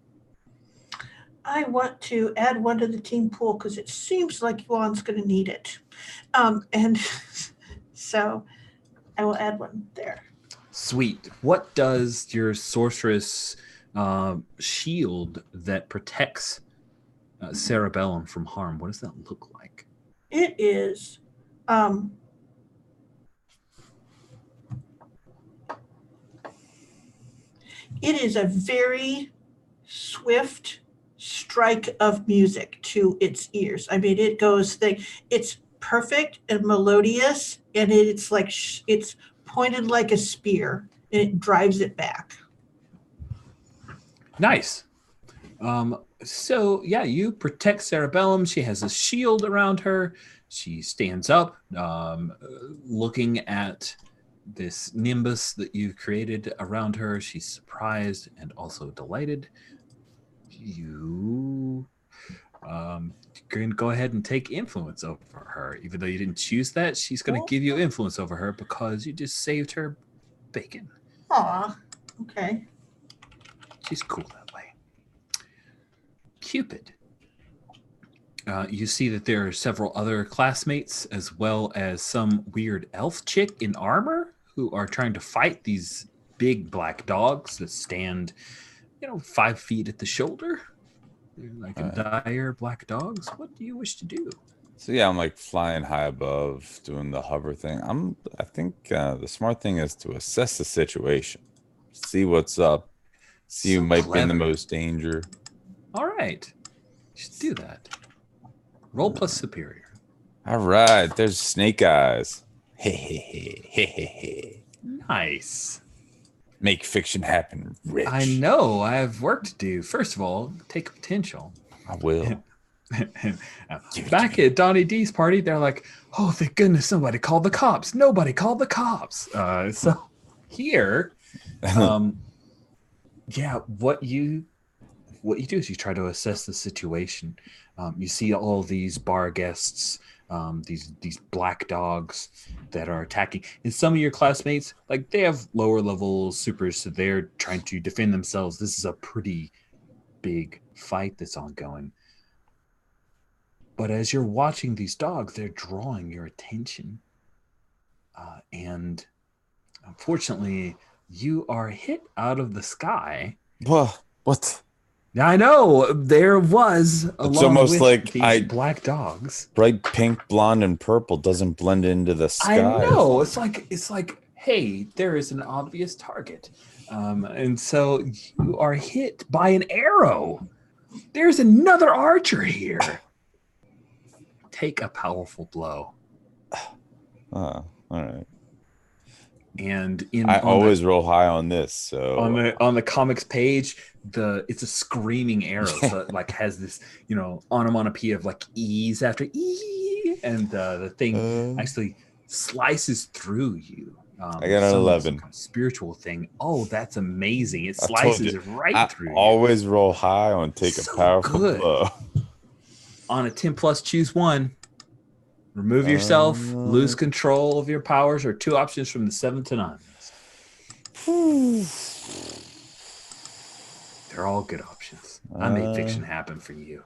I want to add one to the team pool because it seems like Yuan's going to need it. And so I will add one there. Sweet. What does your sorceress shield that protects cerebellum from harm, what does that look like? It is a very swift strike of music to its ears. I mean, it's perfect and melodious, and it's like it's pointed like a spear, and it drives it back. Nice. So yeah, you protect cerebellum. She has a shield around her. She stands up, looking at this nimbus that you've created around her. She's surprised and also delighted. You can go ahead and take influence over her. Even though you didn't choose that, she's going to give you influence over her because you just saved her bacon. Aw. Okay. She's cool that way. Cupid. You see that there are several other classmates, as well as some weird elf chick in armor who are trying to fight these big black dogs that stand, 5 feet at the shoulder. They're like dire black dogs. What do you wish to do? So yeah, I'm like flying high above, doing the hover thing. I think the smart thing is to assess the situation, see what's up, see who might be in the most danger. All right, you should do that. Roll plus superior. All right, there's Snake Eyes. Hey. Nice. Make fiction happen, rich. I know. I have work to do. First of all, take potential. I will. Back at Donnie D's party, they're like, "Oh, thank goodness, somebody called the cops." Nobody called the cops. So here, yeah, what you do is you try to assess the situation. You see all these bar guests, these black dogs that are attacking, and some of your classmates, like, they have lower level supers, so they're trying to defend themselves. This is a pretty big fight that's ongoing. But as you're watching these dogs, they're drawing your attention. And unfortunately, you are hit out of the sky. What? I know. There was, It's almost with like these black dogs. Bright pink, blonde, and purple doesn't blend into the sky. I know. It's like, hey, there is an obvious target. And so you are hit by an arrow. There's another archer here. Take a powerful blow. All right. And I always roll high on this. So on the comics page, it's a screaming arrow. So it like has this, onomatopoeia of like E's after E, and the thing actually slices through you. I got an 11. Kind of spiritual thing. Oh, that's amazing! It slices right through. I always roll high on take a powerful blow. On a 10 plus, choose one. Remove yourself, lose control of your powers, or 2 options from the 7 to 9. They're all good options. I made fiction happen for you.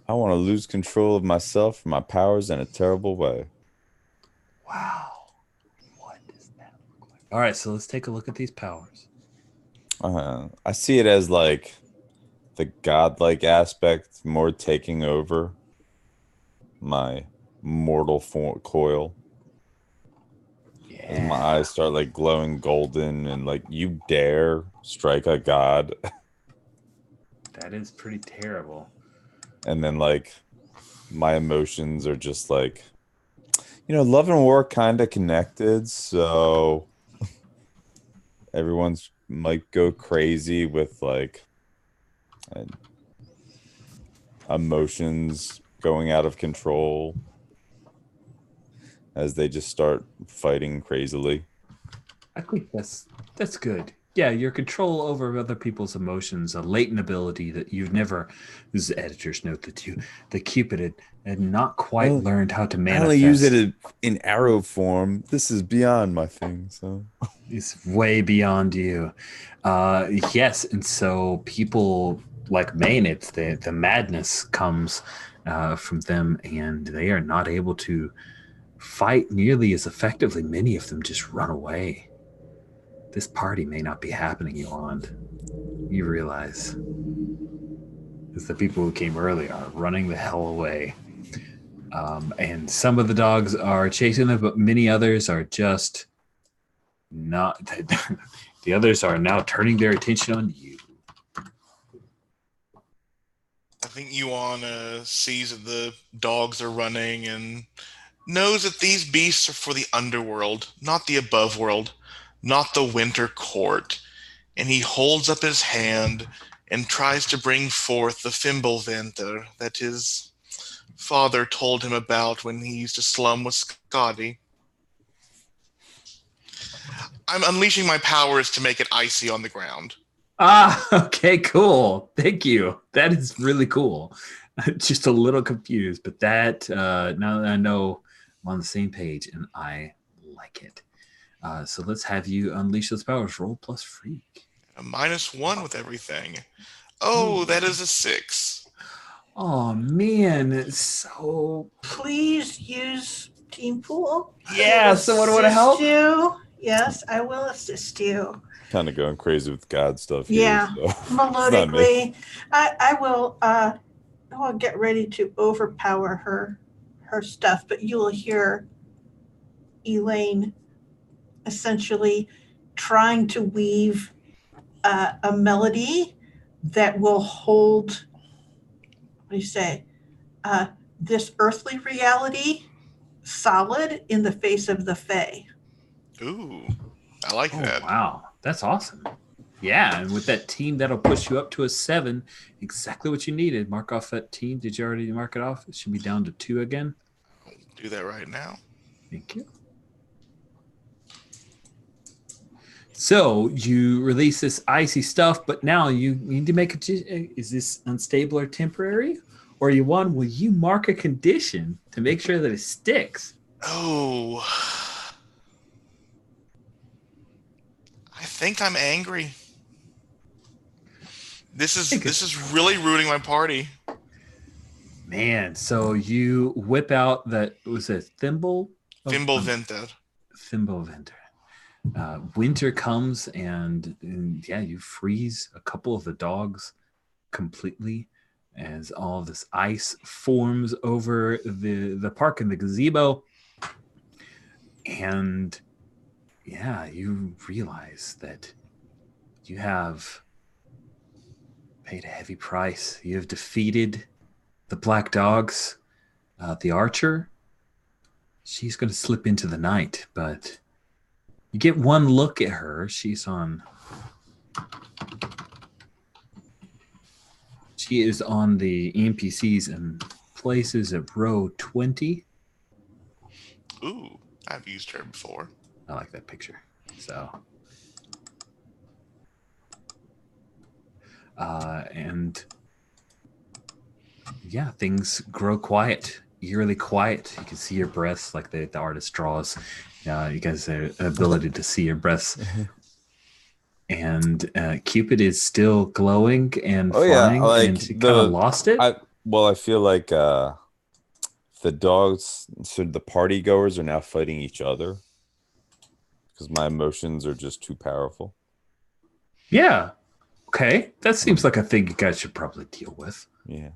I want to lose control of myself and my powers in a terrible way. Wow. What does that look like? All right, so let's take a look at these powers. I see it as like the godlike aspect more taking over my mortal coil. Yeah. As my eyes start like glowing golden and like, you dare strike a god. That is pretty terrible. And then like my emotions are just like, love and war kind of connected, so everyone's might go crazy with like emotions going out of control as they just start fighting crazily. I think that's good. Yeah, your control over other people's emotions, a latent ability that you've never. This is editor's note that Cupid had not quite learned how to manifest. I only use it in arrow form. This is beyond my thing, so it's way beyond you. Yes, and so people like Maynits, the madness comes from them, and they are not able to fight nearly as effectively. Many of them just run away. This party may not be happening, Yolande. You realize. Because the people who came early are running the hell away. And some of the dogs are chasing them, but many others are just not. The others are now turning their attention on you. I think Yuan sees that the dogs are running and knows that these beasts are for the underworld, not the above world, not the winter court. And he holds up his hand and tries to bring forth the Fimbulventer that his father told him about when he used to slum with Scotty. I'm unleashing my powers to make it icy on the ground. Okay, cool. Thank you. That is really cool. Just a little confused, but that now that I know I'm on the same page, and I like it. So let's have you unleash those powers. Roll plus freak. A -1 with everything. Oh, that is a 6. Oh man, so Please use team pool. yeah. Someone want to help? You. Yes, I will assist you. Kind of going crazy with God stuff here. Yeah, So. It's not me. melodically. I will. I will get ready to overpower her stuff, but you will hear Elaine essentially trying to weave a melody that will hold. What do you say? This earthly reality solid in the face of the Fae. Ooh, I like that. Wow, that's awesome. Yeah, and with that team, that'll push you up to a 7. Exactly what you needed. Mark off that team. Did you already mark it off? It should be down to 2 again. I'll do that right now. Thank you. So you release this icy stuff, but now you need to make is this unstable or temporary? Or will you mark a condition to make sure that it sticks? Oh, I think I'm angry. This is really ruining my party. Man, so you whip out that, was it thimble? Thimble Venter. Thimble Venter. Winter comes and yeah, you freeze a couple of the dogs completely as all of this ice forms over the park and the gazebo. And yeah, you realize that you have paid a heavy price. You have defeated the black dogs. The archer, she's going to slip into the night, but you get one look at her. She is on the NPCs and places at row 20. Ooh, I've used her before. I like that picture. So, and yeah, things grow quiet, eerily quiet. You can see your breaths like the artist draws. You guys have an ability to see your breaths. And Cupid is still glowing and flying, and she kind of lost it. I feel like the dogs, so the party goers are now fighting each other because my emotions are just too powerful. Yeah. Okay. That seems like a thing you guys should probably deal with. Yeah.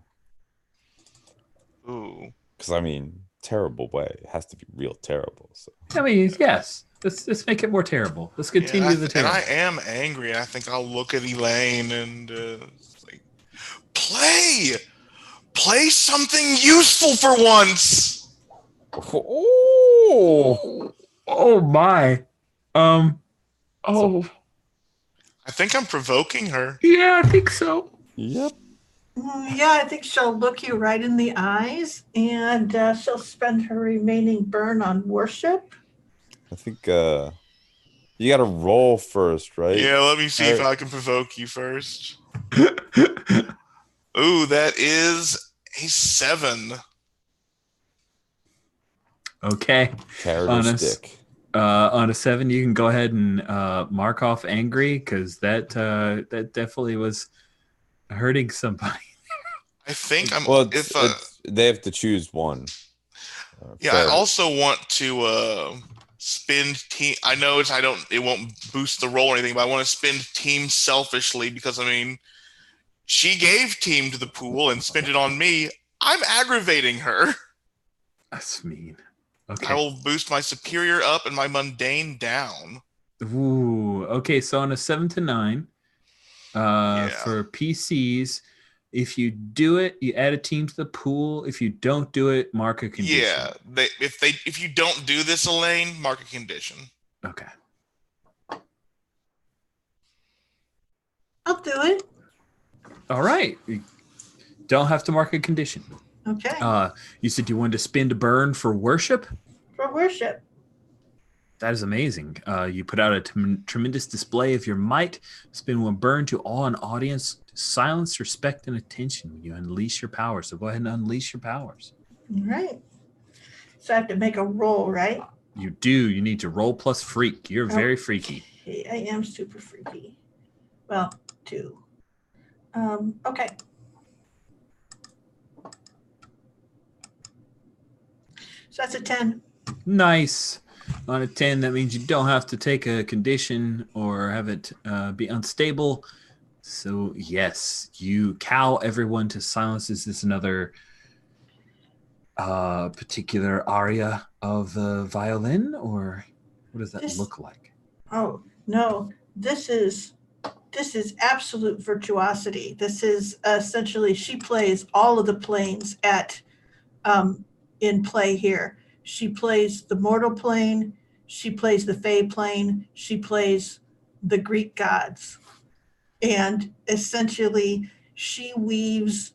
Ooh. Because I mean, terrible way. It has to be real terrible. So I mean, yes. Let's make it more terrible. Let's continue the terrible. And I am angry. I think I'll look at Elaine and like, play something useful for once. Oh my. I think I'm provoking her. Yeah, I think so. Yep. Yeah, I think she'll look you right in the eyes, and she'll spend her remaining burn on worship. I think you got to roll first, right? Yeah, let me see if I can provoke you first. Ooh, that is a 7. Okay. Carrot or stick. On a 7, you can go ahead and mark off angry, because that definitely was hurting somebody. I think I'm. Well, they have to choose one. Yeah, I also want to spend team. I know it won't boost the roll or anything, but I want to spend team selfishly because I mean, she gave team to the pool and spent it on me. I'm aggravating her. That's mean. Okay. I will boost my superior up and my mundane down. Ooh. Okay. So on a 7 to 9, for PCs, if you do it, you add a team to the pool. If you don't do it, mark a condition. Yeah. If you don't do this, Elaine, mark a condition. Okay. I'll do it. All right. You don't have to mark a condition. Okay. You said you wanted to spend a burn for worship? For worship. That is amazing. You put out a tremendous display of your might. Spend one burn to awe an audience. Silence, respect, and attention when you unleash your powers. So go ahead and unleash your powers. All right. So I have to make a roll, right? You do. You need to roll plus freak. You're very freaky. Okay, I am super freaky. Well, 2. Okay. So that's a 10. Nice. On a 10, that means you don't have to take a condition or have it be unstable. So, yes, you cow everyone to silence. Is this another particular aria of the violin, or what does that look like? Oh, no. This is absolute virtuosity. This is essentially, she plays all of the planes at in play here. She plays the mortal plane, she plays the Fey plane, she plays the Greek gods. And essentially, she weaves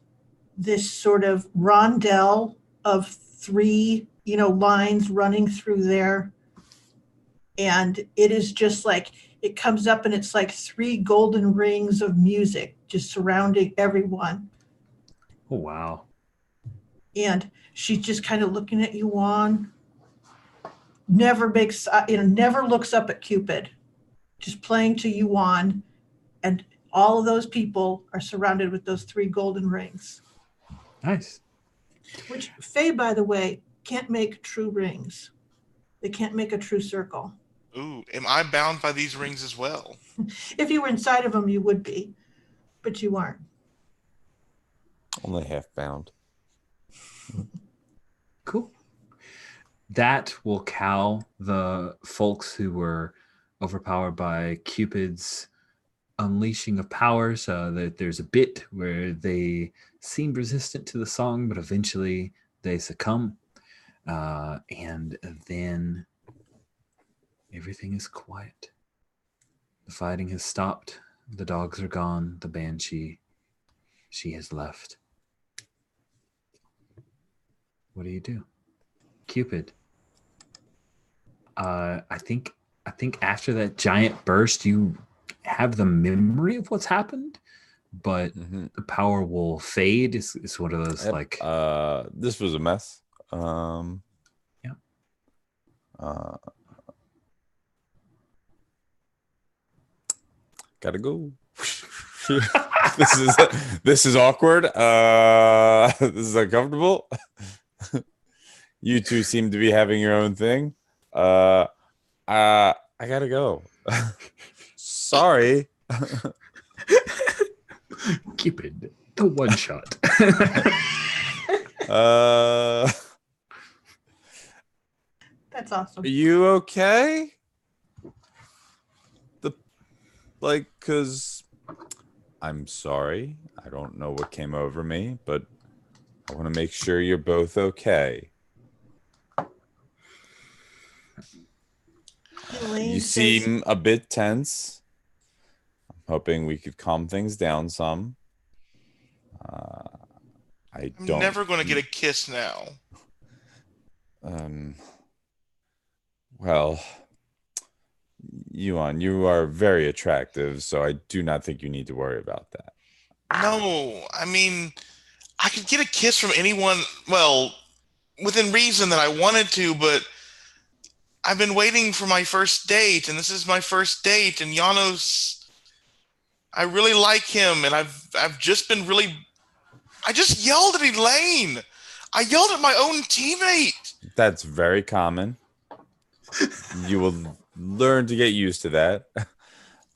this sort of rondel of 3, lines running through there. And it is just like, it comes up and it's like 3 golden rings of music just surrounding everyone. Oh, wow. And she's just kind of looking at Yuan. Never looks up at Cupid. Just playing to Yuan. And all of those people are surrounded with those 3 golden rings. Nice. Which Fae, by the way, can't make true rings. They can't make a true circle. Ooh, am I bound by these rings as well? If you were inside of them, you would be, but you aren't. Only half bound. Cool. That will cow the folks who were overpowered by Cupid's unleashing of powers. That there's a bit where they seem resistant to the song, but eventually they succumb. And then everything is quiet. The fighting has stopped. The dogs are gone. The banshee, she has left. What do you do? Cupid. I think after that giant burst, you have the memory of what's happened, but the power will fade. It's one of those like. This was a mess. Yeah. Gotta go. This is awkward. This is uncomfortable. You two seem to be having your own thing. I gotta go. Sorry. Cupid, the one shot. That's awesome. Are you okay? Cause I'm sorry. I don't know what came over me, but I want to make sure you're both okay. You seem a bit tense. I'm hoping we could calm things down some. I'm never going to get a kiss now. Well, Yuan, you are very attractive, so I do not think you need to worry about that. No, I mean, I could get a kiss from anyone, well, within reason that I wanted to, but I've been waiting for my first date, and this is my first date, and Janos, I really like him, and I've just been really, I just yelled at Elaine. I yelled at my own teammate. That's very common. You will learn to get used to that.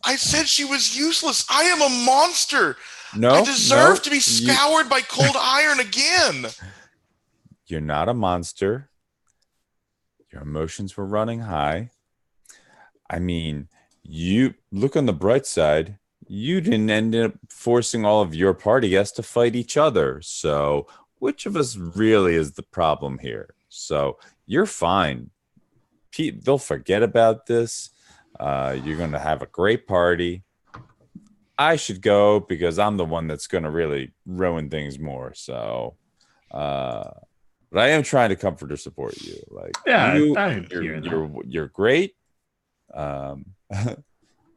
I said she was useless. I am a monster. No, I deserve to be scoured by cold iron again. You're not a monster. Your emotions were running high. I mean, you look on the bright side. You didn't end up forcing all of your party guests to fight each other. So which of us really is the problem here? So you're fine. They'll forget about this. You're going to have a great party. I should go because I'm the one that's going to really ruin things more. So, but I am trying to comfort or support you. Like, yeah, you're great.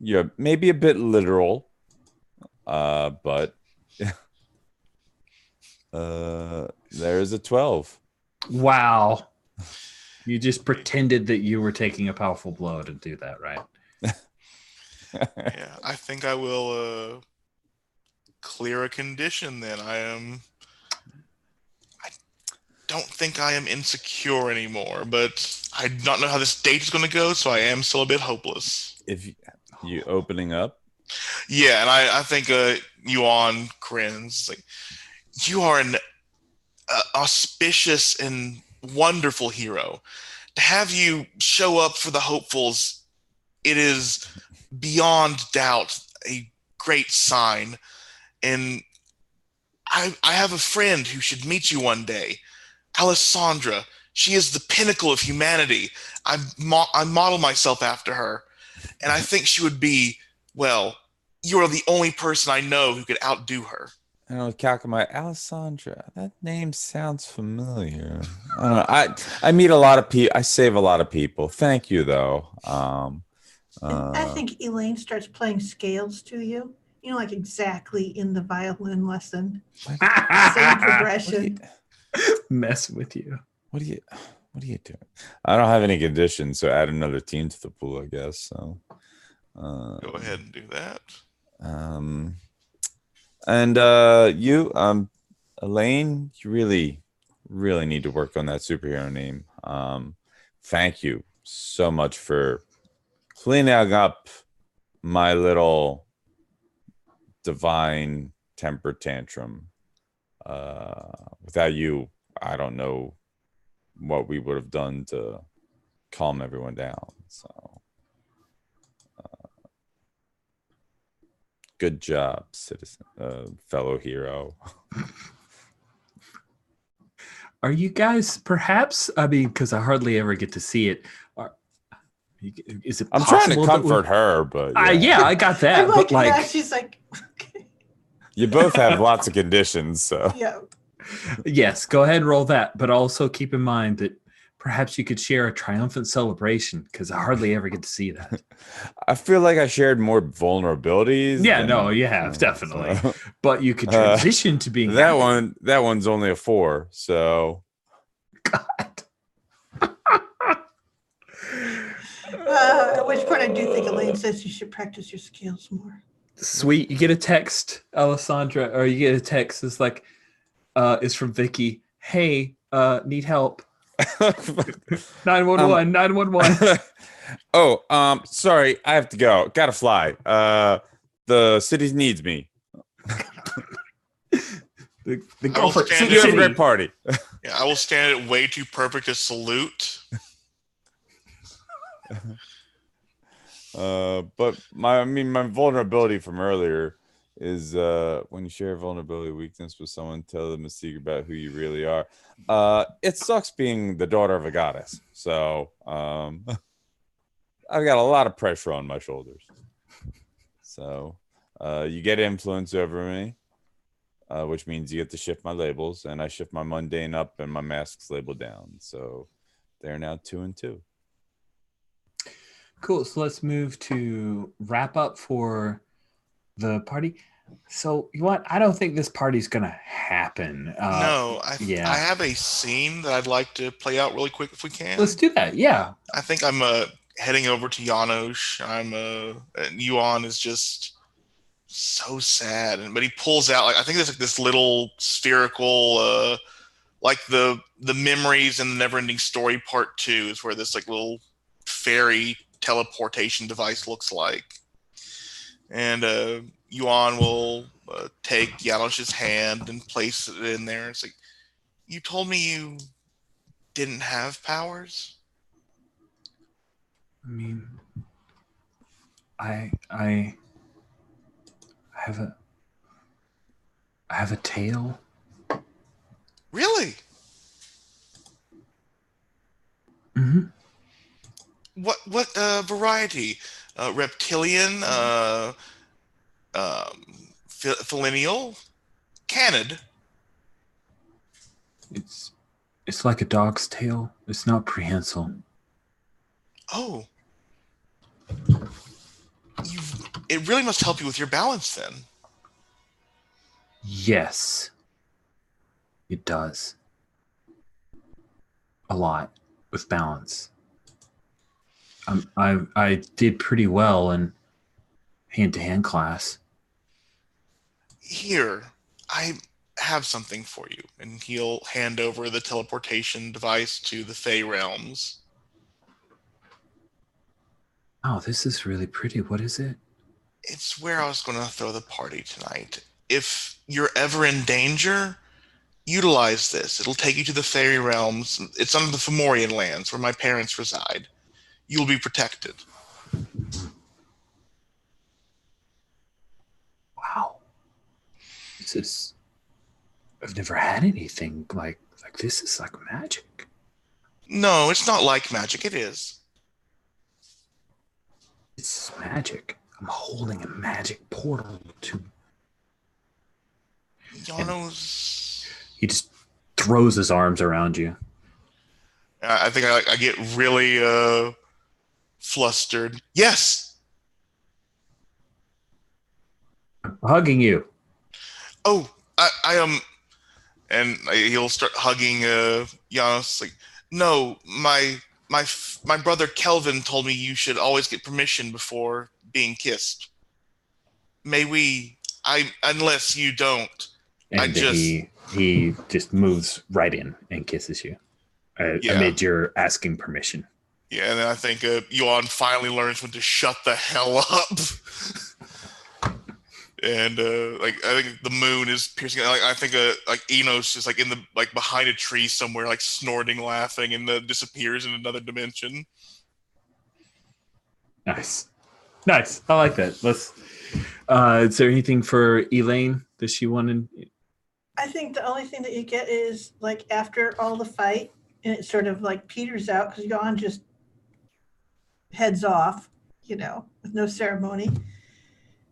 You're maybe a bit literal, but there's a 12. Wow. You just pretended that you were taking a powerful blow to do that, right? Yeah, I think I will clear a condition then. I don't think I am insecure anymore, but I do not know how this date is going to go, so I am still a bit hopeless. If you opening up, Yeah, and I think Yuan grins. Like, you are an auspicious and wonderful hero. To have you show up for the hopefuls, it is beyond doubt a great sign. And I have a friend who should meet you one day, Alessandra. She is the pinnacle of humanity. I model myself after her, and I think she would be, well, you are the only person I know who could outdo her. I don't know, Kakamai, Alessandra. That name sounds familiar. I don't know. I meet a lot of people. I save a lot of people. Thank you, though. And I think Elaine starts playing scales to you. You know, like exactly in the violin lesson. Same progression. Mess with you. What are you doing? I don't have any conditions, so add another team to the pool, I guess. So Go ahead and do that. And you, Elaine, you really need to work on that superhero name. Thank you so much for cleaning up my little divine temper tantrum. Without you, I don't know what we would have done to calm everyone down. So good job, citizen, fellow hero. Are you guys perhaps? I mean, because I hardly ever get to see it. Is it? I'm trying to comfort her, but yeah, I got that. I'm like, But like, yeah, she's like, okay. You both have lots of conditions, so Yeah. yes, go ahead and roll that. But also keep in mind that perhaps you could share a triumphant celebration, because I hardly ever get to see that. I feel like I shared more vulnerabilities. Yeah, no, you have definitely. So. But you could transition to being that happy. one. That one's only a 4. So God. At which point I do think Elaine says you should practice your skills more. Sweet. You get a text, Alessandra, or you get a text. It's like, it's from Vicky. Hey, need help. 911, 911. Oh, sorry, I have to go. Gotta fly. The city needs me. The Gopher stand You have a City. great party. Yeah, I will stand at way too perfect a salute. But my vulnerability from earlier is when you share vulnerability weakness with someone, tell them a secret about who you really are. It sucks being the daughter of a goddess. So I've got a lot of pressure on my shoulders. So you get influence over me, which means you get to shift my labels, and I shift my mundane up and my masks label down. So they're now 2 and 2. Cool. So let's move to wrap up for the party. So you know what? I don't think this party's gonna happen. No, I yeah. have a scene that I'd like to play out really quick if we can. Let's do that. Yeah. I think I'm heading over to Janosch. Yuan is just so sad, but he pulls out, like, I think there's like this little spherical, like the memories and the Neverending Story Part 2 is where this like little fairy teleportation device looks like. And Yuan will take Janosch's hand and place it in there. It's like, you told me you didn't have powers? I mean, I have a tail. Really? Mm-hmm. What variety? Reptilian? Filineal? Canid? It's like a dog's tail. It's not prehensile. Oh. It really must help you with your balance then. Yes. It does. A lot. with balance. I did pretty well in hand-to-hand class. Here, I have something for you. And he'll hand over the teleportation device to the Fey realms. Oh, this is really pretty. What is it? It's where I was going to throw the party tonight. If you're ever in danger, utilize this. It'll take you to the fairy realms. It's under the Fomorian lands where my parents reside. You'll be protected. Wow. I've never had anything like this. Is like magic. No, it's not like magic. It is. It's magic. I'm holding a magic portal to. Janos. He just throws his arms around you. I think I get really flustered. Yes. I'm hugging you. Oh, I am. And he'll start hugging Janos. Like, no, my brother Kelvin told me you should always get permission before being kissed. May we? Unless you don't. And he just moves right in and kisses you amid your asking permission. Yeah, and then I think Yuan finally learns when to shut the hell up. And I think the moon is piercing. I think Enos is in the behind a tree somewhere, snorting, laughing, and disappears in another dimension. Nice. I like that. Let's. Is there anything for Elaine that she wanted? I think the only thing that you get is after all the fight, and it sort of peters out because Yuan just heads off, with no ceremony.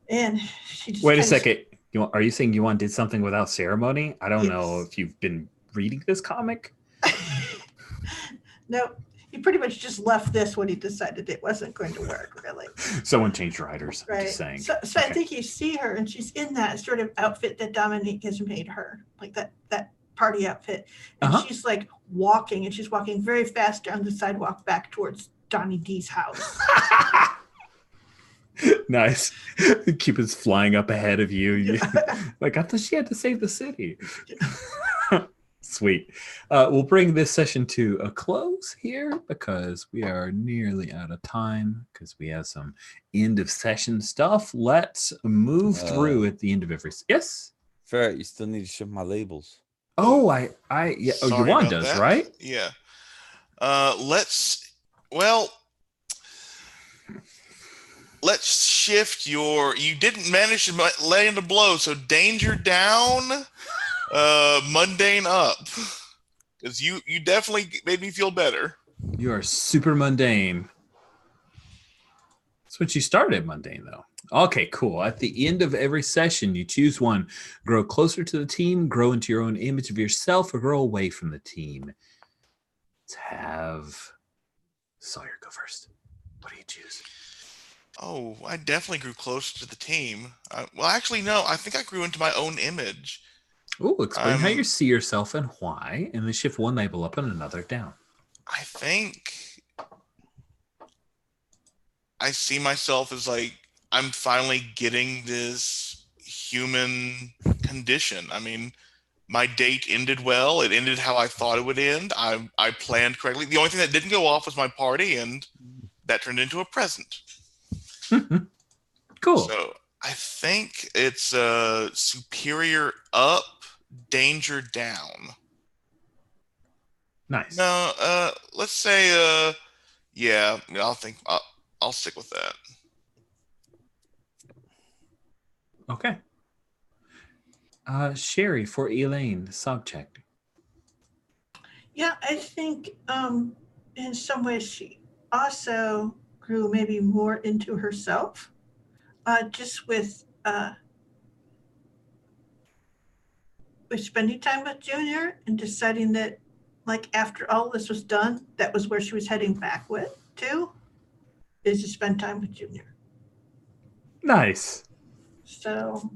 And she just wait a second. Are you saying Yuan did something without ceremony? I don't know if you've been reading this comic. No, he pretty much just left this when he decided it wasn't going to work, really. Someone changed writers. Right. I'm just saying. So okay. I think you see her, and she's in that sort of outfit that Dominique has made her, that party outfit. And she's walking, and she's walking very fast down the sidewalk back towards Donnie D's house. Nice. Cupid's flying up ahead of you. I thought she had to save the city. Sweet. We'll bring this session to a close here because we are nearly out of time because we have some end of session stuff. Let's move through at the end of every. Yes. Ferret, you still need to ship my labels. Oh, yeah. Oh, Yuan does, that. Right? Yeah. Let's shift you didn't manage to land a blow, so danger down, mundane up. Because you definitely made me feel better. You are super mundane. That's what you started mundane, though. Okay, cool. At the end of every session, you choose one. Grow closer to the team, grow into your own image of yourself, or grow away from the team. Let's have Sawyer go first. What do you choose? Oh, I definitely grew closer to the team. Well, actually, no. I think I grew into my own image. Oh, explain how you see yourself and why, and then shift one label up and another down. I think I see myself as I'm finally getting this human condition. I mean, my date ended well. It ended how I thought it would end. I planned correctly. The only thing that didn't go off was my party, and that turned into a present. Cool. So I think it's superior up, danger down. Nice. No, let's say yeah. I'll stick with that. Okay. Sherry for Elaine, subject. Yeah, I think in some ways she also grew maybe more into herself, just with spending time with Junior and deciding that after all this was done, that was where she was heading back to, is to spend time with Junior. Nice. So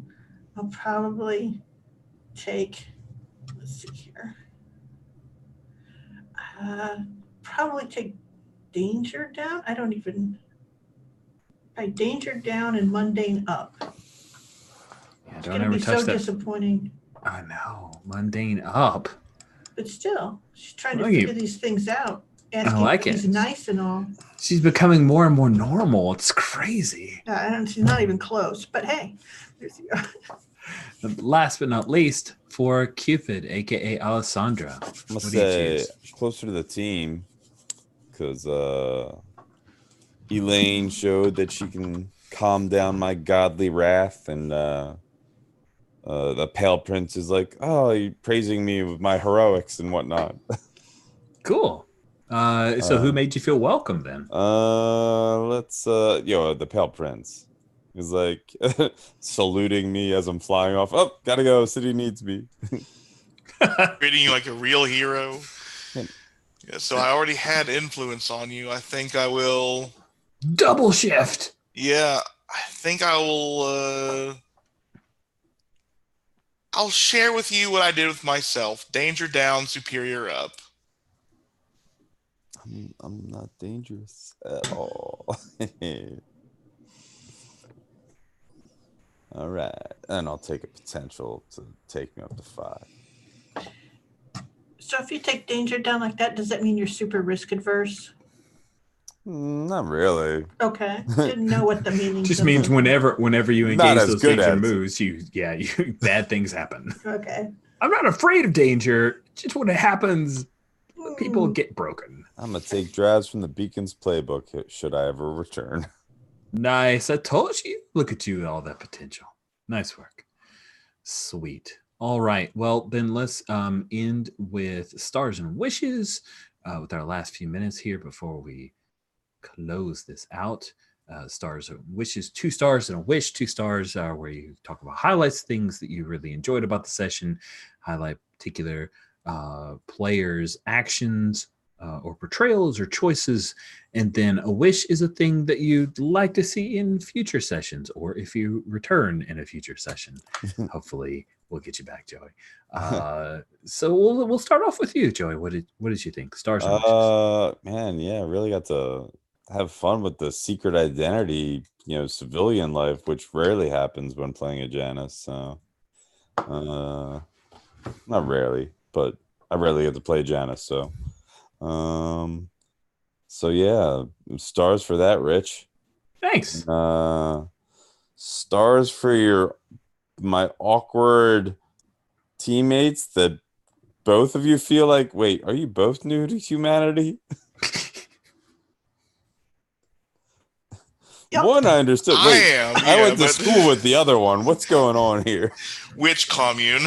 I'll probably take, let's see here. probably take danger down. I don't even. By danger down and mundane up. Yeah, It's don't going to ever be touch so that. disappointing. I know. Mundane up. But still, she's trying to Well, you- figure these things out. I Asking like if he's it. nice and all. She's becoming more and more normal. It's crazy. She's not even close. But hey, Last but not least, for Cupid, aka Alessandra. I'm gonna What do you say choose? closer to the team because Elaine showed that she can calm down my godly wrath, and the Pale Prince is like, "Oh, you're praising me with my heroics and whatnot." Cool. So who made you feel welcome then? Let's the Pale Prince is like saluting me as I'm flying off. Oh, gotta go. City needs me. Treating you like a real hero. Yeah. Yeah, so I already had influence on you. I think I will. Double shift. Yeah, I think I will. I'll share with you what I did with myself. Danger down, superior up. I'm not dangerous at all. All right, and I'll take a potential to take me up to 5. so if you take danger down like that, does that mean you're super risk adverse? Not really. Okay. Didn't know what the meaning Just means whenever you Not engage as those good danger as- moves, bad things happen. Okay. I'm not afraid of danger. Just when it happens, people Hmm. get broken. I'm gonna take drives from the Beacon's playbook should I ever return. Nice. I told you. Look at you, all that potential. Nice work. Sweet. All right. Well, then let's end with stars and wishes with our last few minutes here before we close this out. Stars and wishes, 2 stars and a wish. 2 stars are where you talk about highlights, things that you really enjoyed about the session, highlight particular players' actions or portrayals or choices. And then a wish is a thing that you'd like to see in future sessions, or if you return in a future session. Hopefully we'll get you back, Joey. So we'll start off with you, Joey. What did you think? Stars and wishes. Man, yeah, really got to have fun with the secret identity, civilian life, which rarely happens when playing a Janus. So, not rarely, but I rarely get to play Janus. So yeah, stars for that, Rich. Thanks. Stars for my awkward teammates that both of you feel like, wait, are you both new to humanity? Yep. One I understood. I Wait, am, I yeah, went to but- school with the other one. What's going on here? Which commune?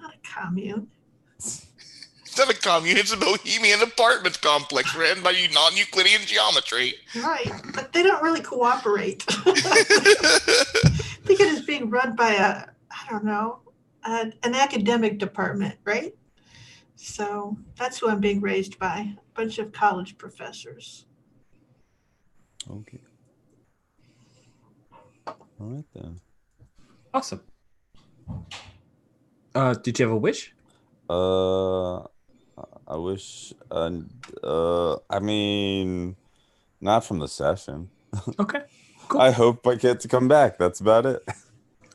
Not a commune. It's not a commune. It's a bohemian apartment complex ran by non-Euclidean geometry. Right. But they don't really cooperate. I think it is being run by an academic department, right? So that's who I'm being raised by, a bunch of college professors. Okay. All right then. Awesome. Did you have a wish? I wish. I mean, not from the session. Okay. Cool. I hope I get to come back. That's about it.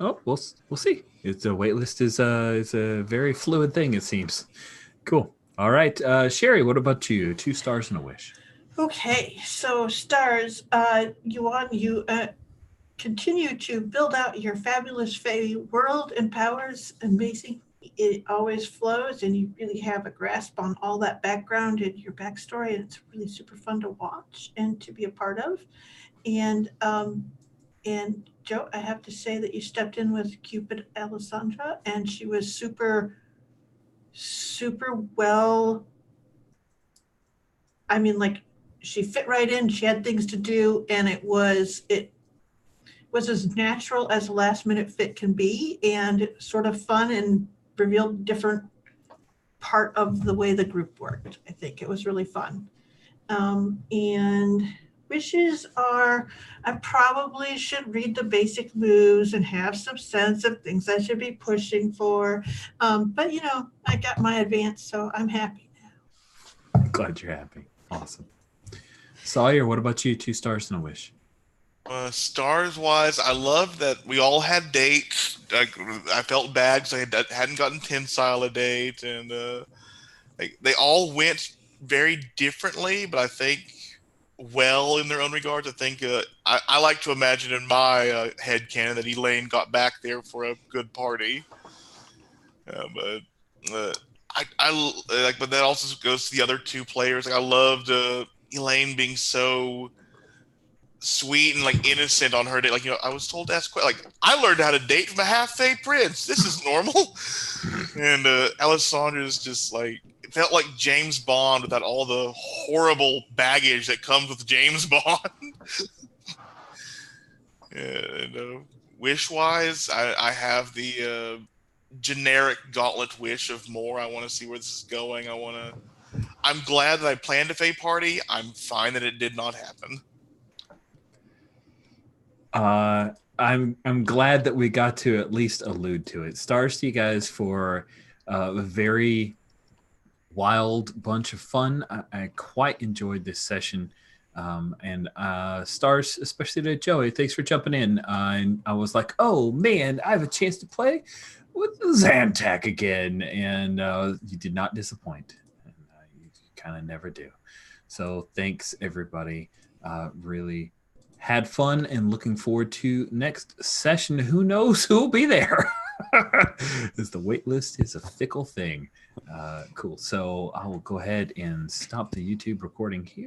Oh, we'll see. It's a waitlist is a very fluid thing, it seems. Cool. All right, Sherry. What about you? 2 stars and a wish. Okay, so stars, you continue to build out your fabulous Fae world and powers. Amazing. It always flows, and you really have a grasp on all that background and your backstory, and it's really super fun to watch and to be a part of. And Joe, I have to say that you stepped in with Cupid Alessandra, and she was super well. I mean, like, she fit right in. She had things to do, and it was as natural as a last minute fit can be, and sort of fun, and revealed different part of the way the group worked. I think it was really fun. And Wishes are, I probably should read the basic moves and have some sense of things I should be pushing for. But I got my advance, so I'm happy now. Glad you're happy. Awesome. Sawyer, what about you? 2 stars and a wish. Stars wise, I love that we all had dates. I felt bad because I hadn't gotten tensile a date, and they all went very differently, but I think well in their own regards. I think I like to imagine in my head canon that Elaine got back there for a good party. But but that also goes to the other 2 players. Like I loved Elaine being so sweet and like innocent on her date. Like I was told to ask like I learned how to date from a half-Fae prince. This is normal. And Alessandra's just like it felt like James Bond without all the horrible baggage that comes with James Bond. And wish-wise, I have the generic gauntlet wish of more. I want to see where this is going. I'm glad that I planned a Fae party. I'm fine that it did not happen. I'm glad that we got to at least allude to it. Stars to you guys for a very wild bunch of fun. I quite enjoyed this session. And stars, especially to Joey, thanks for jumping in. And I was like, oh man, I have a chance to play with Zantac again. And you did not disappoint. And you kind of never do. So thanks, everybody. Really had fun and looking forward to next session. Who knows who will be there? As the wait list is a fickle thing. Cool. So I will go ahead and stop the YouTube recording here.